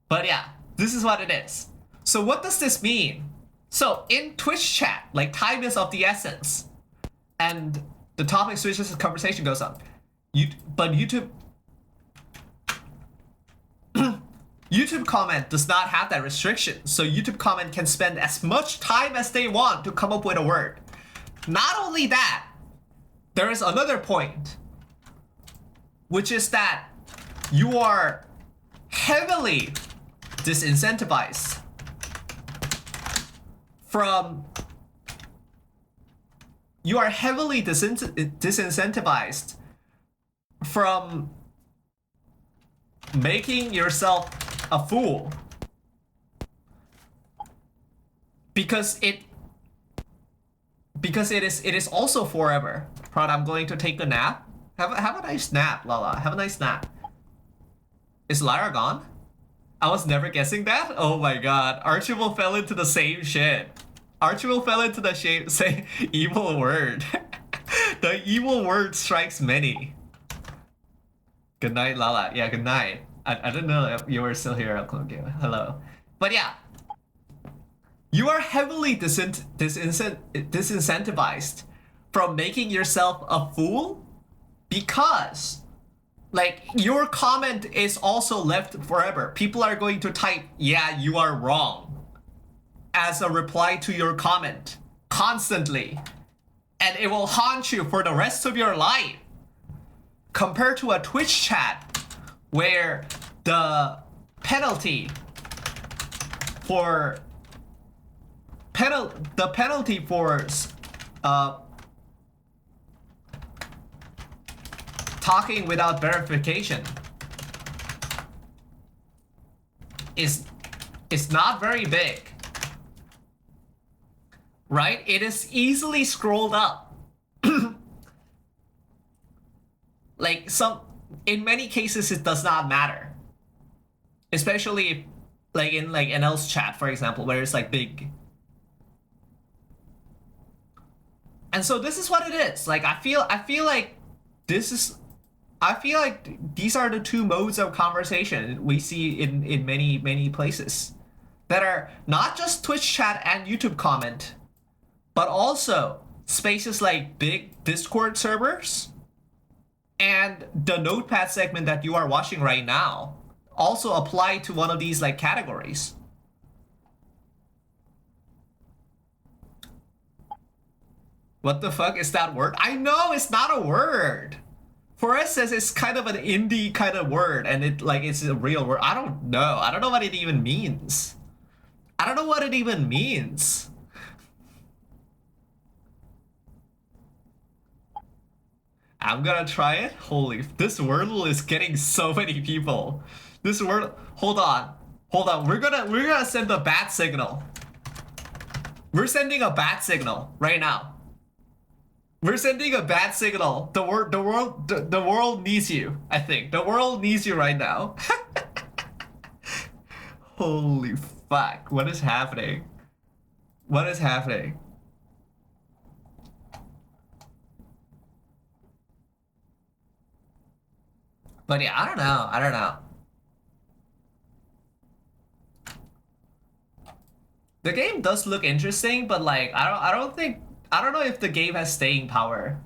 But yeah, this is what it is. So what does this mean? So in Twitch chat, like, time is of the essence. And the topic switches, the conversation goes on. But YouTube comment does not have that restriction. So YouTube comment can spend as much time as they want to come up with a word. Not only that, there is another point, which is that you are heavily disincentivized from making yourself a fool, because it is also forever. Prod, I'm going to take a nap. Have a nice nap, Lala. Have a nice nap. Is Lyra gone? I was never guessing that. Oh my god, Archibald fell into the same shit. Archibald fell into the same evil word. The evil word strikes many. Good night, Lala. Yeah, good night. I didn't know if you were still here. Okay, hello. But yeah, you are heavily disincentivized from making yourself a fool because, like, your comment is also left forever. People are going to type, yeah, you are wrong, as a reply to your comment constantly. And it will haunt you for the rest of your life. Compared to a Twitch chat where the penalty for talking without verification is not very big, right? It is easily scrolled up. Like in many cases, it does not matter, especially like in like NL's chat, for example, where it's like big. And so this is what it is. Like I feel like these are the two modes of conversation we see in many places that are not just Twitch chat and YouTube comment, but also spaces like big Discord servers and the Notepad segment that you are watching right now also apply to one of these like categories. What the fuck is that word? I know it's not a word. Forrest says it's kind of an indie kind of word and it's a real word. I don't know. I don't know what it even means. I don't know what it even means. I'm gonna try it. Holy, this Wordle is getting so many people. This word, hold on. We're gonna send a bat signal. We're sending a bat signal right now. We're sending a bad signal. The world needs you. I think the world needs you right now. Holy fuck! What is happening? What is happening? But yeah, I don't know. The game does look interesting, but like I don't know if the game has staying power.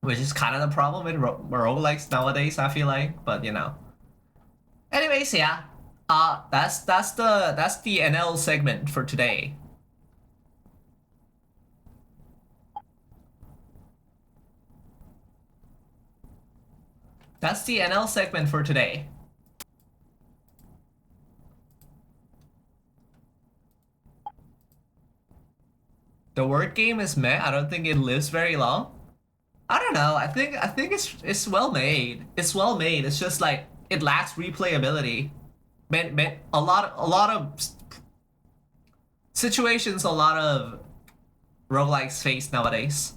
Which is kind of the problem with roguelikes nowadays, I feel like, but you know. Anyways, yeah. That's the NL segment for today. That's the NL segment for today. The word game is meh. I don't think it lives very long. I don't know. I think it's well made. It's well made. It's just like it lacks replayability. A lot of situations, a lot of roguelikes face nowadays.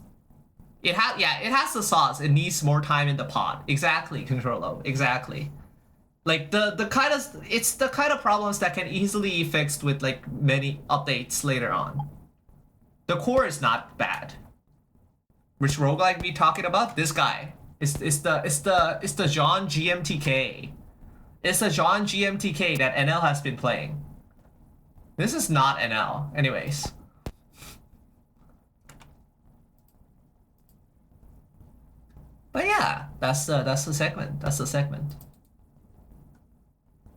It has the sauce. It needs more time in the pot. Exactly, Controllo. Exactly. Like it's the kind of problems that can easily be fixed with like many updates later on. The core is not bad. Which roguelike we talking about? This guy. It's the John GMTK. It's the John GMTK that NL has been playing. This is not NL, anyways. But yeah, that's the segment. That's the segment.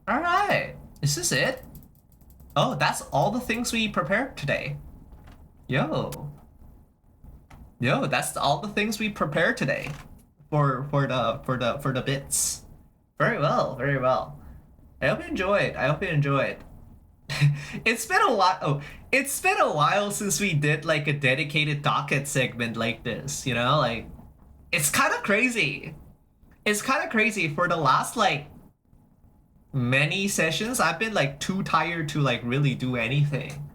All right, is this it? Oh, that's all the things we prepared today. Yo, that's all the things we prepared today for the bits. Very well, very well. I hope you enjoyed. It's been a while. Oh, it's been a while since we did like a dedicated docket segment like this. You know, like it's kind of crazy. It's kind of crazy. For the last like many sessions, I've been like too tired to like really do anything.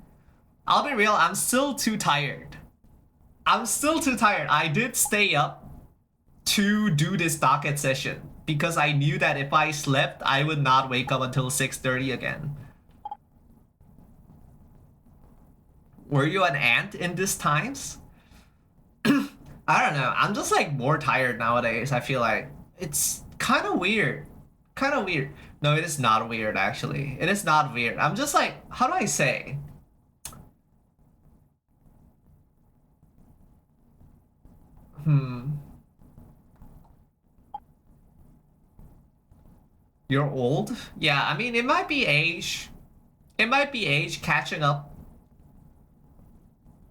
I'll be real. I'm still too tired. I did stay up to do this docket session because I knew that if I slept, I would not wake up until 6:30 again. Were you an ant in these times? I don't know. I'm just like more tired nowadays. I feel like it's kind of weird. Kind of weird. No, it is not weird actually. It is not weird. I'm just like, how do I say? You're old? Yeah, I mean, it might be age. It might be age catching up.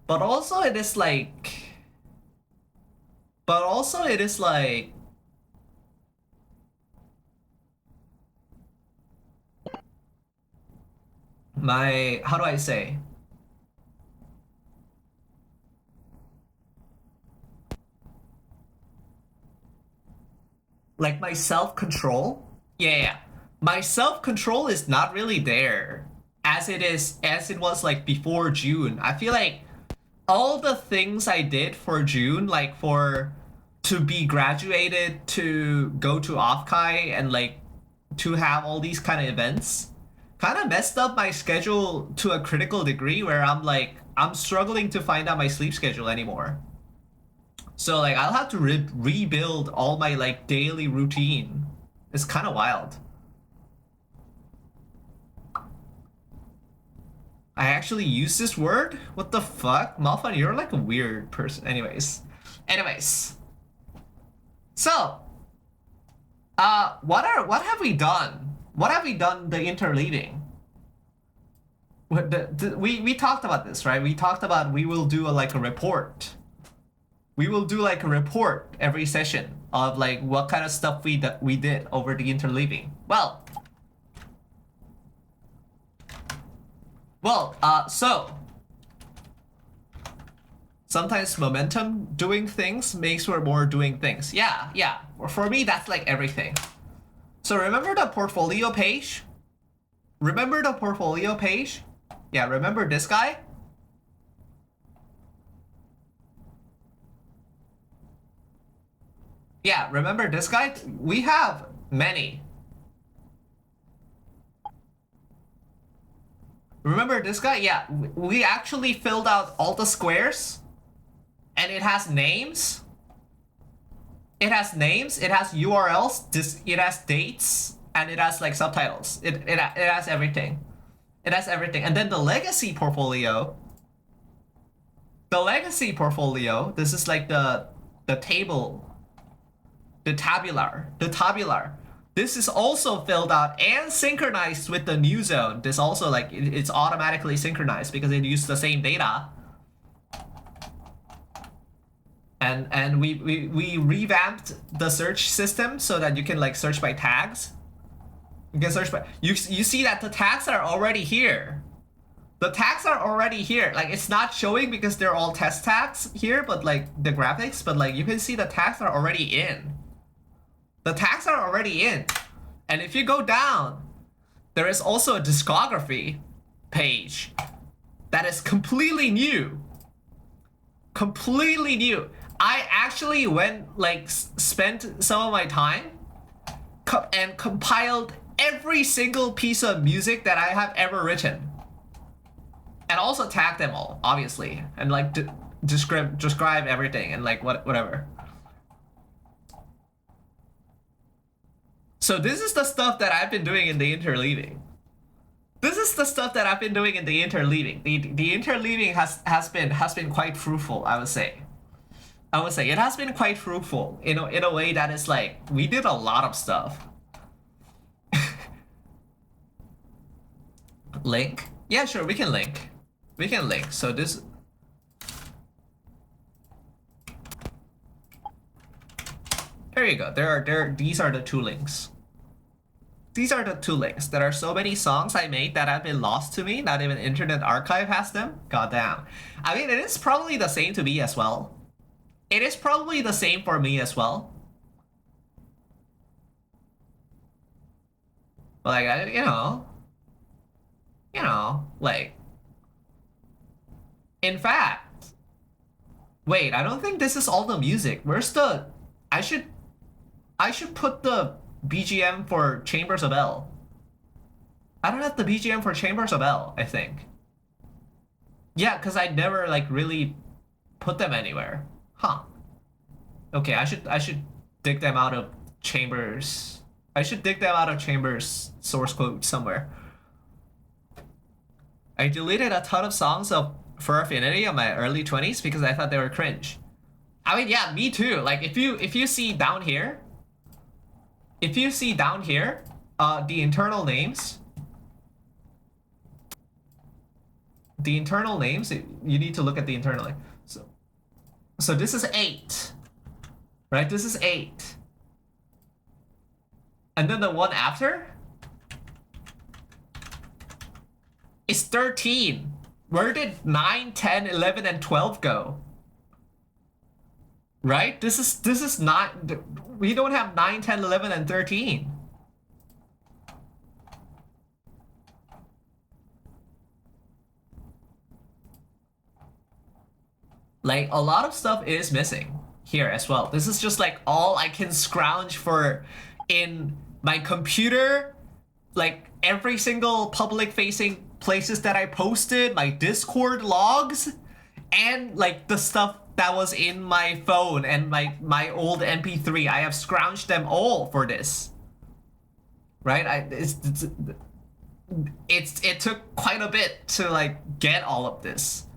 But also it is like... But also it is like... My... How do I say? Like my self-control? Yeah. My self-control is not really there as it was like before June. I feel like all the things I did for June, like to be graduated, to go to Offkai, and like to have all these kind of events, kind of messed up my schedule to a critical degree where I'm struggling to find out my sleep schedule anymore. So like I'll have to rebuild all my like daily routine. It's kind of wild. I actually use this word? What the fuck? Malfan, you're like a weird person. Anyways. So, what have we done? What have we done the interleaving? We talked about this, right? We talked about we will do like a report. We will do like a report every session of like what kind of stuff we did over the interleaving. So sometimes momentum doing things makes for more doing things. Yeah. For me, that's like everything. So remember the portfolio page? Yeah, remember this guy? Yeah, remember this guy? We have many. Remember this guy? Yeah, we actually filled out all the squares, and it has names. It has URLs, it has dates, and it has like subtitles. It has everything. It has everything. And then the legacy portfolio. This is like the table. The tabular. This is also filled out and synchronized with the new zone. This also like it's automatically synchronized because it uses the same data. And we revamped the search system so that you can like search by tags. You can search by you see that the tags are already here. Like it's not showing because they're all test tags here, but like the graphics, but like you can see the tags are already in. And if you go down, there is also a discography page that is completely new. I actually went like spent some of my time and compiled every single piece of music that I have ever written. And also tagged them all, obviously. And like describe everything and like whatever. So this is the stuff that I've been doing in the interleaving. The interleaving has been quite fruitful, I would say. It has been quite fruitful in a way that is like we did a lot of stuff. Link? Yeah, sure, we can link. So this. There you go. These are the two links. There are so many songs I made that have been lost to me. Not even Internet Archive has them. Goddamn. I mean, it is probably the same to me as well. It is probably the same for me as well. Like, like. In fact, wait, I don't think this is all the music. Where's the? I should put the BGM for Chambers of L. I don't have the BGM for Chambers of L, I think. Yeah, because I never like really put them anywhere. Huh. Okay, I should dig them out of Chambers. I should dig them out of Chambers source code somewhere. I deleted a ton of songs of For Affinity in my early 20s because I thought they were cringe. I mean, yeah, me too. Like if you see down here, the internal names, you need to look at the internal name. So this is 8, right? This is 8. And then the one after is 13. Where did 9, 10, 11, and 12 go? Right? This is not, we don't have 9, 10, 11, and 13. Like a lot of stuff is missing here as well. This is just like all I can scrounge for in my computer, like every single public facing places that I posted, my Discord logs, and like the stuff that was in my phone and my old MP3. I have scrounged them all for this. Right? It took quite a bit to like get all of this.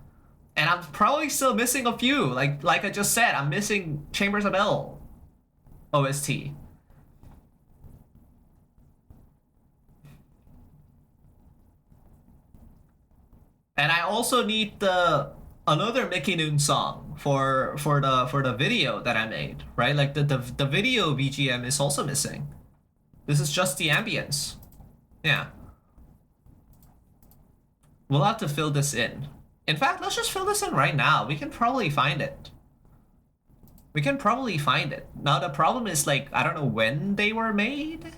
And I'm probably still missing a few. Like I just said, I'm missing Chambers of Hell OST. And I also need another Mickey Noon song for the video that I made, right? Like the video BGM is also missing. This is just the ambience. Yeah. We'll have to fill this in. In fact, let's just fill this in right now. We can probably find it. Now the problem is like, I don't know when they were made.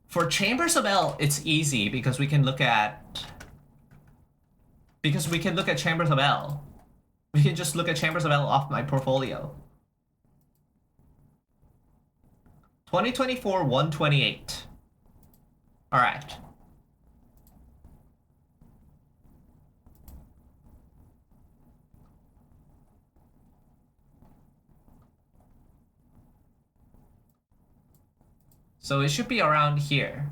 For Chambers of Hell, it's easy because we can look at Chambers of Hell. We can just look at Chambers of Hell off my portfolio. 2024 128. All right. So it should be around here.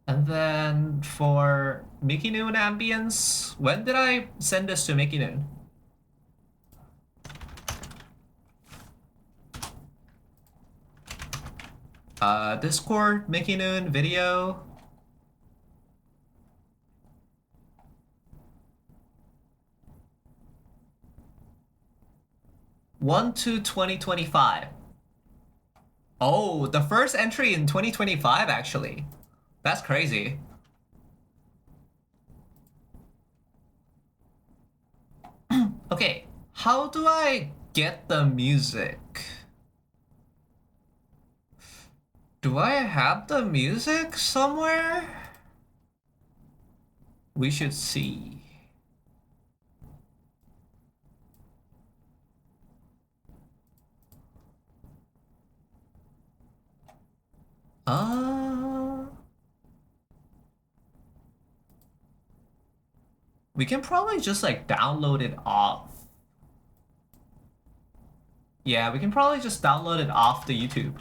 And then for Mickey Noon ambience, when did I send this to Mickey Noon? Discord, Mickey Noon, video. One to 2025. Oh, the first entry in 2025, actually. That's crazy. Okay, how do I get the music? Do I have the music somewhere? We should see. We can probably just like download it off. Yeah, we can probably just download it off the YouTube.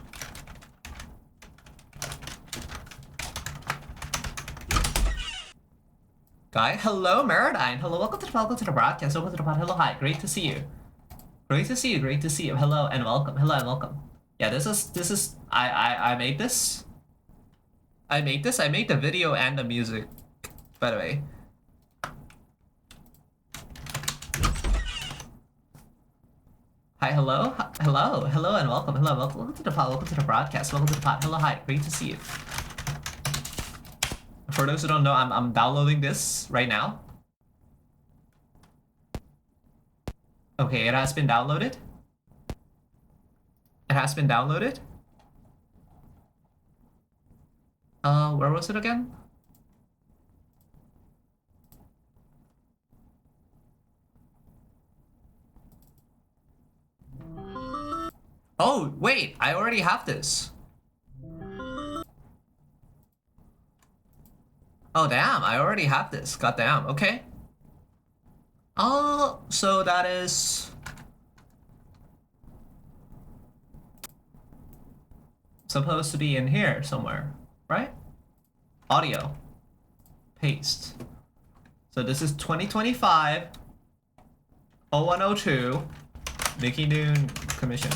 Guy, hello Meridine. Hello, welcome to the broadcast. Welcome to the pod. Hello, hi. Great to see you. Great to see you. Hello and welcome. Hello and welcome. Yeah, this is I made this. I made the video and the music, by the way. Hi, hello, and welcome. Welcome to the pod. Welcome to the broadcast. Welcome to the pod. Hello, hi. Great to see you. For those who don't know, I'm downloading this right now. Okay, it has been downloaded. Where was it again? Oh, wait, I already have this. Oh, damn, I already have this. Goddamn, okay. Oh, so that is... supposed to be in here somewhere, right? Audio. Paste. So this is 2025, 0102, Mickey Noon Commission.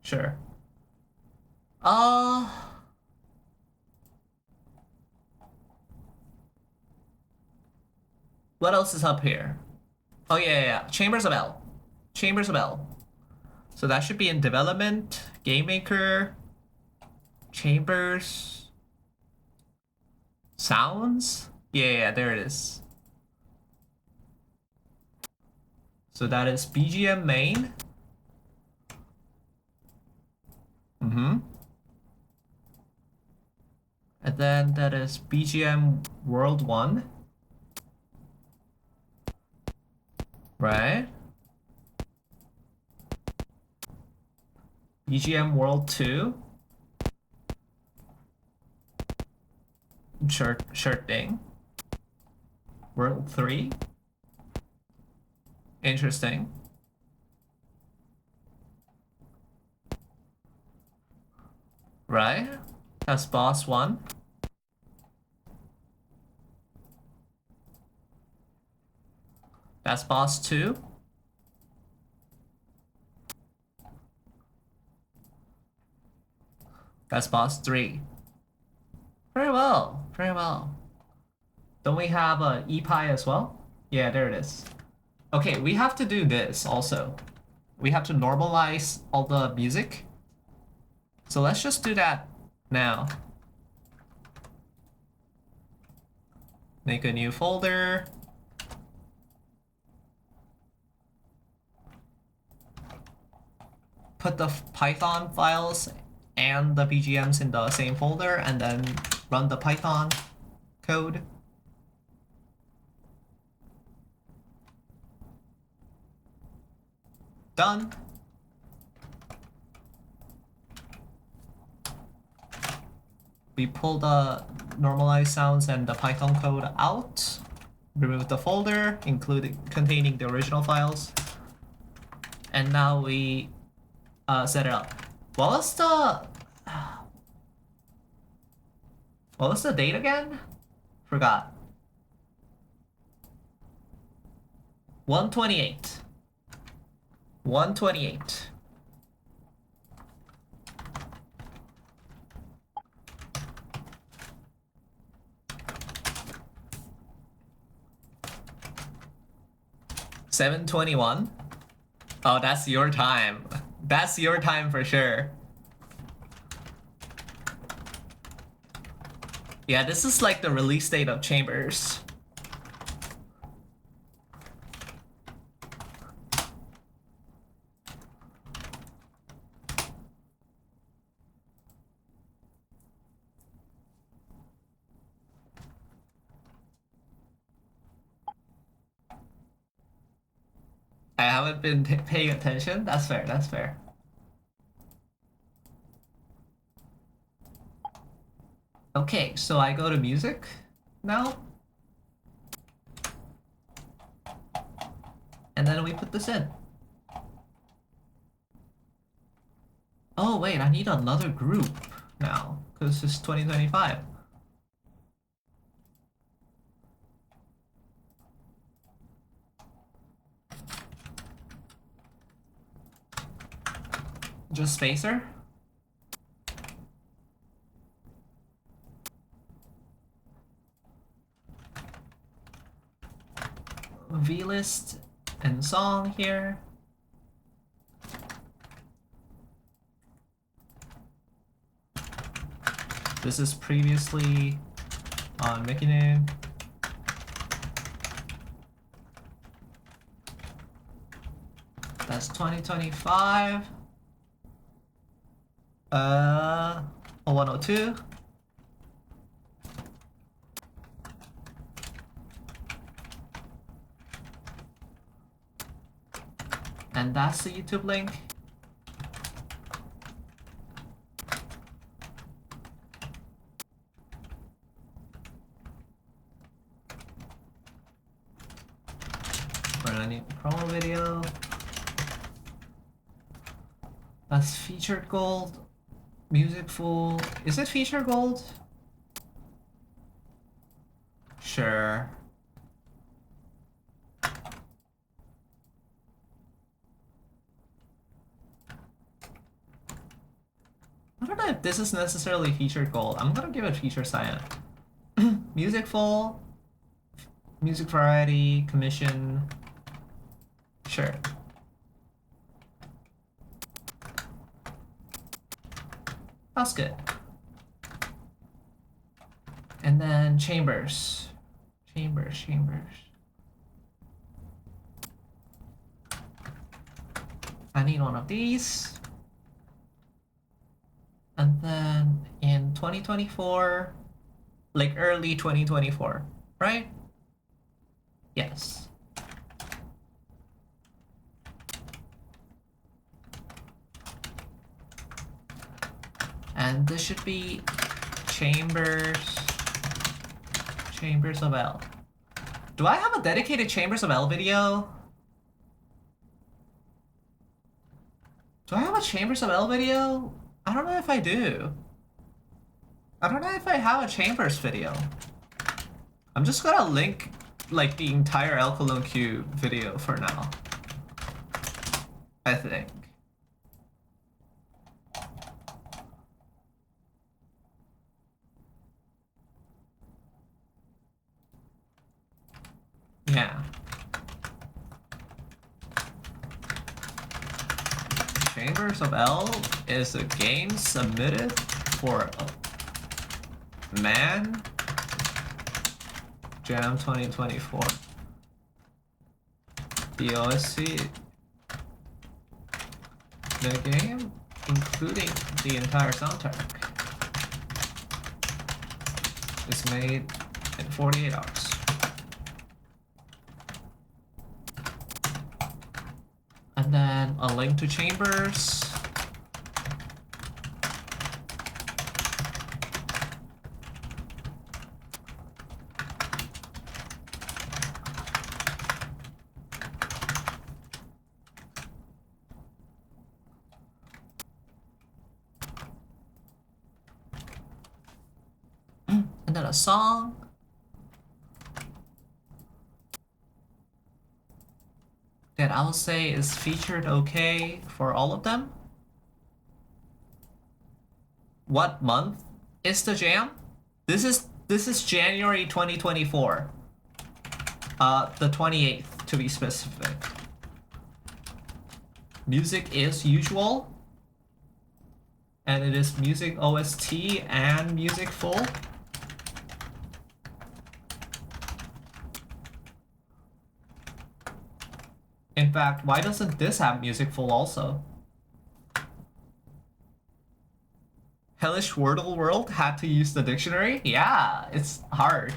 Sure. What else is up here? Oh yeah. Chambers of L. Chambers of L. So that should be in development, game maker, chambers, sounds. Yeah, there it is. So that is BGM main. And then that is BGM World 1. Right? BGM World 2. Sure thing. World 3. Interesting. Right? That's boss 1. That's boss 2. That's boss 3. Very well, very well. Don't we have a ePie as well? Yeah, there it is. Okay, we have to do this also. We have to normalize all the music. So let's just do that now. Make a new folder. Put the Python files and the BGMs in the same folder and then run the Python code. Done. We pull the normalized sounds and the Python code out. Remove the folder, containing the original files. And now we set it up. What was the date again? Forgot. 128. 128. $7:21. Oh, that's your time. That's your time for sure. Yeah, this is like the release date of Chambers. I haven't been paying attention. That's fair, that's fair. Okay, so I go to music now. And then we put this in. Oh wait, I need another group now, because it's 2025. Just spacer. V-list and song here. This is previously on Mickey Noon. That's 2025. 102. And that's the YouTube link. then I need promo video. That's featured gold. Music full. Is it featured gold? Sure. I don't know if this is necessarily featured gold. I'm gonna give it feature cyan. Music full. Music variety. Commission. Sure. That's good. And then chambers. Chambers. I need one of these. And then in 2024, like early 2024, right? Yes. And this should be Chambers of L. Do I have a dedicated Chambers of L video? Do I have a Chambers of L video? I don't know if I do. I don't know if I have a Chambers video. I'm just gonna link like the entire El Cologne Q video for now, I think. Yeah. Chambers of L is a game submitted for a Man Jam 2024. The OSC, the game, including the entire soundtrack, is made in 48 hours. And then a link to Chambers. And then a song. That I'll say is featured okay for all of them. What month is the jam? This is January 2024. The 28th to be specific. Music is usual. And it is music OST and music full. In fact, why doesn't this have music full also? Hellish Wordle World had to use the dictionary? Yeah, it's hard.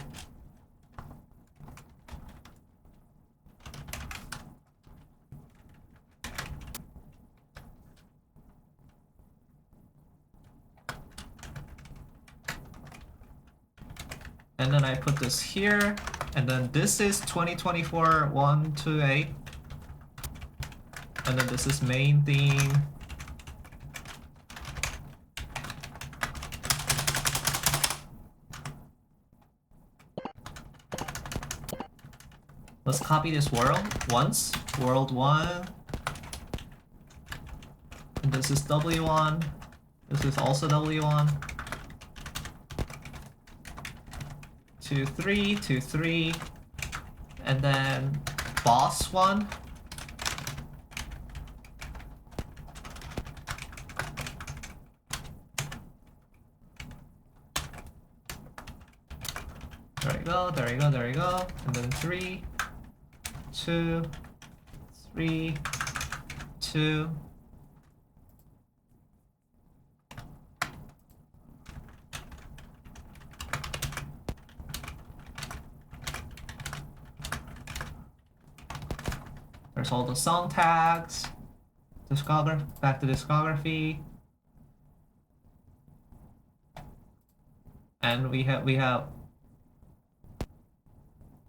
And then I put this here, and then this is 2024 1 to 8. And then this is main theme. Let's copy this world once. World 1. And this is W1. This is also W1. 2, 3, 2, 3. And then boss 1. There we go. And then 3, 2, 3, 2. There's all the song tags. Back to discography. And we have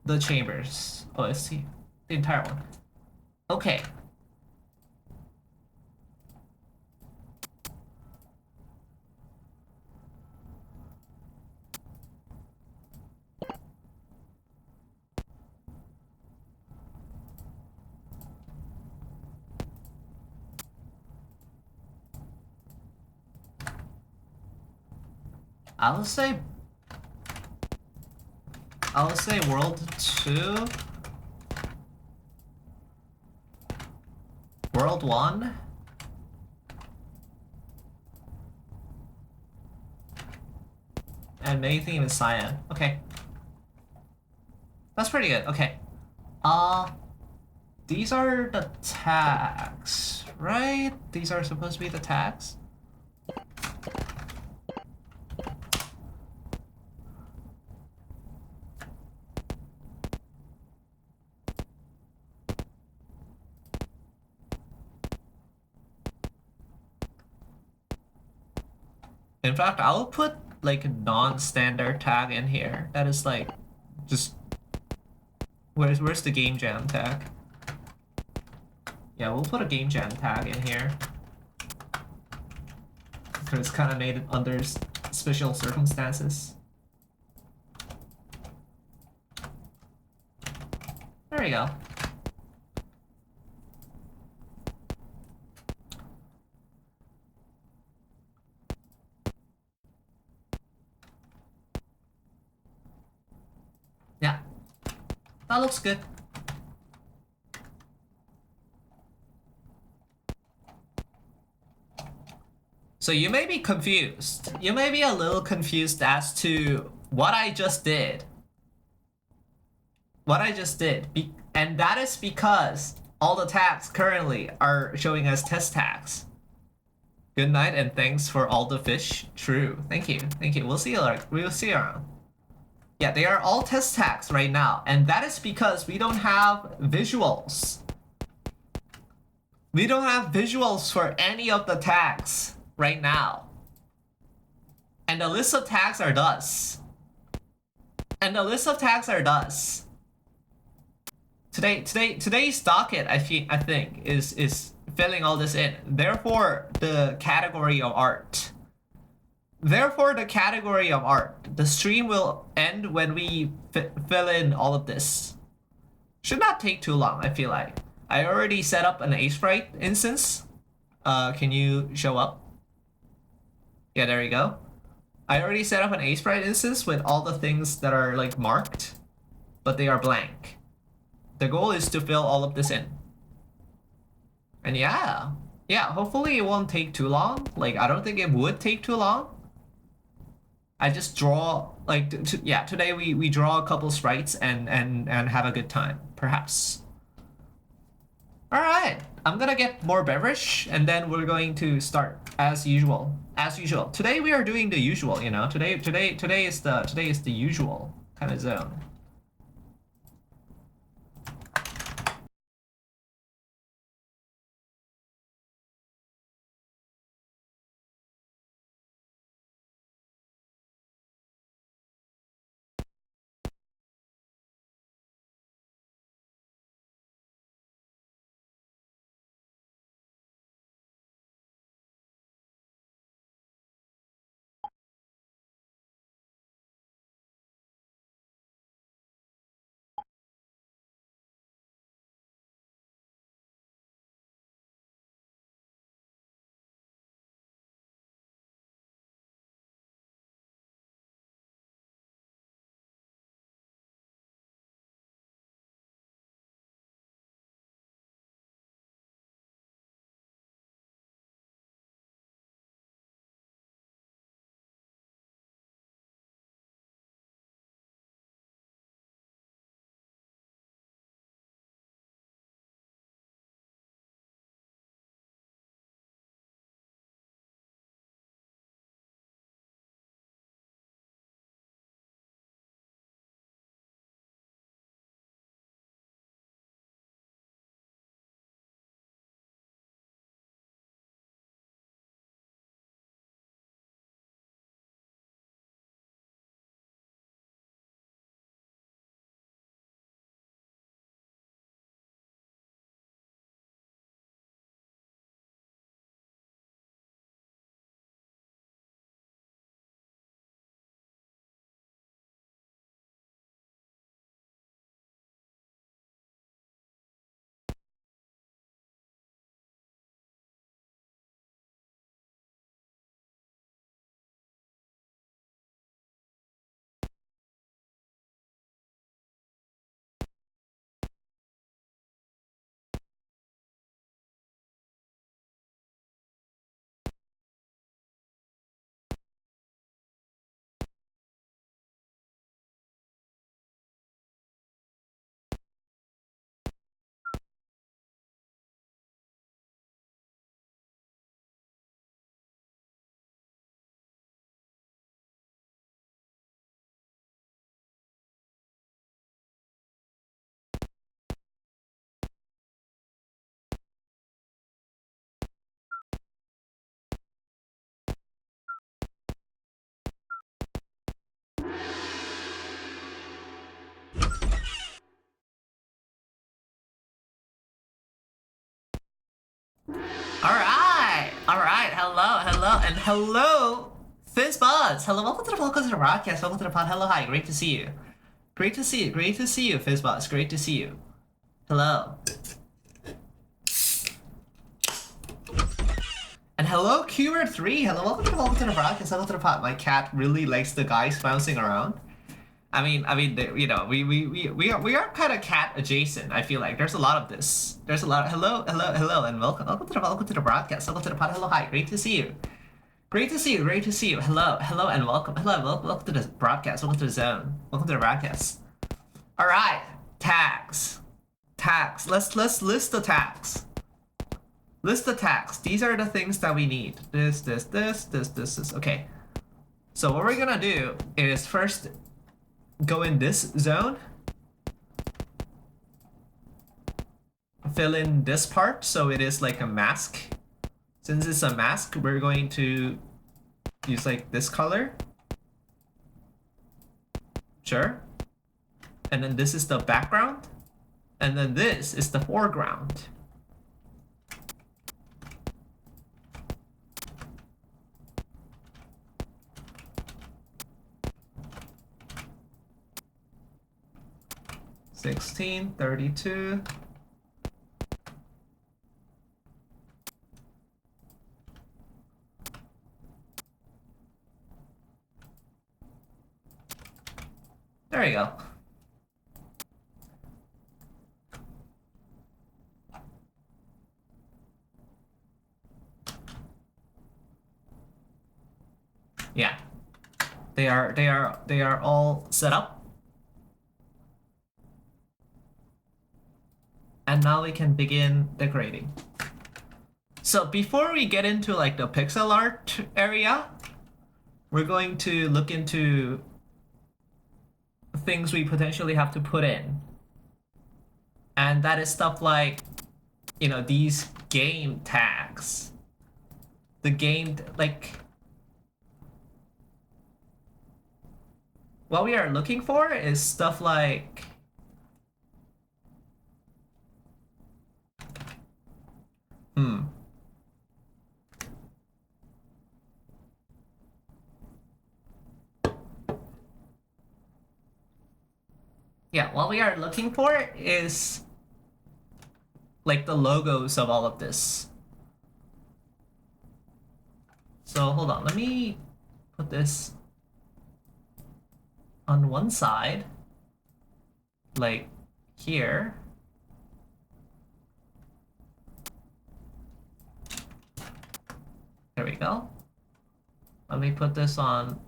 the Chambers OST, the entire one. Okay. I would say World 2. World 1. And main theme is Cyan. Okay. That's pretty good. Okay. These are the tags, right? These are supposed to be the tags. In fact, I'll put like a non-standard tag in here. That is like, just where's the game jam tag? Yeah, we'll put a game jam tag in here because it's kind of made it under special circumstances. There we go. Yeah, that looks good. So you may be confused. You may be a little confused as to what I just did. And that is because all the tags currently are showing as test tags. Good night and thanks for all the fish. True. Thank you. Thank you. We'll see you around. Yeah, they are all test tags right now, and that is because we don't have visuals. We don't have visuals for any of the tags right now. And the list of tags are thus. Today's docket, I think, is filling all this in. Therefore, the category of art. The stream will end when we fill in all of this. Should not take too long, I feel like. I already set up an Sprite instance. Can you show up? Yeah, there you go. I already set up an Sprite instance with all the things that are like marked, but they are blank. The goal is to fill all of this in. And yeah, hopefully it won't take too long. Like, I don't think it would take too long. I just draw, like, today we draw a couple sprites and have a good time, perhaps. All right, I'm gonna get more beverage and then we're going to start as usual. Today we are doing the usual, you know. Today is the usual kind of zone. Alright! Alright, hello, Fizzbuzz! Hello, welcome to the broadcast, welcome to the pod, hello, hi, great to see you. Great to see you, Fizzbuzz, great to see you. Hello. And hello, Cuber3, hello, welcome to the broadcast, welcome to the pod. My cat really likes the guys bouncing around. I mean, you know, we are kind of cat adjacent. I feel like there's a lot of this. There's a lot. Hello, and welcome to the broadcast. Welcome to the pod. Hello, hi. Great to see you. Great to see you. Hello, and welcome. Welcome to the broadcast. Welcome to the zone. Welcome to the broadcast. All right, tags. Let's list the tags. List the tags. These are the things that we need. This. Okay. So what we're gonna do is first go in this zone, fill in this part so it is like a mask. Since it's a mask, we're going to use like this color. Sure. And then this is the background, and then this is the foreground. $16, $32. There you go. Yeah. They are all set up. And now we can begin decorating. So before we get into like the pixel art area, we're going to look into things we potentially have to put in. And that is stuff like, you know, these game tags. The game, like, what we are looking for is stuff like yeah, what we are looking for is like the logos of all of this. So hold on, let me put this on one side, like here. There we go. Let me put this on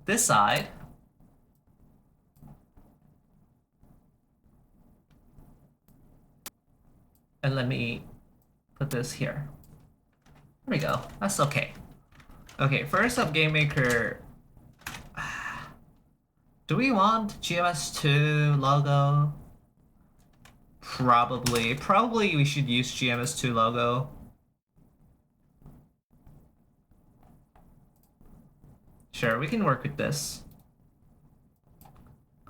this side. And let me put this here. There we go. That's okay. Okay, first up, Game Maker. Do we want GMS2 logo? Probably. Probably we should use GMS2 logo. Sure, we can work with this.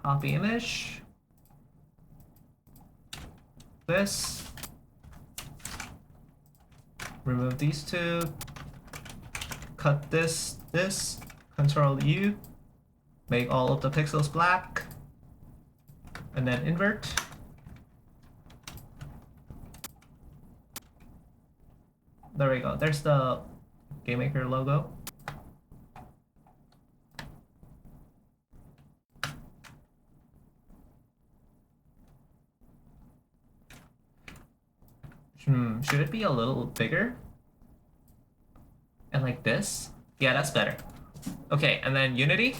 Copy image. This. Remove these two. Cut this, Control U. Make all of the pixels black. And then invert. There we go. There's the Game Maker logo. Should it be a little bigger? And like this? Yeah, that's better. Okay, and then Unity.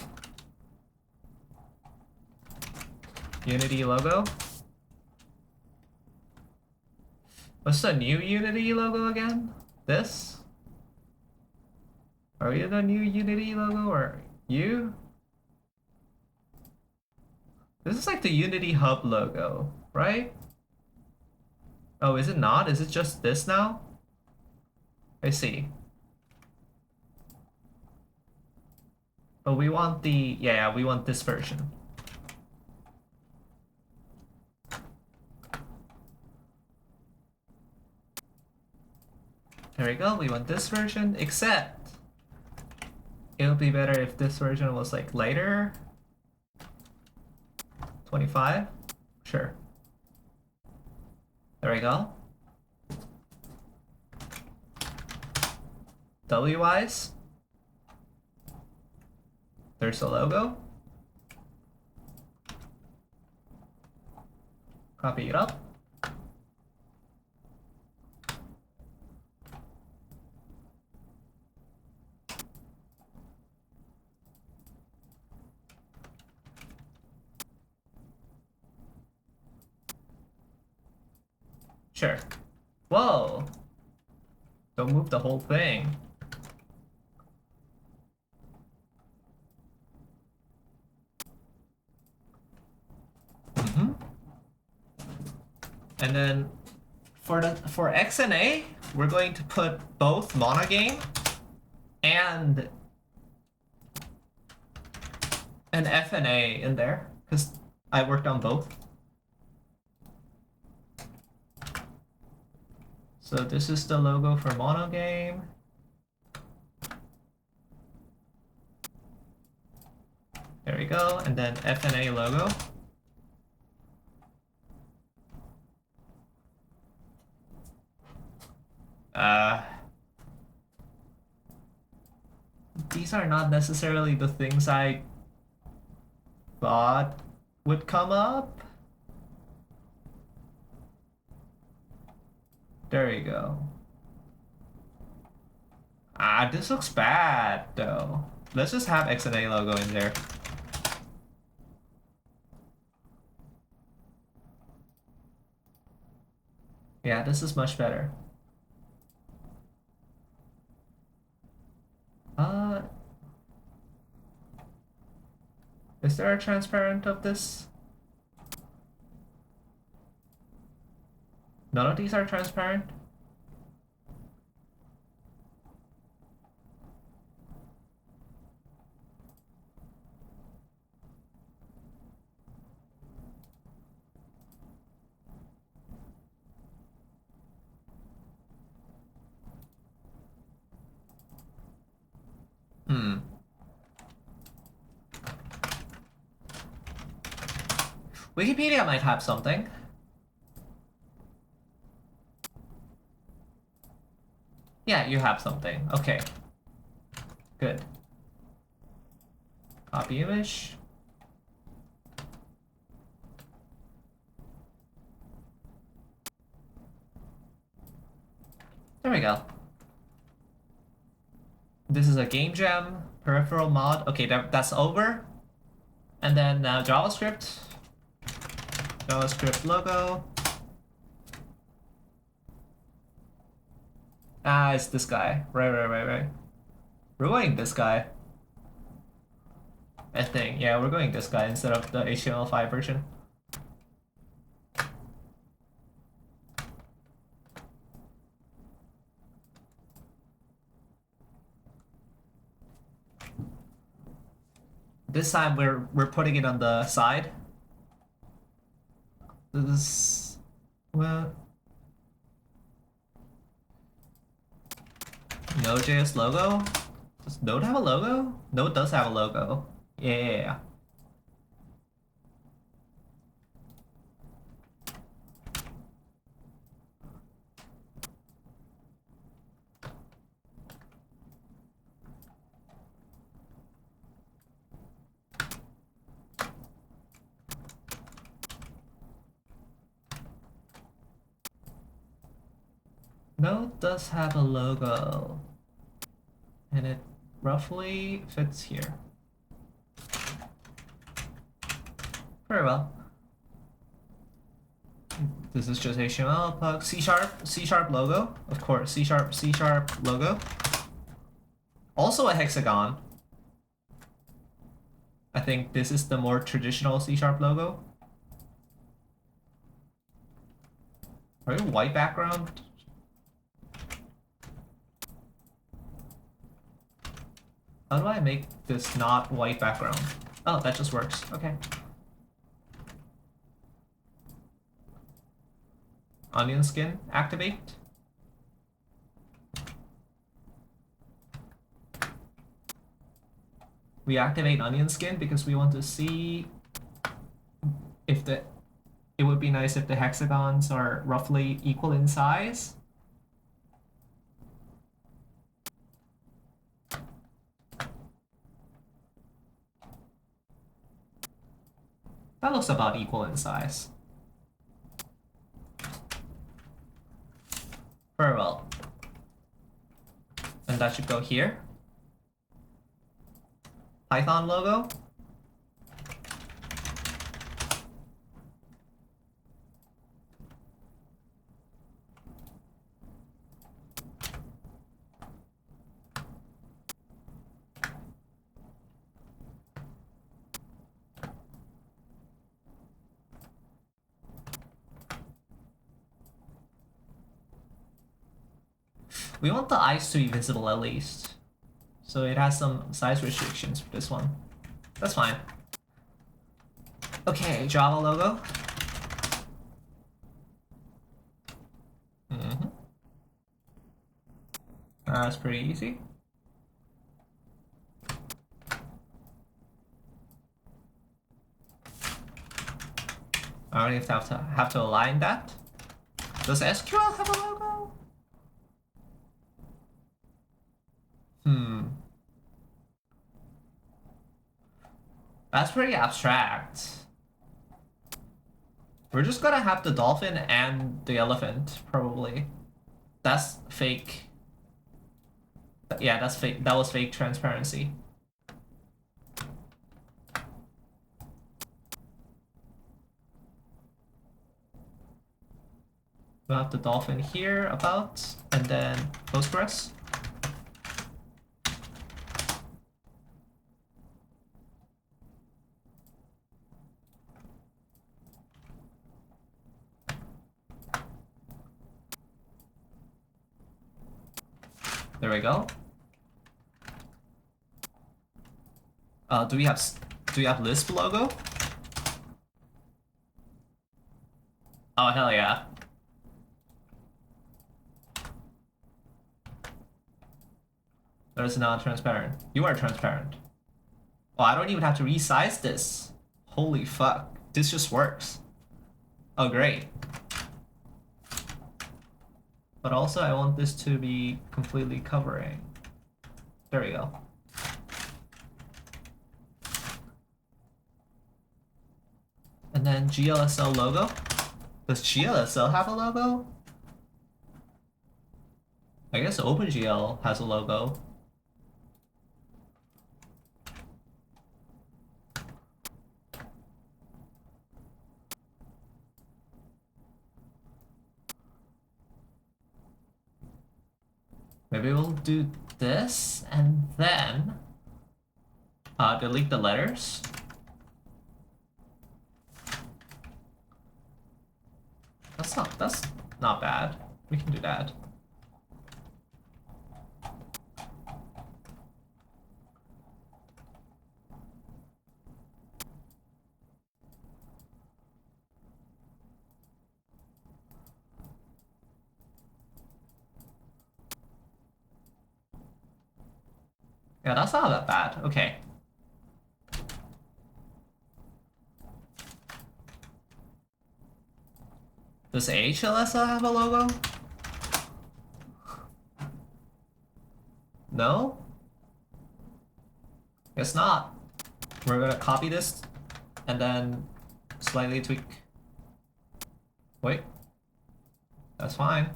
Unity logo. What's the new Unity logo again? This? Are you the new Unity logo or you? This is like the Unity Hub logo, right? Oh, is it not? Is it just this now? I see. But we want the, yeah, we want this version. There we go, we want this version, except it would be better if this version was like later. 25? Sure. There we go. W-wise, there's a logo. Copy it up. Sure. Whoa! Don't move the whole thing. And then for X and A, we're going to put both monogame and an F and A in there, because I worked on both. So this is the logo for monogame. There we go, and then F and A logo. These are not necessarily the things I thought would come up. There you go. Ah, this looks bad though. Let's just have X and A logo in there. Yeah, this is much better. Is there a transparent of this? None of these are transparent? Wikipedia might have something. Yeah, you have something. Okay. Good. Copy image. There we go. This is a game jam peripheral mod. Okay, that's over. And then JavaScript. JavaScript logo. Ah, it's this guy. Right. We're going this guy. I think. Yeah, we're going this guy instead of the HTML5 version. This time we're putting it on the side. This, well, Node.js logo? Does Node have a logo? Node does have a logo. Yeah. Node does have a logo, and it roughly fits here. Very well. This is just HTML, plug, C# logo, of course, C# logo. Also a hexagon. I think this is the more traditional C# logo. Are you white background? How do I make this not white background? Oh, that just works. Okay. Onion skin, activate. We activate onion skin because we want to see if it would be nice if the hexagons are roughly equal in size. That looks about equal in size. Very well. And that should go here. Python logo. We want the eyes to be visible at least. So it has some size restrictions for this one. That's fine. Okay, Java logo. That's pretty easy. I don't even have to align that. Does SQL have a logo? That's pretty abstract. We're just gonna have the dolphin and the elephant, probably. That's fake. Yeah, that's fake. That was fake transparency. We'll have the dolphin here about, and then Postgres. There we go. Do we have Lisp logo? Oh hell yeah. That is not transparent. You are transparent. Oh, I don't even have to resize this. Holy fuck. This just works. Oh great. But also I want this to be completely covering. There we go. And then GLSL logo. Does GLSL have a logo? I guess OpenGL has a logo. Maybe we'll do this and then delete the letters. That's not bad. We can do that. Yeah, that's not that bad. Okay. Does HLSL have a logo? No? Guess not. We're gonna copy this and then slightly tweak. Wait. That's fine.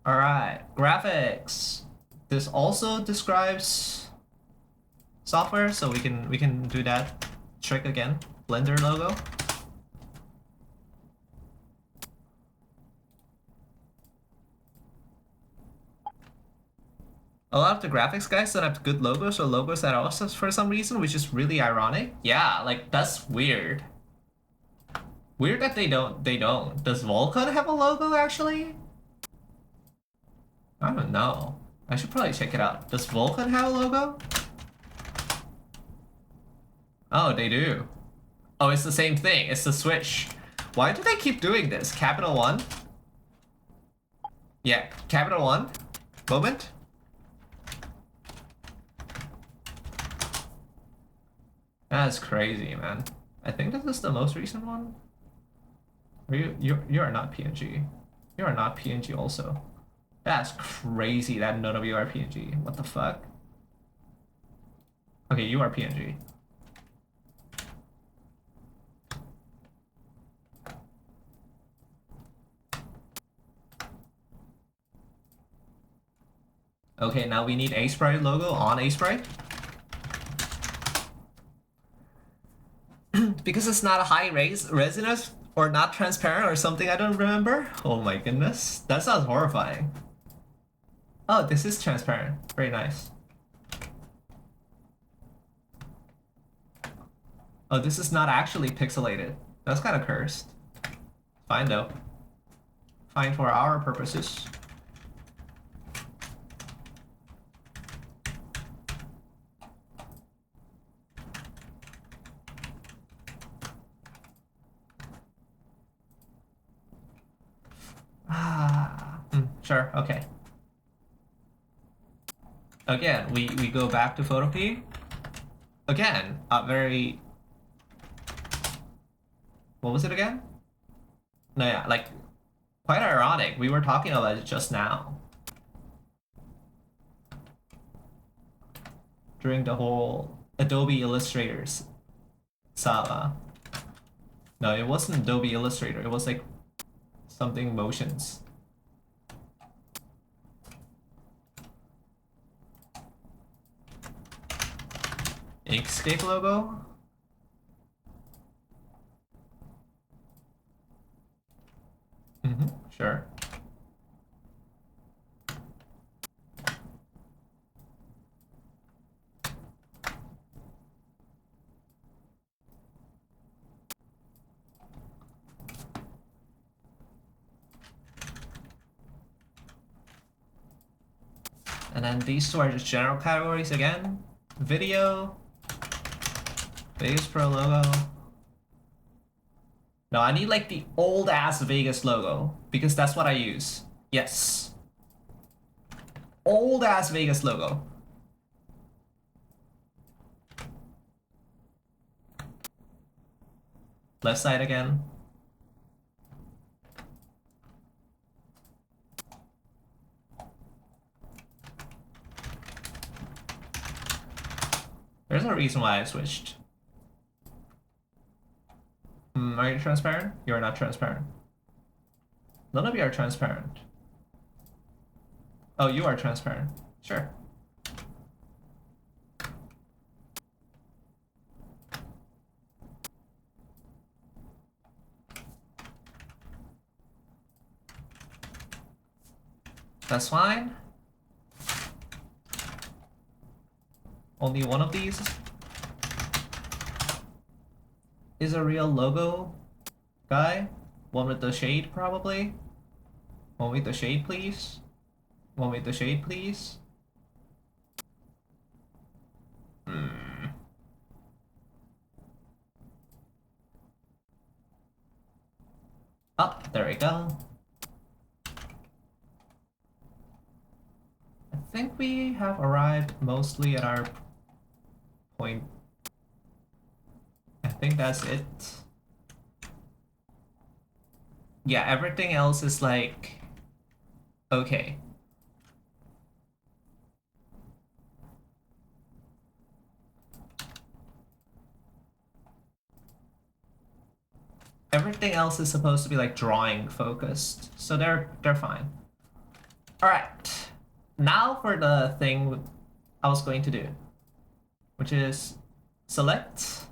Alright, graphics. This also describes software, so we can do that trick again. Blender logo. A lot of the graphics guys don't have good logos or logos at all for some reason, which is really ironic. Yeah, like that's weird. Weird that they don't. Does Vulkan have a logo actually? I don't know. I should probably check it out. Does Vulkan have a logo? Oh, they do. Oh, it's the same thing. It's the switch. Why do they keep doing this? Capital One? Yeah, Capital One. Moment. That's crazy, man. I think this is the most recent one. Or you are not PNG. You are not PNG also. That's crazy that none of you are PNG. What the fuck? Okay, you are PNG. Okay, now we need A-Sprite logo on A-Sprite. Because it's not a high resonance or not transparent or something I don't remember. Oh my goodness. That sounds horrifying. Oh, this is transparent. Very nice. Oh, this is not actually pixelated. That's kind of cursed. Fine though. Fine for our purposes. Sure, okay. Again, we go back to photopea. Again, very... What was it again? No, yeah, like, quite ironic. We were talking about it just now. During the whole Adobe Illustrators saga. No, it wasn't Adobe Illustrator. It was like something motions. Inkscape logo? Sure. And then these two are just general categories again. Video. Vegas Pro logo. No, I need like the old ass Vegas logo because that's what I use. Yes. Old ass Vegas logo. Left side again. There's a reason why I switched. Are you transparent? You're not transparent. None of you are transparent. Oh, you are transparent. Sure. That's fine. Only one of these is a real logo guy. One with the shade, probably. One with the shade, please. One with the shade, please. Oh, there we go. I think we have arrived mostly at our point. I think that's it. Yeah, everything else is like... Okay. Everything else is supposed to be like drawing focused, so they're fine. All right, now for the thing I was going to do, which is select.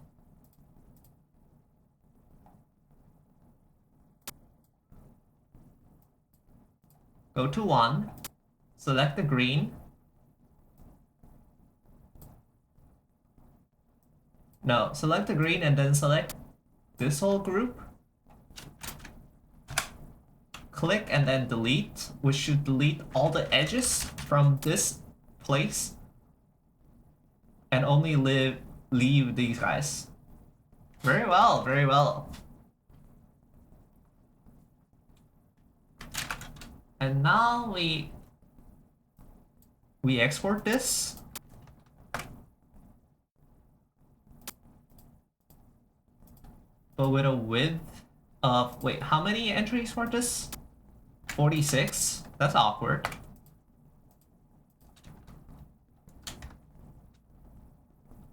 Go to 1, select the green. No, select the green and then select this whole group. Click and then delete, which should delete all the edges from this place and only leave these guys. Very well, very well. And now we export this. but with a width of, wait, how many entries for this? 46? That's awkward.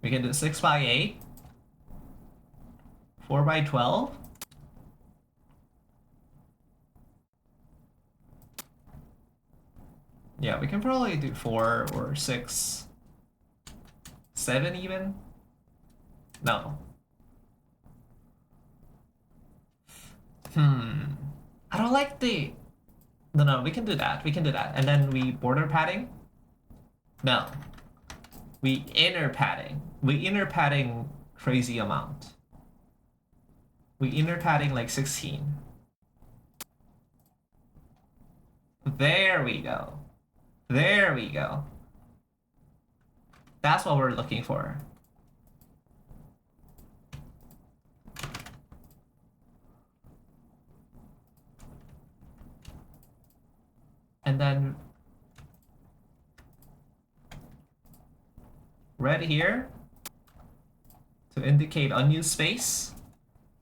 We can do 6 by 8, 4 by 12. Yeah, we can probably do 4 or 6, 7 even. No. I don't like the... No, we can do that. We can do that. And then we border padding? No. We inner padding. We inner padding crazy amount. We inner padding like 16. There we go. There we go. That's what we're looking for. And then red here to indicate unused space.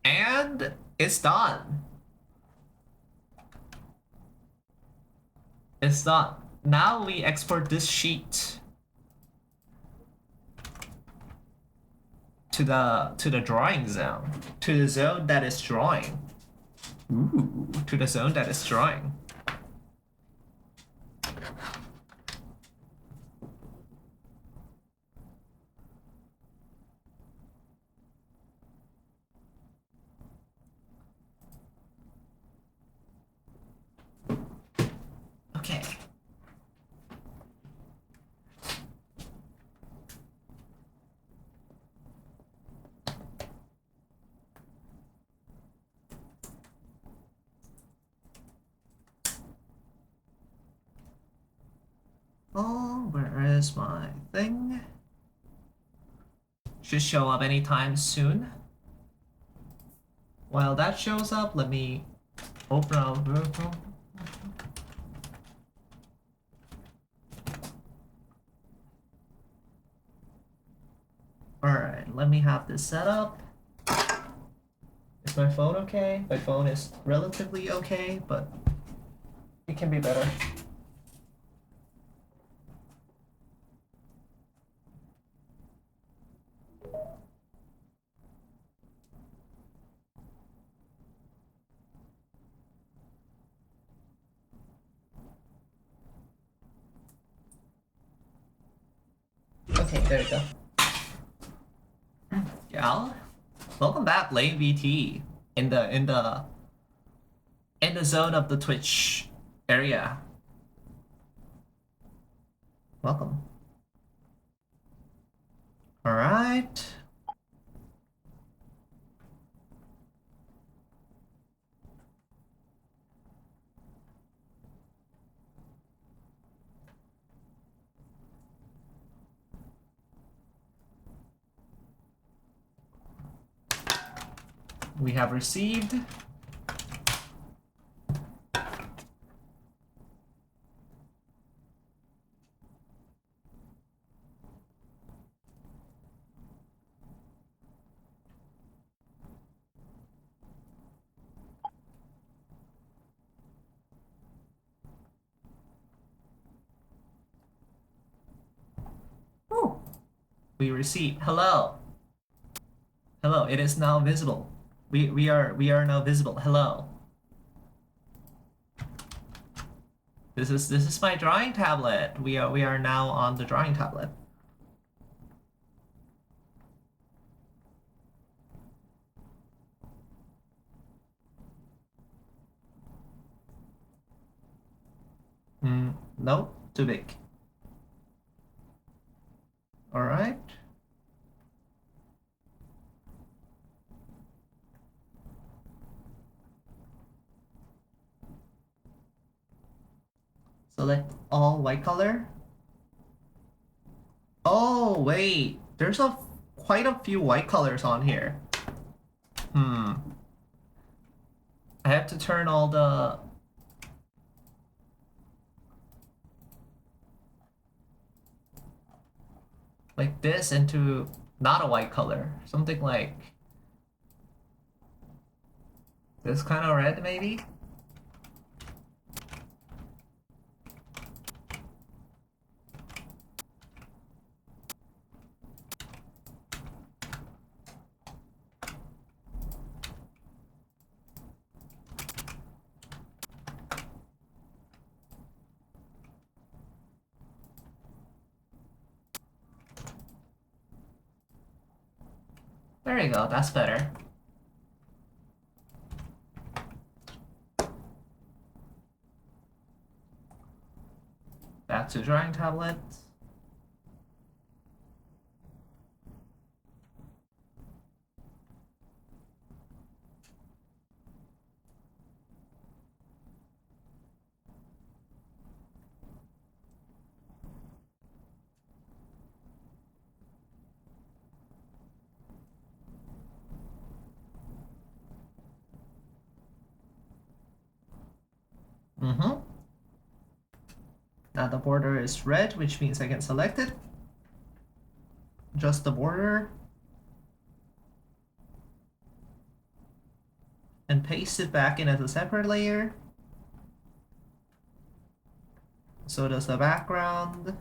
And it's done. It's done. Now we export this sheet to the drawing zone. To the zone that is drawing. Ooh, to the zone that is drawing. Okay. Oh, where is my thing? Should show up anytime soon. While that shows up, let me open up. Alright, let me have this set up. Is my phone okay? My phone is relatively okay, but it can be better. Okay, there we go. Gal, welcome back, Lane VT, in the zone of the Twitch area. Welcome. All right. We have received we received. Hello. Hello, it is now visible. We are now visible. Hello. This is my drawing tablet. We are now on the drawing tablet. No, too big. All right. Select all white color. Oh, wait. There's quite a few white colors on here. I have to turn all the... like this into not a white color. Something like... This kind of red, maybe? There you go, that's better. Back to drawing tablet. Now the border is red, which means I can select it. Just the border. And paste it back in as a separate layer. So does the background.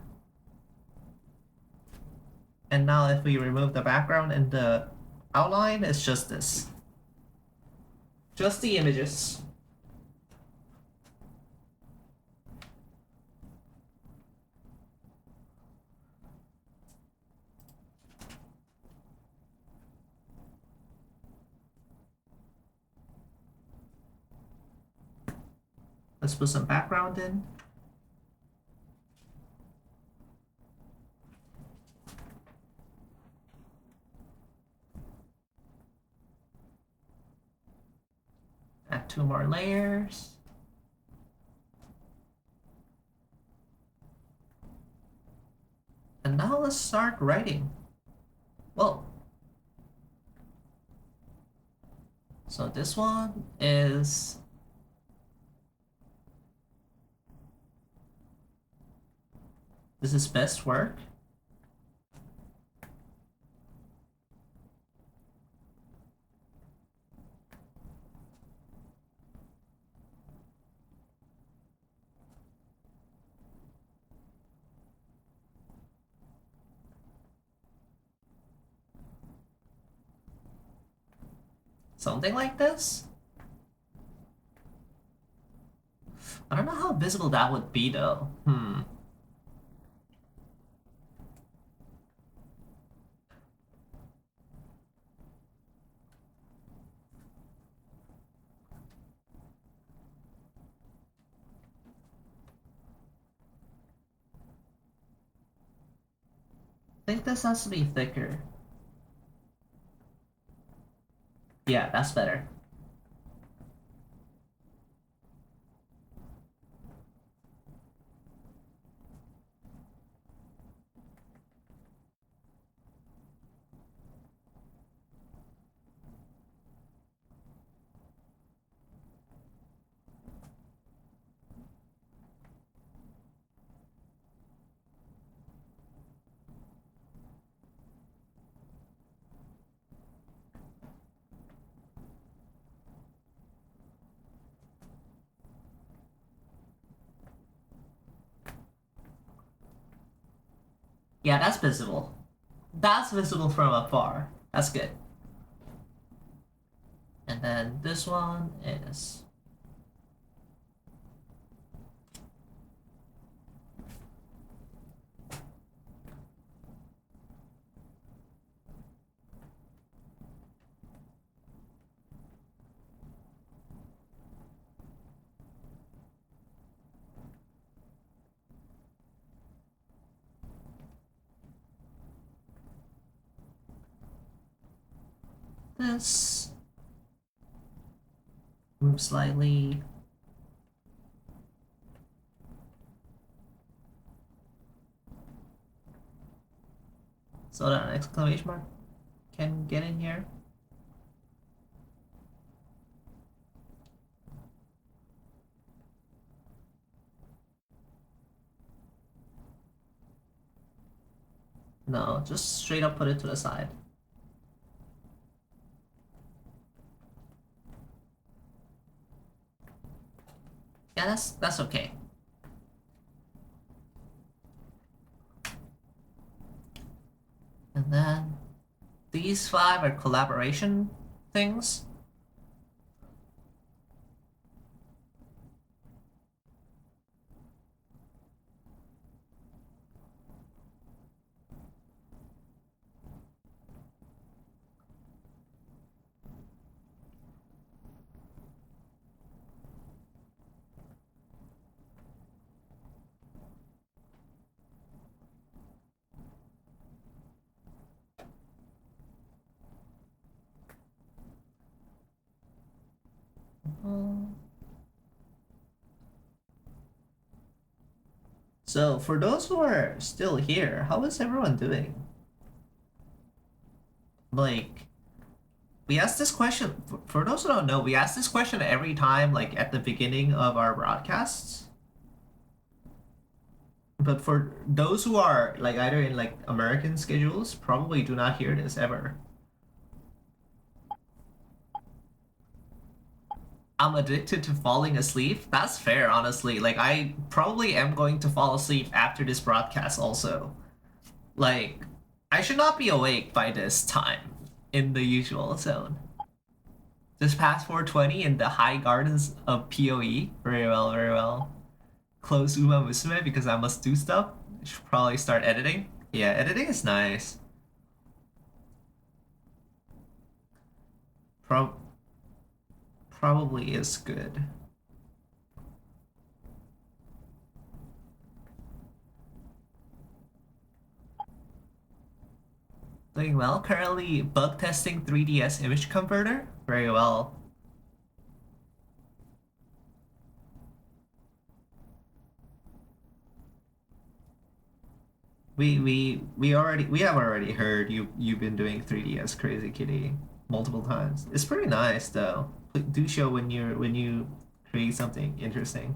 And now if we remove the background and the outline, it's just this. Just the images. Let's put some background in. Add 2 more layers. And now let's start writing. Whoa. So this one is this is best work. Something like this. I don't know how visible that would be though. I think this has to be thicker. Yeah, that's better. Yeah, that's visible. That's visible from afar. That's good. And then this one is this. Move slightly. So that an exclamation mark can get in here. No, just straight up put it to the side. Yeah, that's okay. And then these 5 are collaboration things. So for those who are still here, how is everyone doing? Like, we ask this question, for those who don't know, we ask this question every time, like at the beginning of our broadcasts. But for those who are like either in like American schedules, probably do not hear this ever. I'm addicted to falling asleep. That's fair, honestly. Like, I probably am going to fall asleep after this broadcast also. Like, I should not be awake by this time in the usual zone. Just past 4:20 in the high gardens of PoE. Very well, very well. Close Uma Musume because I must do stuff. I should probably start editing. Yeah, editing is nice. Pro Probably is good. Doing well. Currently bug testing 3DS image converter. Very well. We have already heard you've been doing 3DS Crazy Kitty multiple times. It's pretty nice though. Do show when you create something interesting.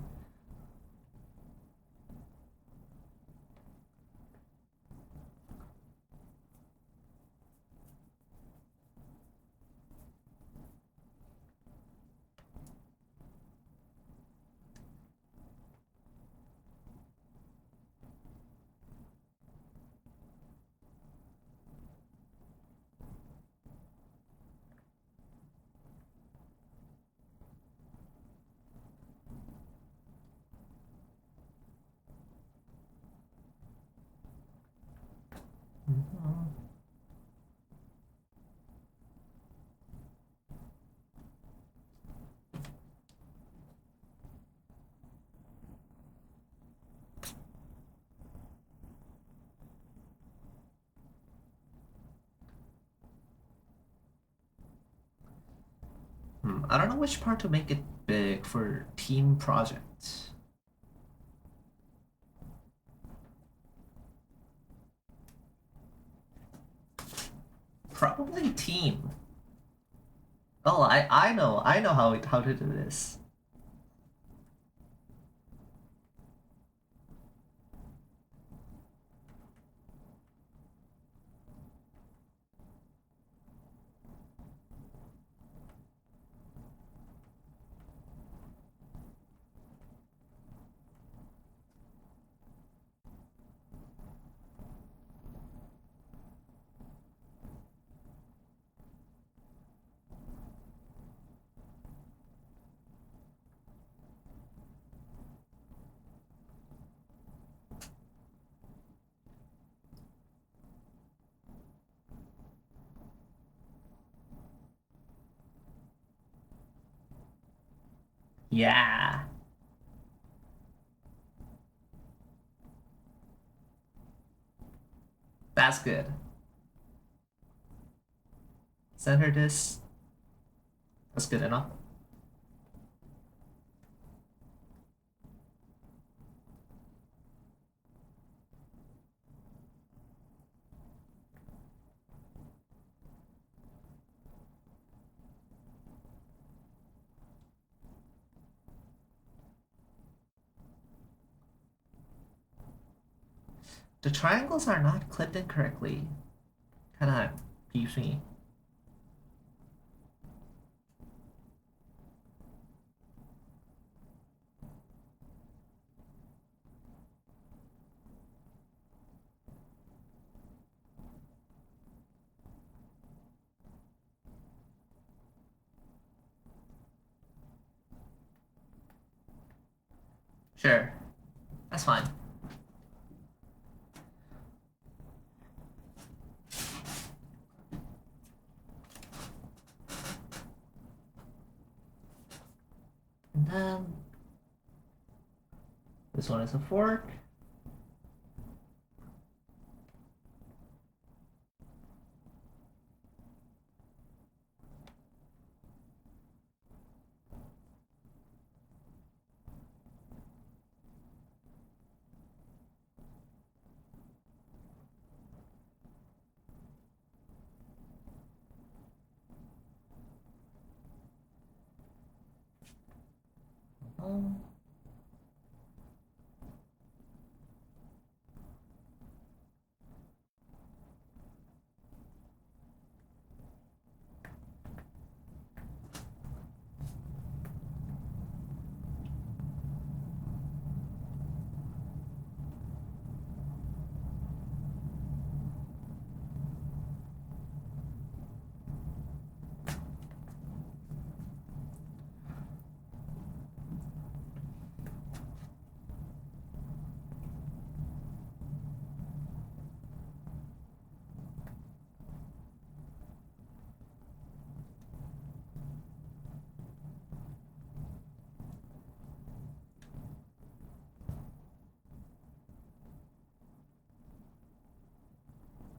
Mhm. I don't know which part to make it big for team projects. Probably team. Oh, I know how to do this. Yeah, that's good. Center this. That's good enough. The triangles are not clipped in correctly. Kinda beefs me. Sure. That's fine. And then this one is a fork.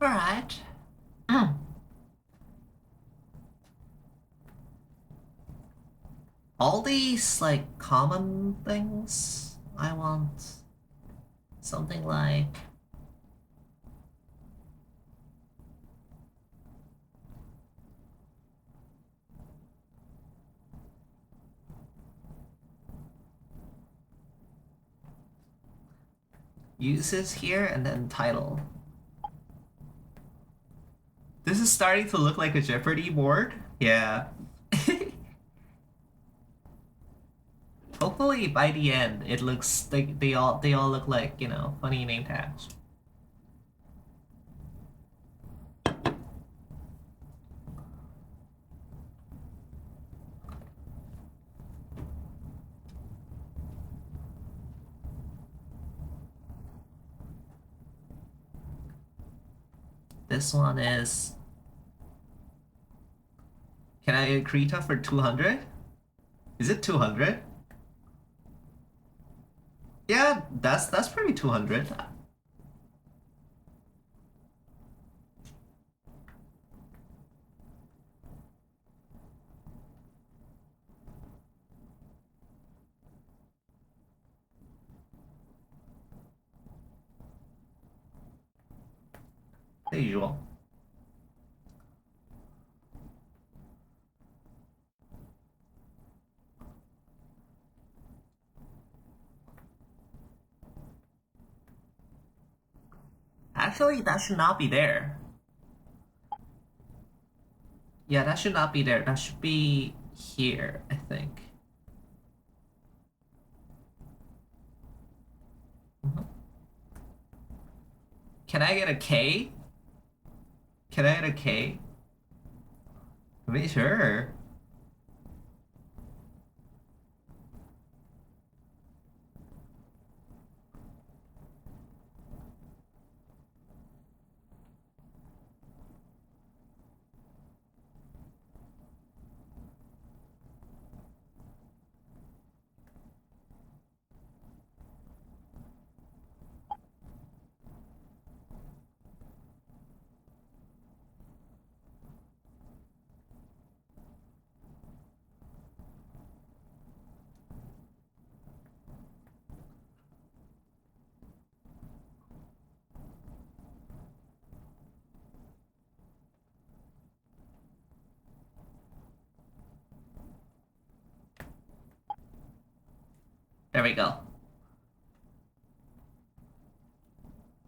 Alright. All these, like, common things, I want something like... uses here and then title. This is starting to look like a Jeopardy board. Yeah. Hopefully by the end it looks like they all look like, you know, funny name tags. This one is... Can I get Krita for 200? Is it 200? Yeah, that's pretty 200. The usual. Actually, that should not be there. Yeah, that should not be there. That should be here, I think. Can I get a K? Can I get a K? Be sure. There we go.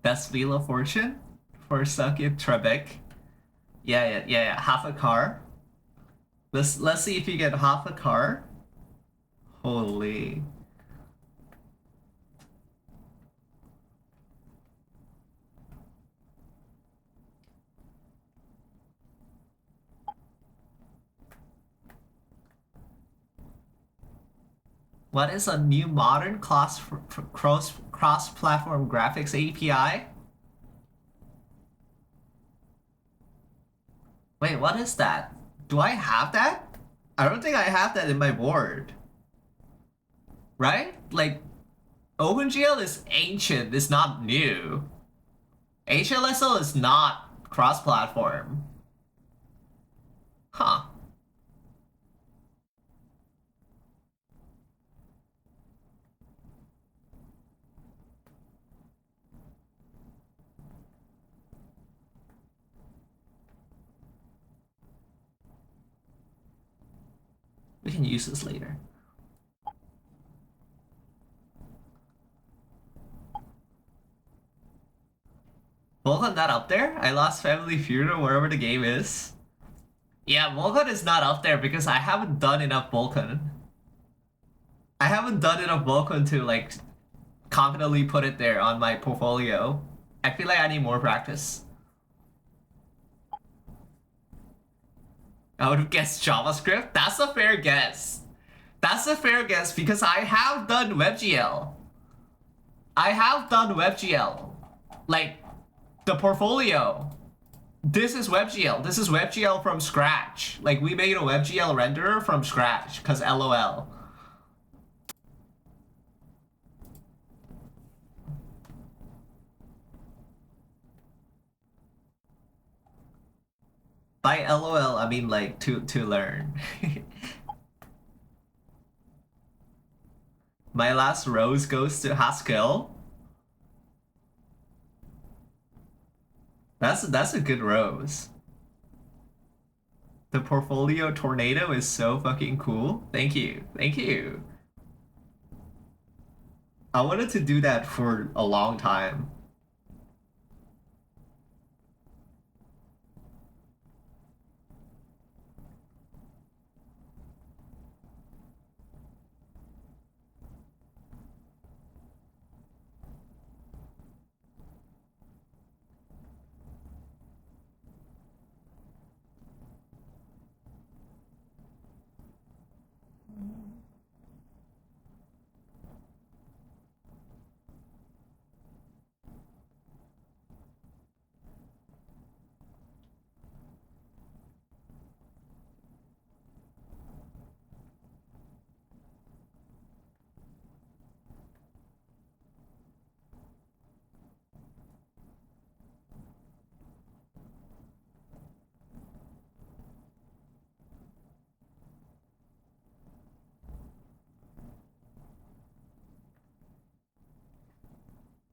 Best Wheel of Fortune for Sakit Trebek. Yeah. Half a car. Let's see if you get half a car. Holy. What is a new modern cross-platform graphics API? Wait, what is that? Do I have that? I don't think I have that in my board. Right? Like, OpenGL is ancient, it's not new. HLSL is not cross-platform. Huh. We can use this later. Vulkan not up there? I lost Family Feud or wherever the game is. Yeah, Vulkan is not up there because I haven't done enough Vulkan. I haven't done enough Vulkan to like confidently put it there on my portfolio. I feel like I need more practice. I would have guessed JavaScript. That's a fair guess. That's a fair guess because I have done WebGL. I have done WebGL. Like, the portfolio. This is WebGL. This is WebGL from scratch. Like, we made a WebGL renderer from scratch, because LOL. By LOL, I mean, like, to learn. My last rose goes to Haskell. That's a good rose. The portfolio tornado is so fucking cool. Thank you. Thank you. I wanted to do that for a long time.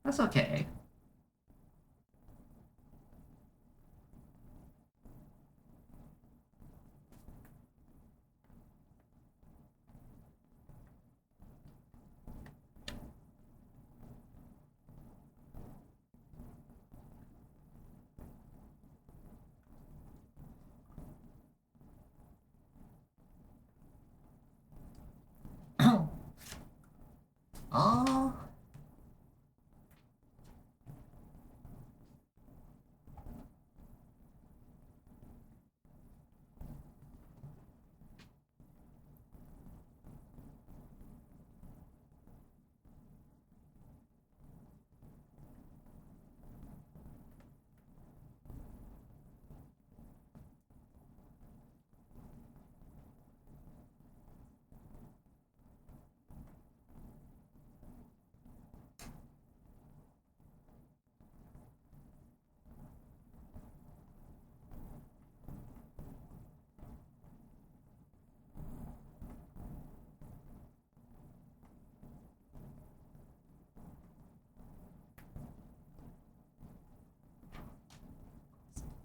That's okay. Oh.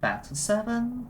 Back to 7.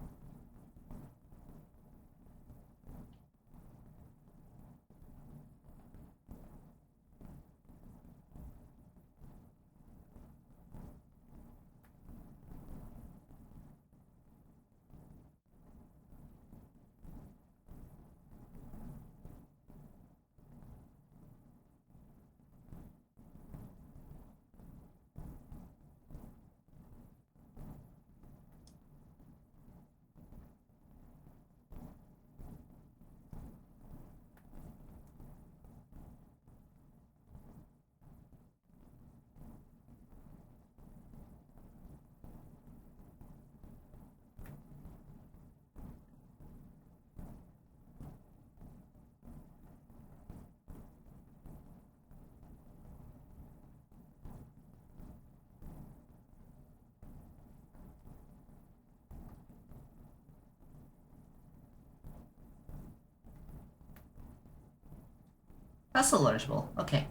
That's still legible. Okay.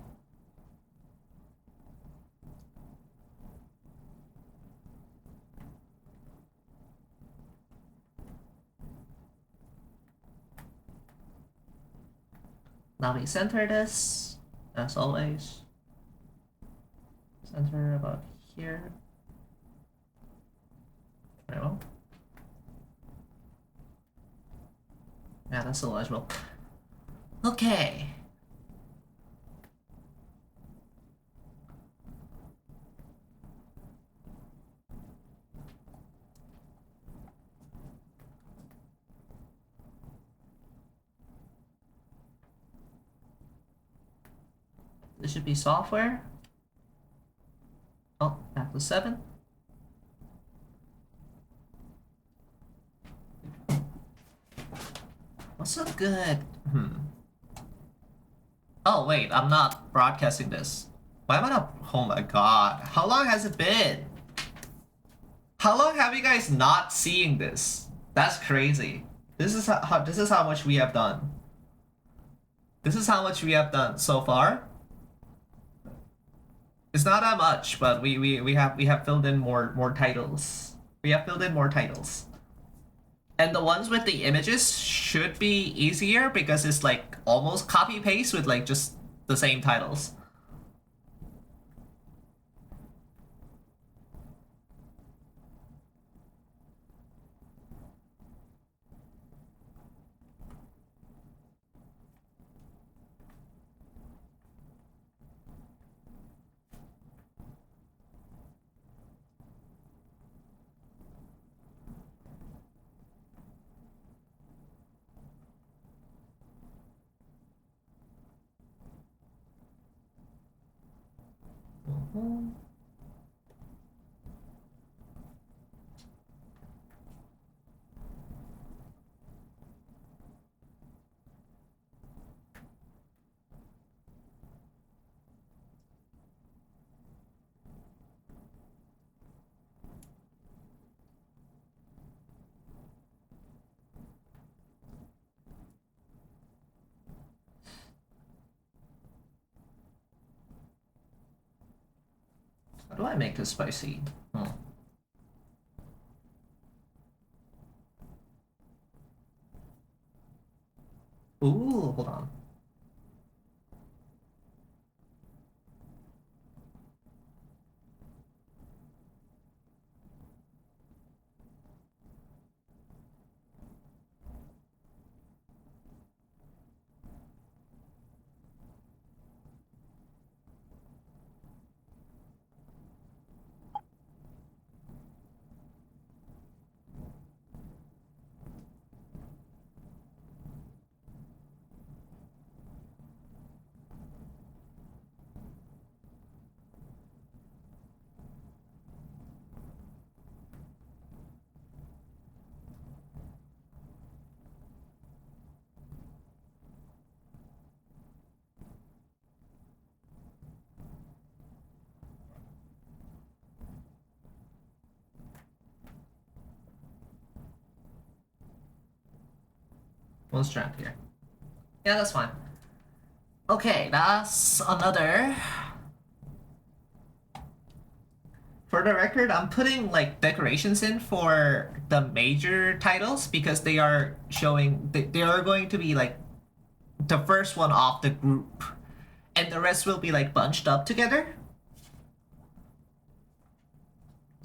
Now we center this, as always. Center about here. Very well. Yeah, that's still legible. Okay. This should be software. Oh, back to 7. What's a good... Oh, wait, I'm not broadcasting this. Why am I not... Oh my god. How long has it been? How long have you guys not seeing this? That's crazy. This is how much we have done. This is how much we have done so far. It's not that much, but we have filled in more titles. We have filled in more titles. And the ones with the images should be easier because it's like almost copy paste with like just the same titles. How do I make this spicy? Ooh, hold on. One strap here. Yeah, that's fine. Okay, that's another. For the record, I'm putting like decorations in for the major titles because they are showing, they are going to be like the first one off the group. And the rest will be like bunched up together.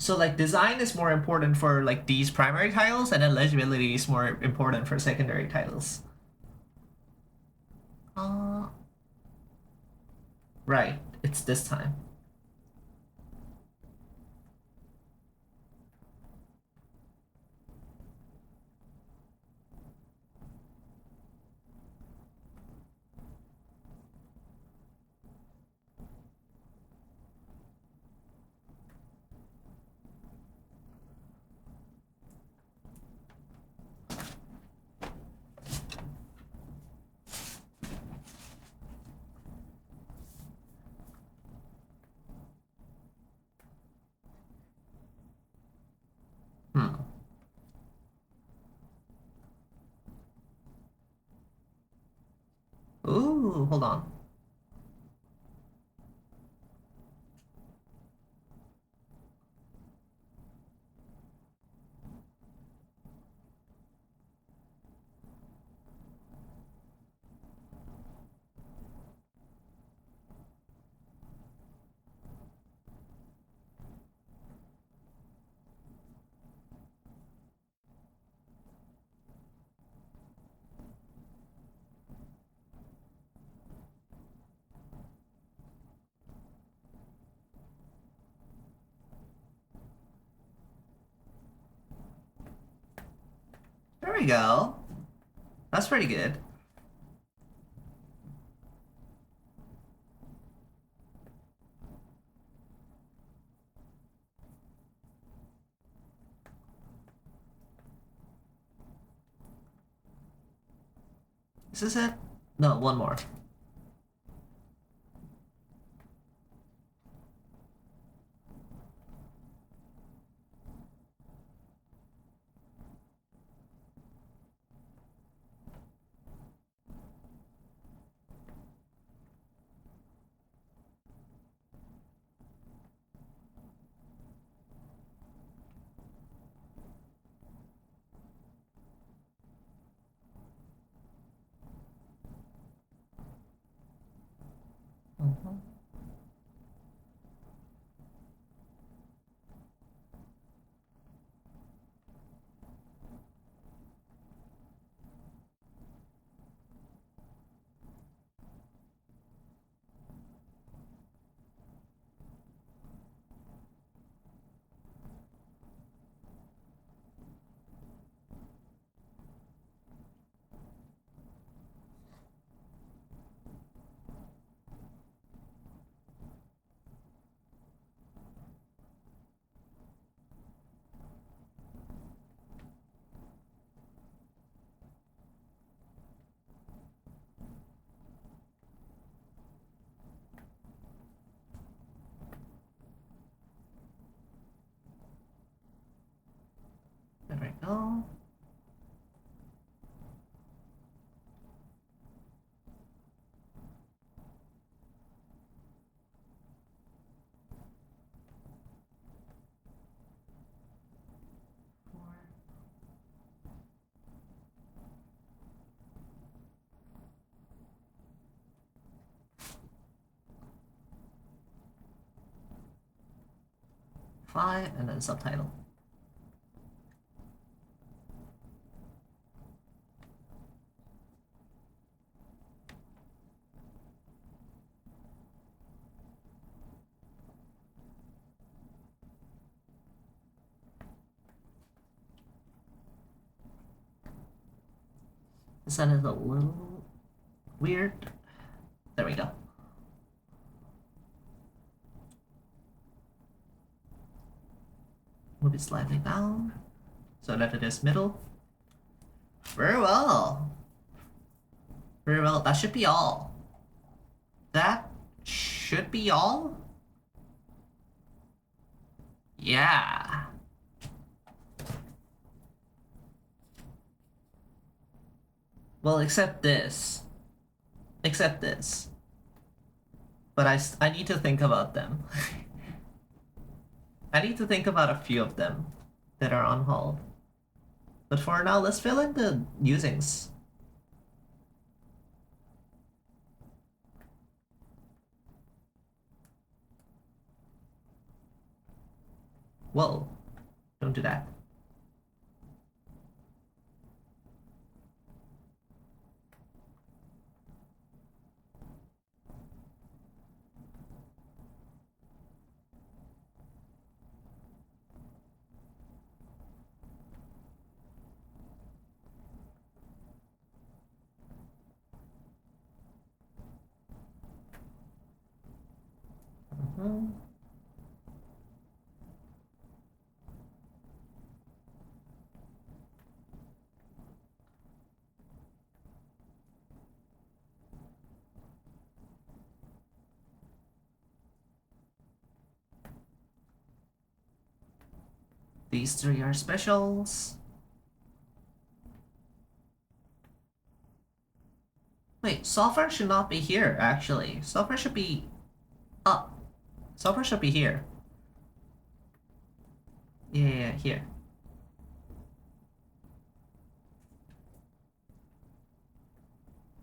So like design is more important for like these primary titles, and then legibility is more important for secondary titles. Right, it's this time. Ooh, hold on. we go. That's pretty good. Is this it? No, one more. Mhm. There we go. Four. 5 and then subtitle. This one is a little weird. There we go. Move it slightly down so that it is middle. Very well. Very well. That should be all. That should be all? Yeah. Well, except this. Except this. But I need to think about them. I need to think about a few of them that are on hold. But for now, let's fill in the usings. Whoa, don't do that. Mhm. These three are specials. Wait, software should not be here, actually. Software should be up. Software should be here. Yeah, here.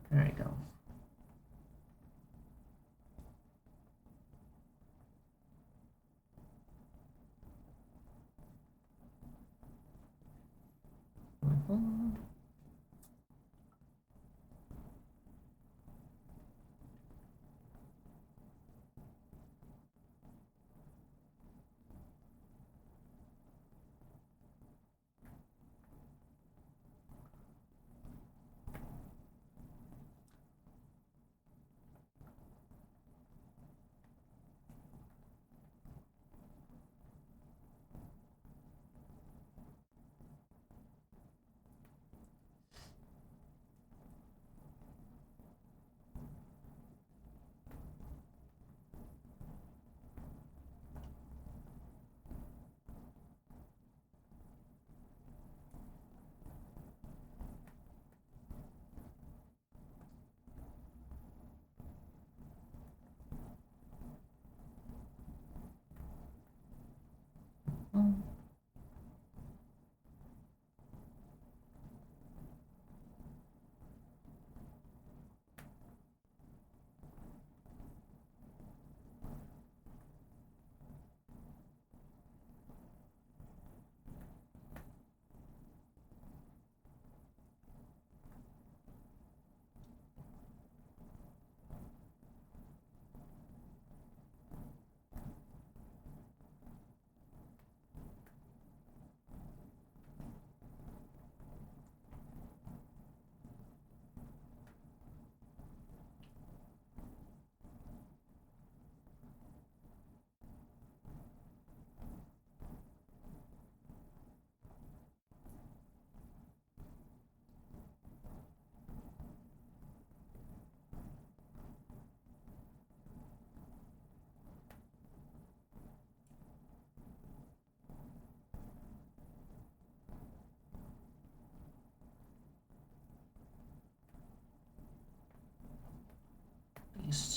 There we go. Mhm.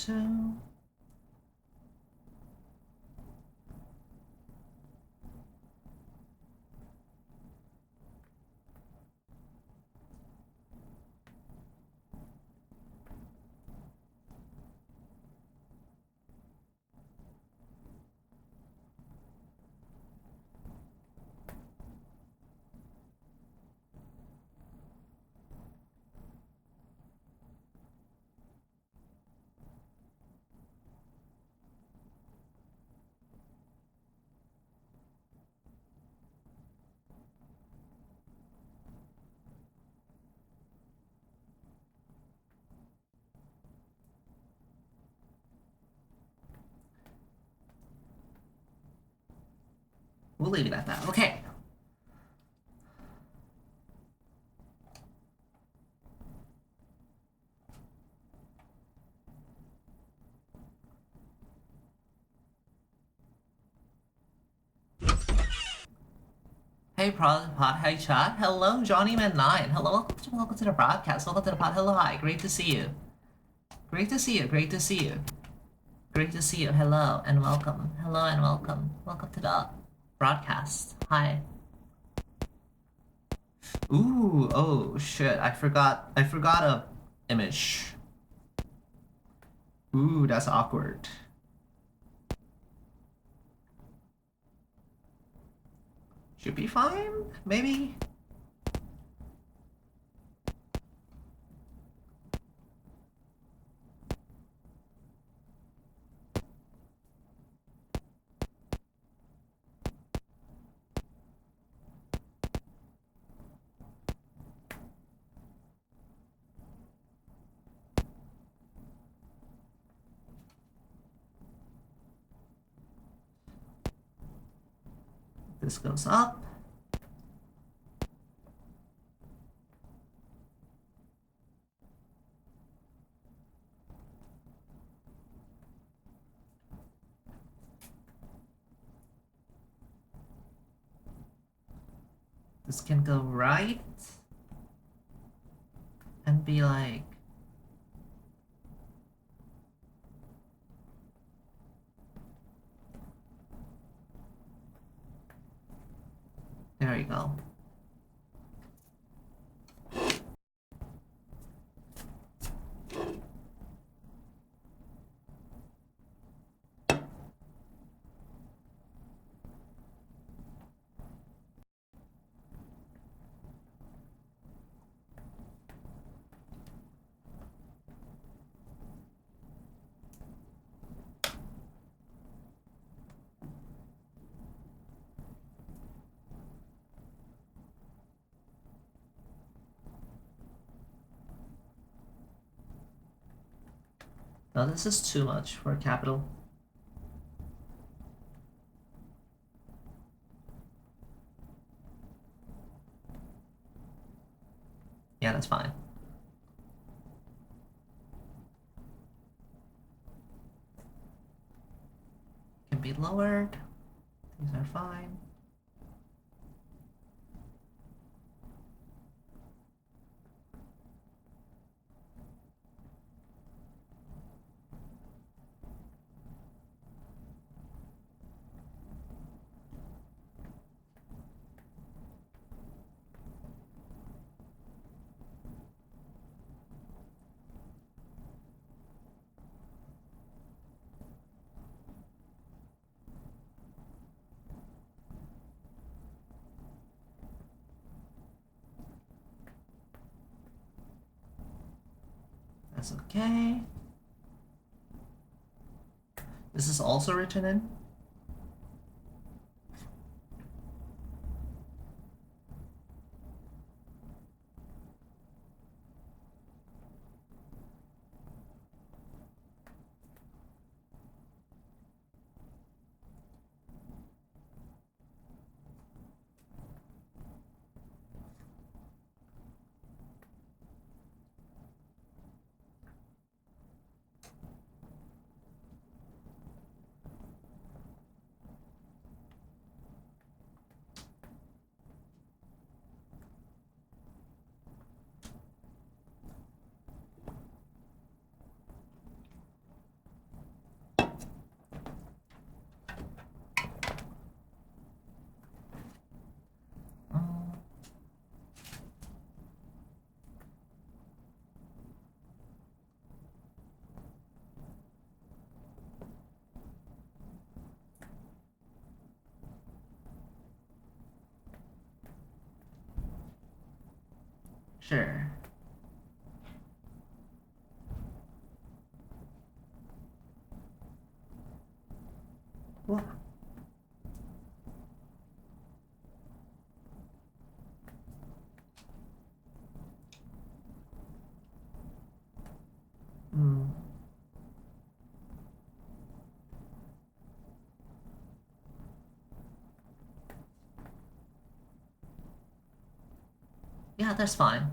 to. We'll leave it at that. Okay. Hey Pod, hey chat. Hello, Johnny Man 9. Hello, welcome to the broadcast. Welcome to the pod. Hello, hi. Great to see you. Great to see you. Great to see you. Great to see you. Hello and welcome. Hello and welcome. Welcome to the broadcast. Hi. Ooh, oh shit. I forgot a image. Ooh, that's awkward. Should be fine, maybe. This goes up. This can go right and be like there you go. No, this is too much for a capital. Yeah, that's fine. Can be lowered. These are fine. That's okay. This is also written in. Sure. What? Hmm. Yeah, that's fine.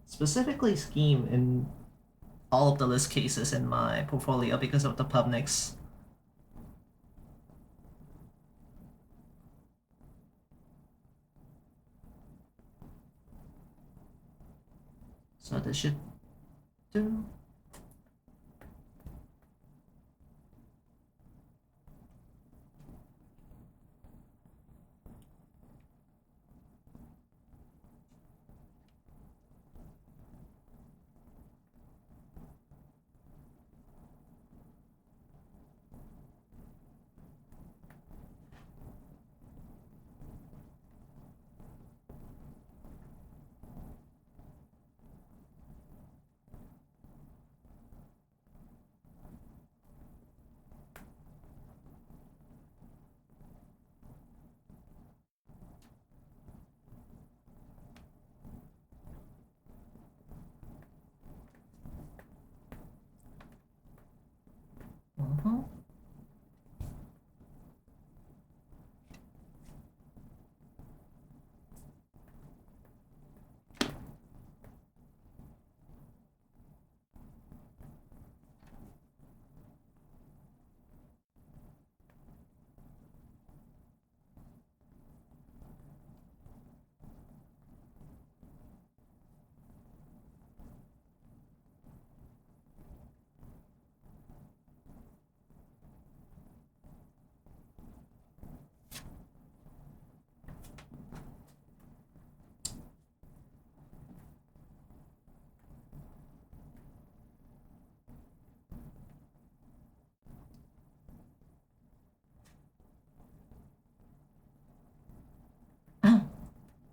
Specifically scheme in all of the list cases in my portfolio because of the pubnics. So this should do. Mm-hmm.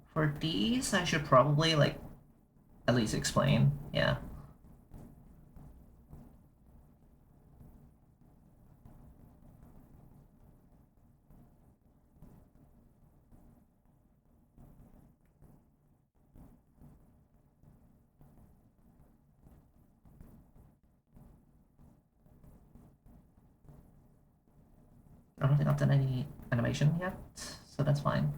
For these, I should probably like at least explain. Yeah. I don't think I've done any animation yet, so that's fine.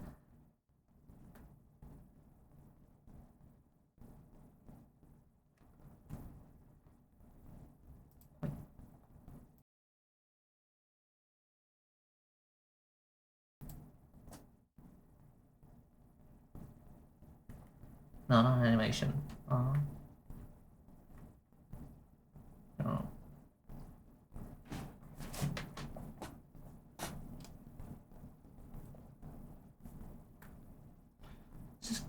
No, not animation. No.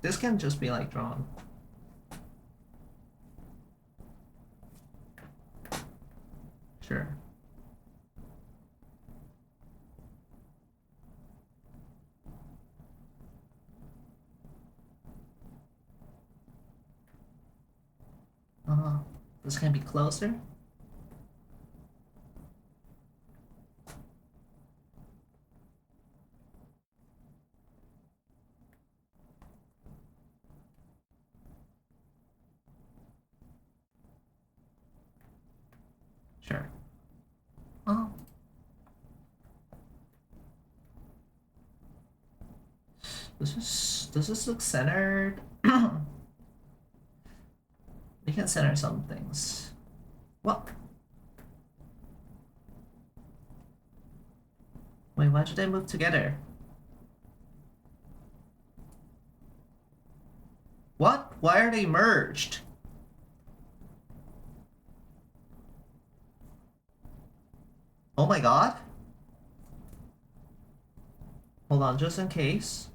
This can just be like drawn. Sure. This can be closer. Sure. Oh. Does this look centered? We can center some things. What? Wait, why did they move together? What? Why are they merged? Oh my god. Hold on, just in case.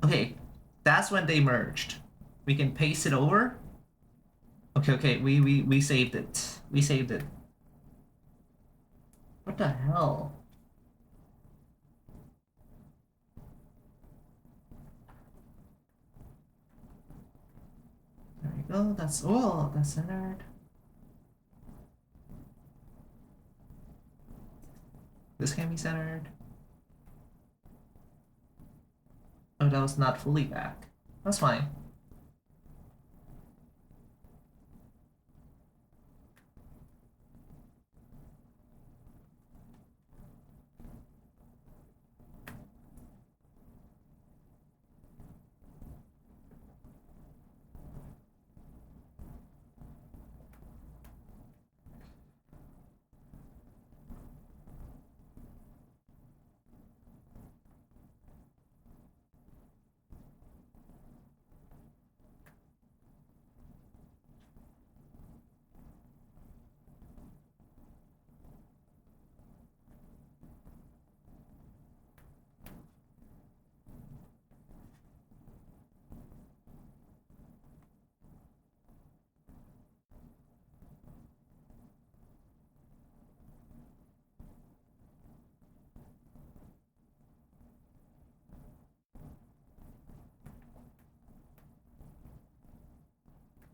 Okay, that's when they merged. We can paste it over. Okay, we saved it. We saved it. What the hell? There we go. That's centered. This can be centered. Oh, that was not fully back. That's fine.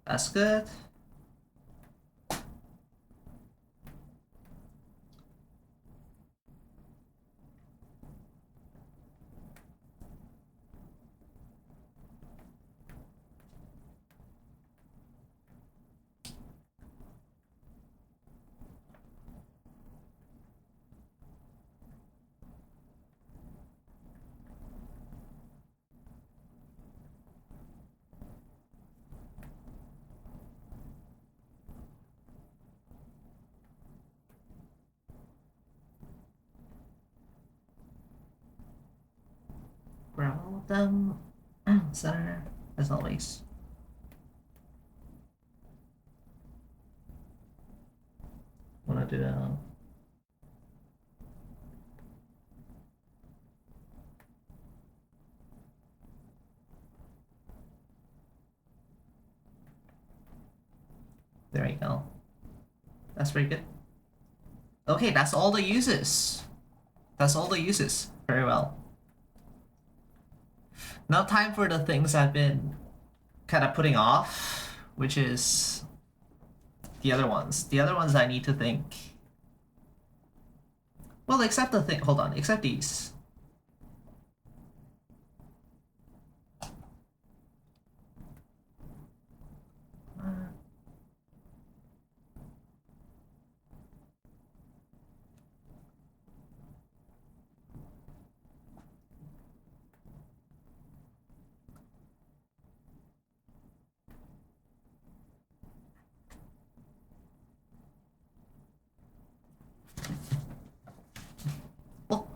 That's good. Grab all of them. Center, as always. Wanna do that? There you go. That's pretty good. Okay, that's all the uses. That's all the uses. Very well. Now time for the things I've been kind of putting off, which is the other ones. The other ones I need to think. Well, except the thing. Hold on. Except these. Well,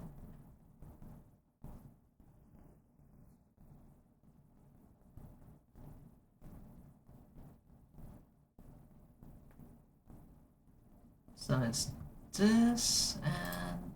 so it's this and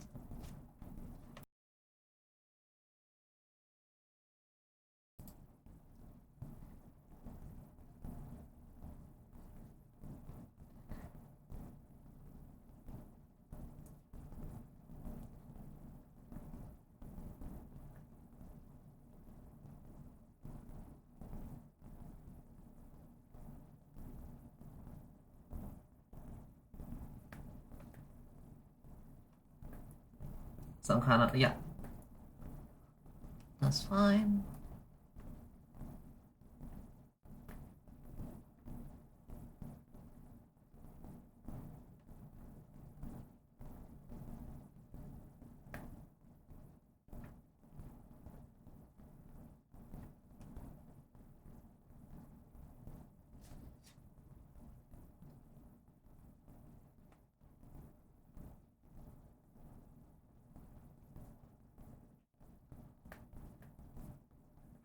some kind of, yeah. That's fine.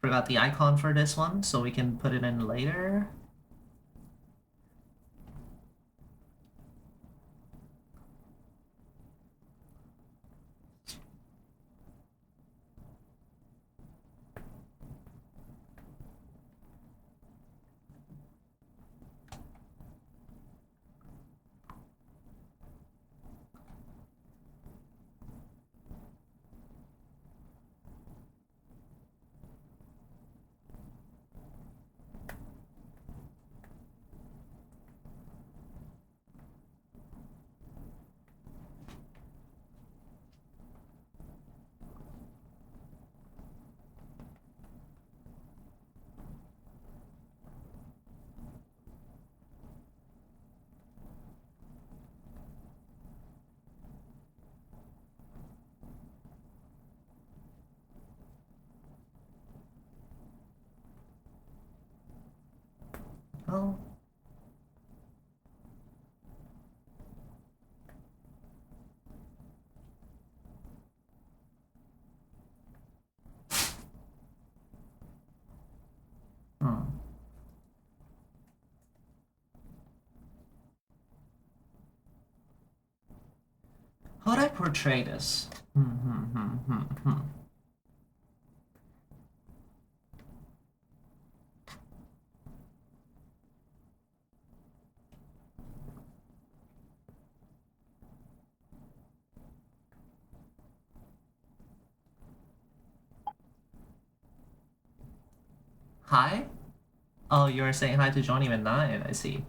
Forgot the icon for this one, so we can put it in later. go. How would I portray this? Hi? Oh, you're saying hi to Johnny with 9, I see.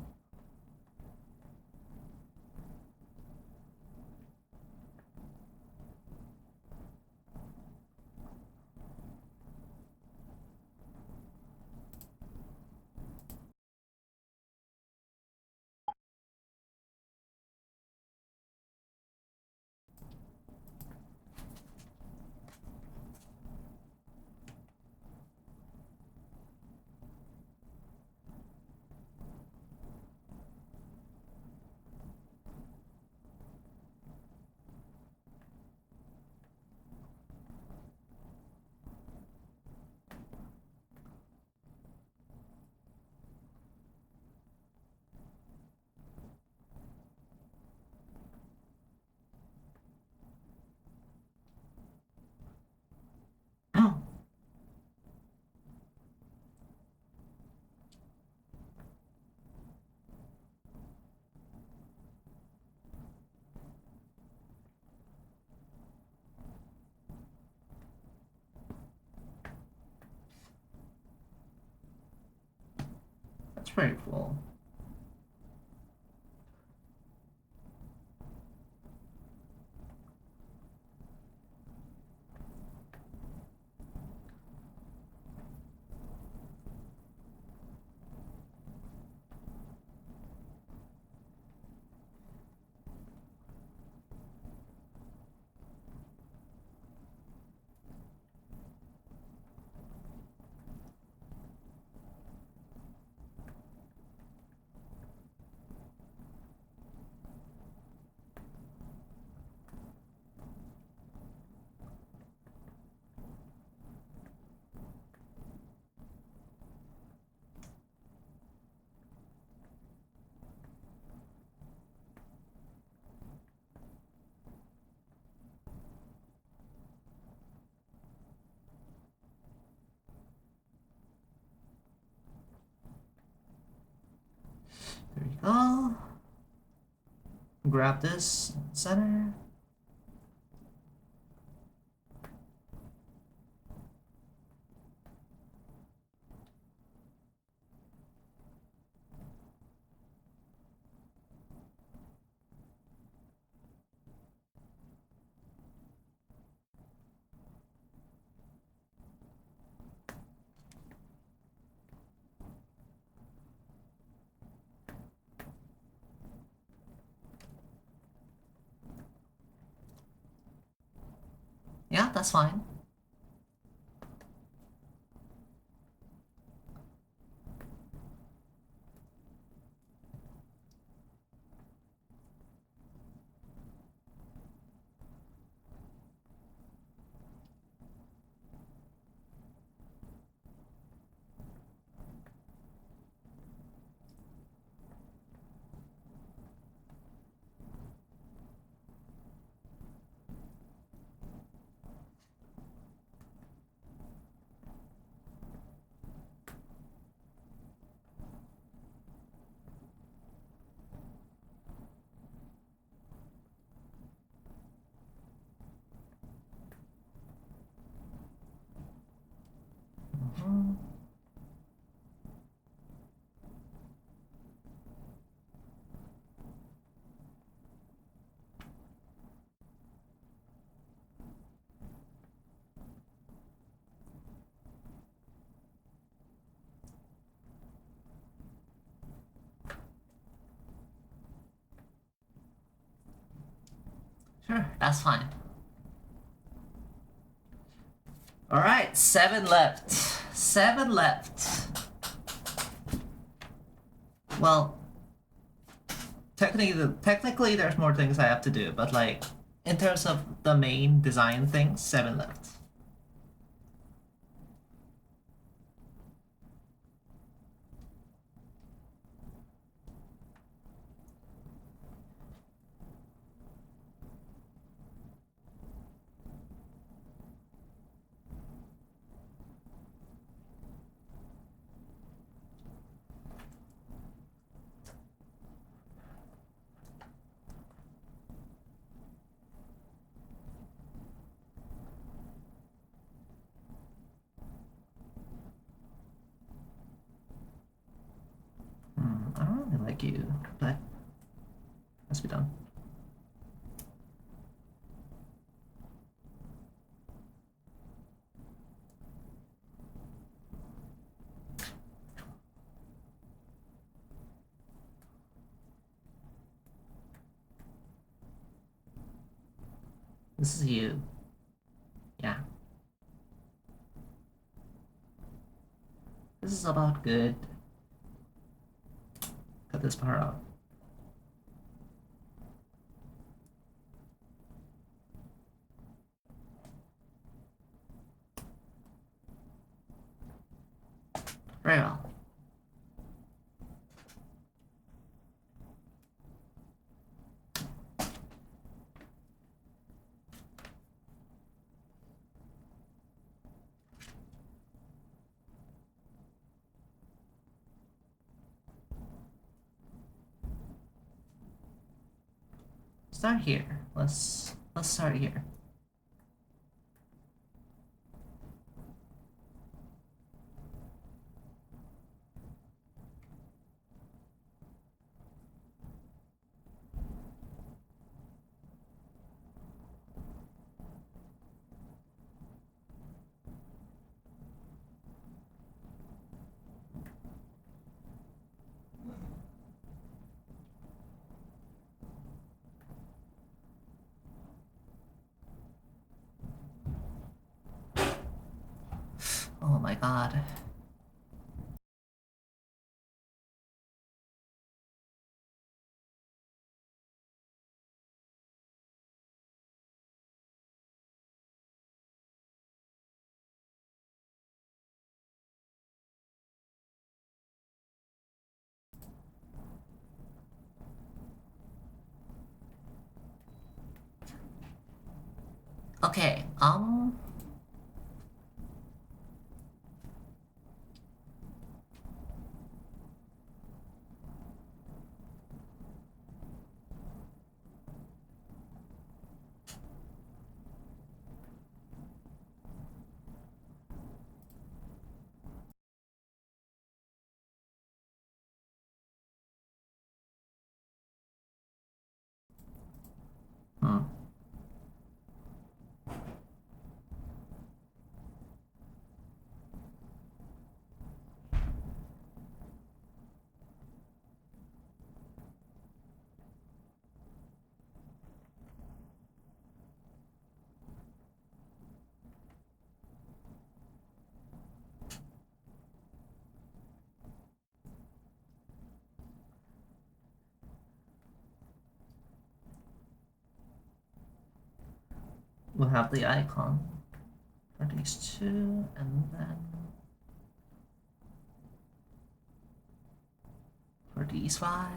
That's pretty cool. There you go. Grab this center. Yeah, that's fine. Sure, that's fine. Alright, 7 left. 7 left. Well, technically there's more things I have to do, but like in terms of the main design things, 7 left. I don't really like you, but must be done. This is you. Yeah. This is about good. Cut this part out. Very well. Start here. Let's start here. Oh my god. Okay, hmm. We'll have the icon for these two, and then for these 5.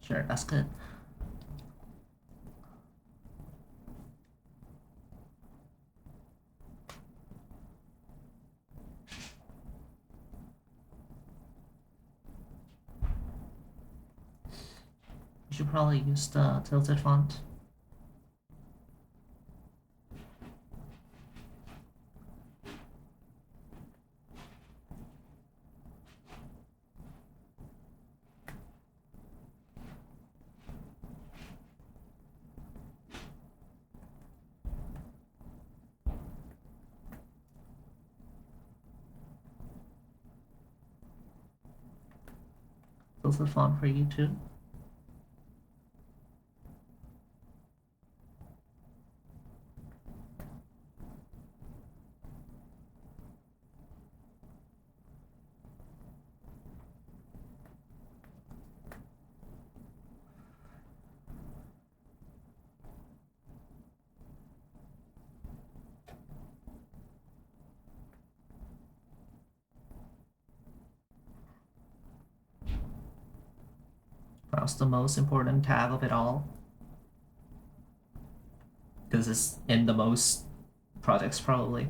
Sure, that's good. You should probably use the tilted font. Tilted font for you too. Perhaps the most important tag of it all, because it's in the most projects probably.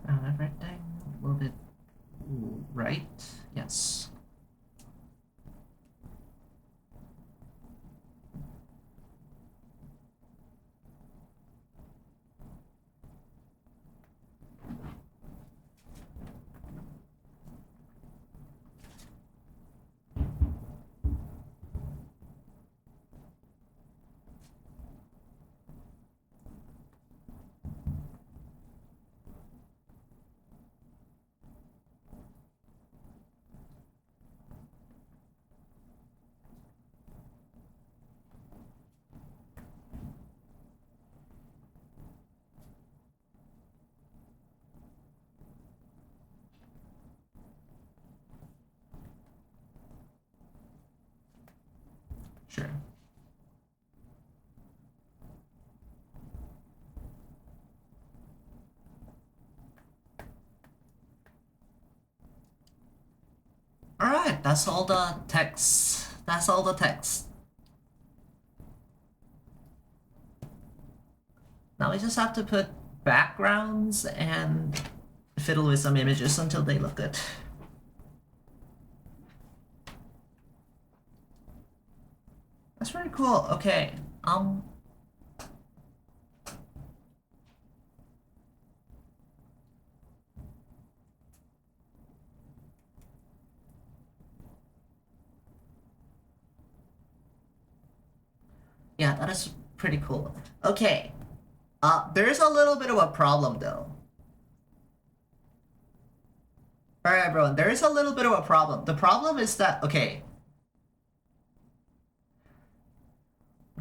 Everything a little bit right. Yes. Sure. Alright, that's all the text. That's all the text. Now we just have to put backgrounds and fiddle with some images until they look good. That's very cool. Okay. Yeah, that is pretty cool. Okay. There's a little bit of a problem though. Alright, everyone, there is a little bit of a problem. The problem is that, okay.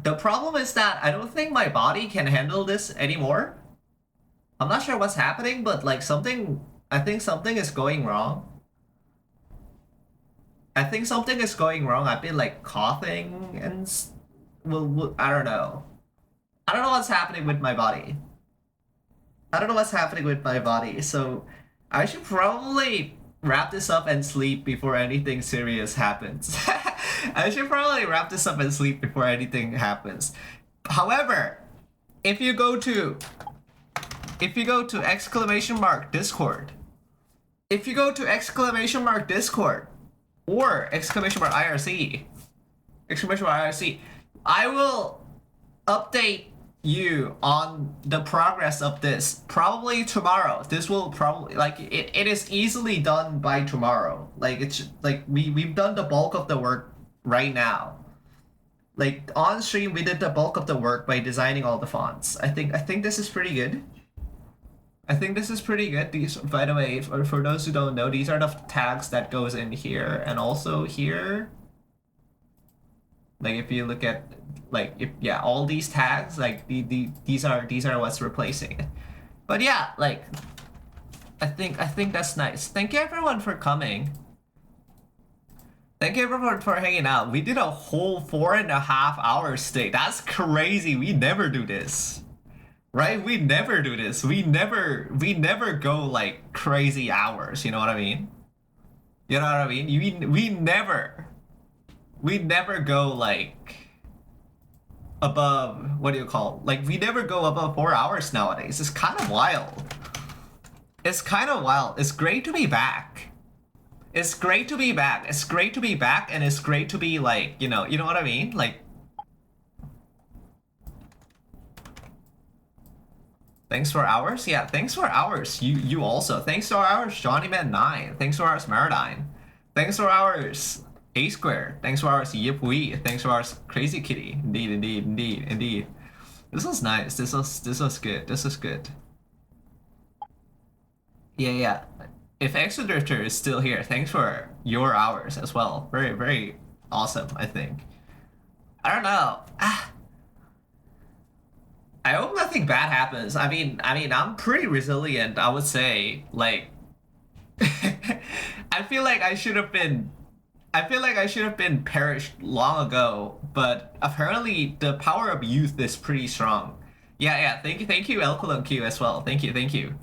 The problem is that I don't think my body can handle this anymore. I'm not sure what's happening, but like I think something is going wrong. I think something is going wrong. I've been like coughing and well, I don't know. I don't know what's happening with my body. I don't know what's happening with my body. So I should probably wrap this up and sleep before anything serious happens. I should probably wrap this up and sleep before anything happens. However, if you go to exclamation mark Discord, if you go to exclamation mark Discord or exclamation mark IRC, exclamation mark IRC, I will update you on the progress of this probably tomorrow. This will probably like it is easily done by tomorrow. Like it's like we've done the bulk of the work right now. Like on stream we did the bulk of the work by designing all the fonts. I think this is pretty good. I think this is pretty good. These, by the way, for those who don't know, these are the tags that goes in here and also here. Like if you look at like if yeah, all these tags like these are what's replacing it. But yeah, like I think that's nice. Thank you everyone for coming. Thank you everyone for hanging out. We did a whole 4.5 hour stay. That's crazy. We never do this. Right? We never do this. We never go like crazy hours, you know what I mean? You know what I mean? We never go like above, what do you call it? Like we never go above 4 hours nowadays. It's kind of wild. It's kind of wild. It's great to be back. It's great to be back. It's great to be back, and it's great to be like, you know what I mean? Like thanks for hours? Yeah, thanks for hours. You also. Thanks for hours, JohnnyMan9. Thanks for hours, Maradine. Thanks for hours, A Square. Thanks for hours, Yipwee. Thanks for hours, Crazy Kitty. Indeed. This was nice. This was good. This was good. Yeah. If Exodrifter is still here, thanks for your hours as well. Very awesome, I think. I don't know. I hope nothing bad happens. I mean, I'm pretty resilient, I would say. Like, I feel like I should have been perished long ago, but apparently the power of youth is pretty strong. Yeah. Thank you, Elcolon Q as well. Thank you.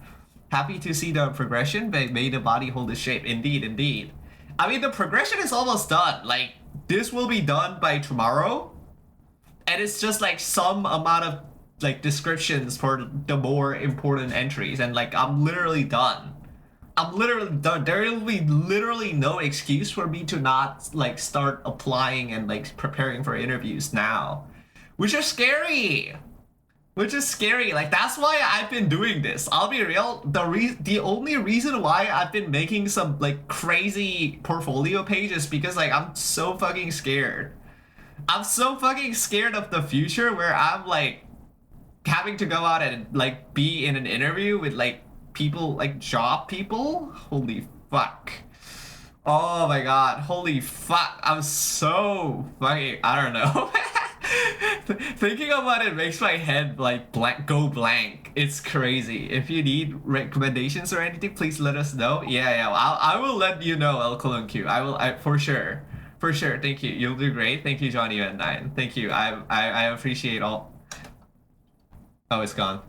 Happy to see the progression, but may the body hold its shape. Indeed. I mean, the progression is almost done. Like, this will be done by tomorrow, and it's just like some amount of like descriptions for the more important entries, and like I'm literally done. There will be literally no excuse for me to not like start applying and like preparing for interviews now, which is scary. Like that's why I've been doing this. I'll be real. The only reason why I've been making some like crazy portfolio pages because like I'm so fucking scared. I'm so fucking scared of the future where I'm like having to go out and like be in an interview with like people, like job people. Holy fuck. Oh my god, holy fuck. I'm so fucking, I don't know. Thinking about it makes my head like go blank. It's crazy. If you need recommendations or anything, please let us know. Yeah, I will let you know, El Colon Q. I for sure. Thank you. You'll do great. Thank you, Johnny and 9. Thank you. I appreciate all. Oh, it's gone.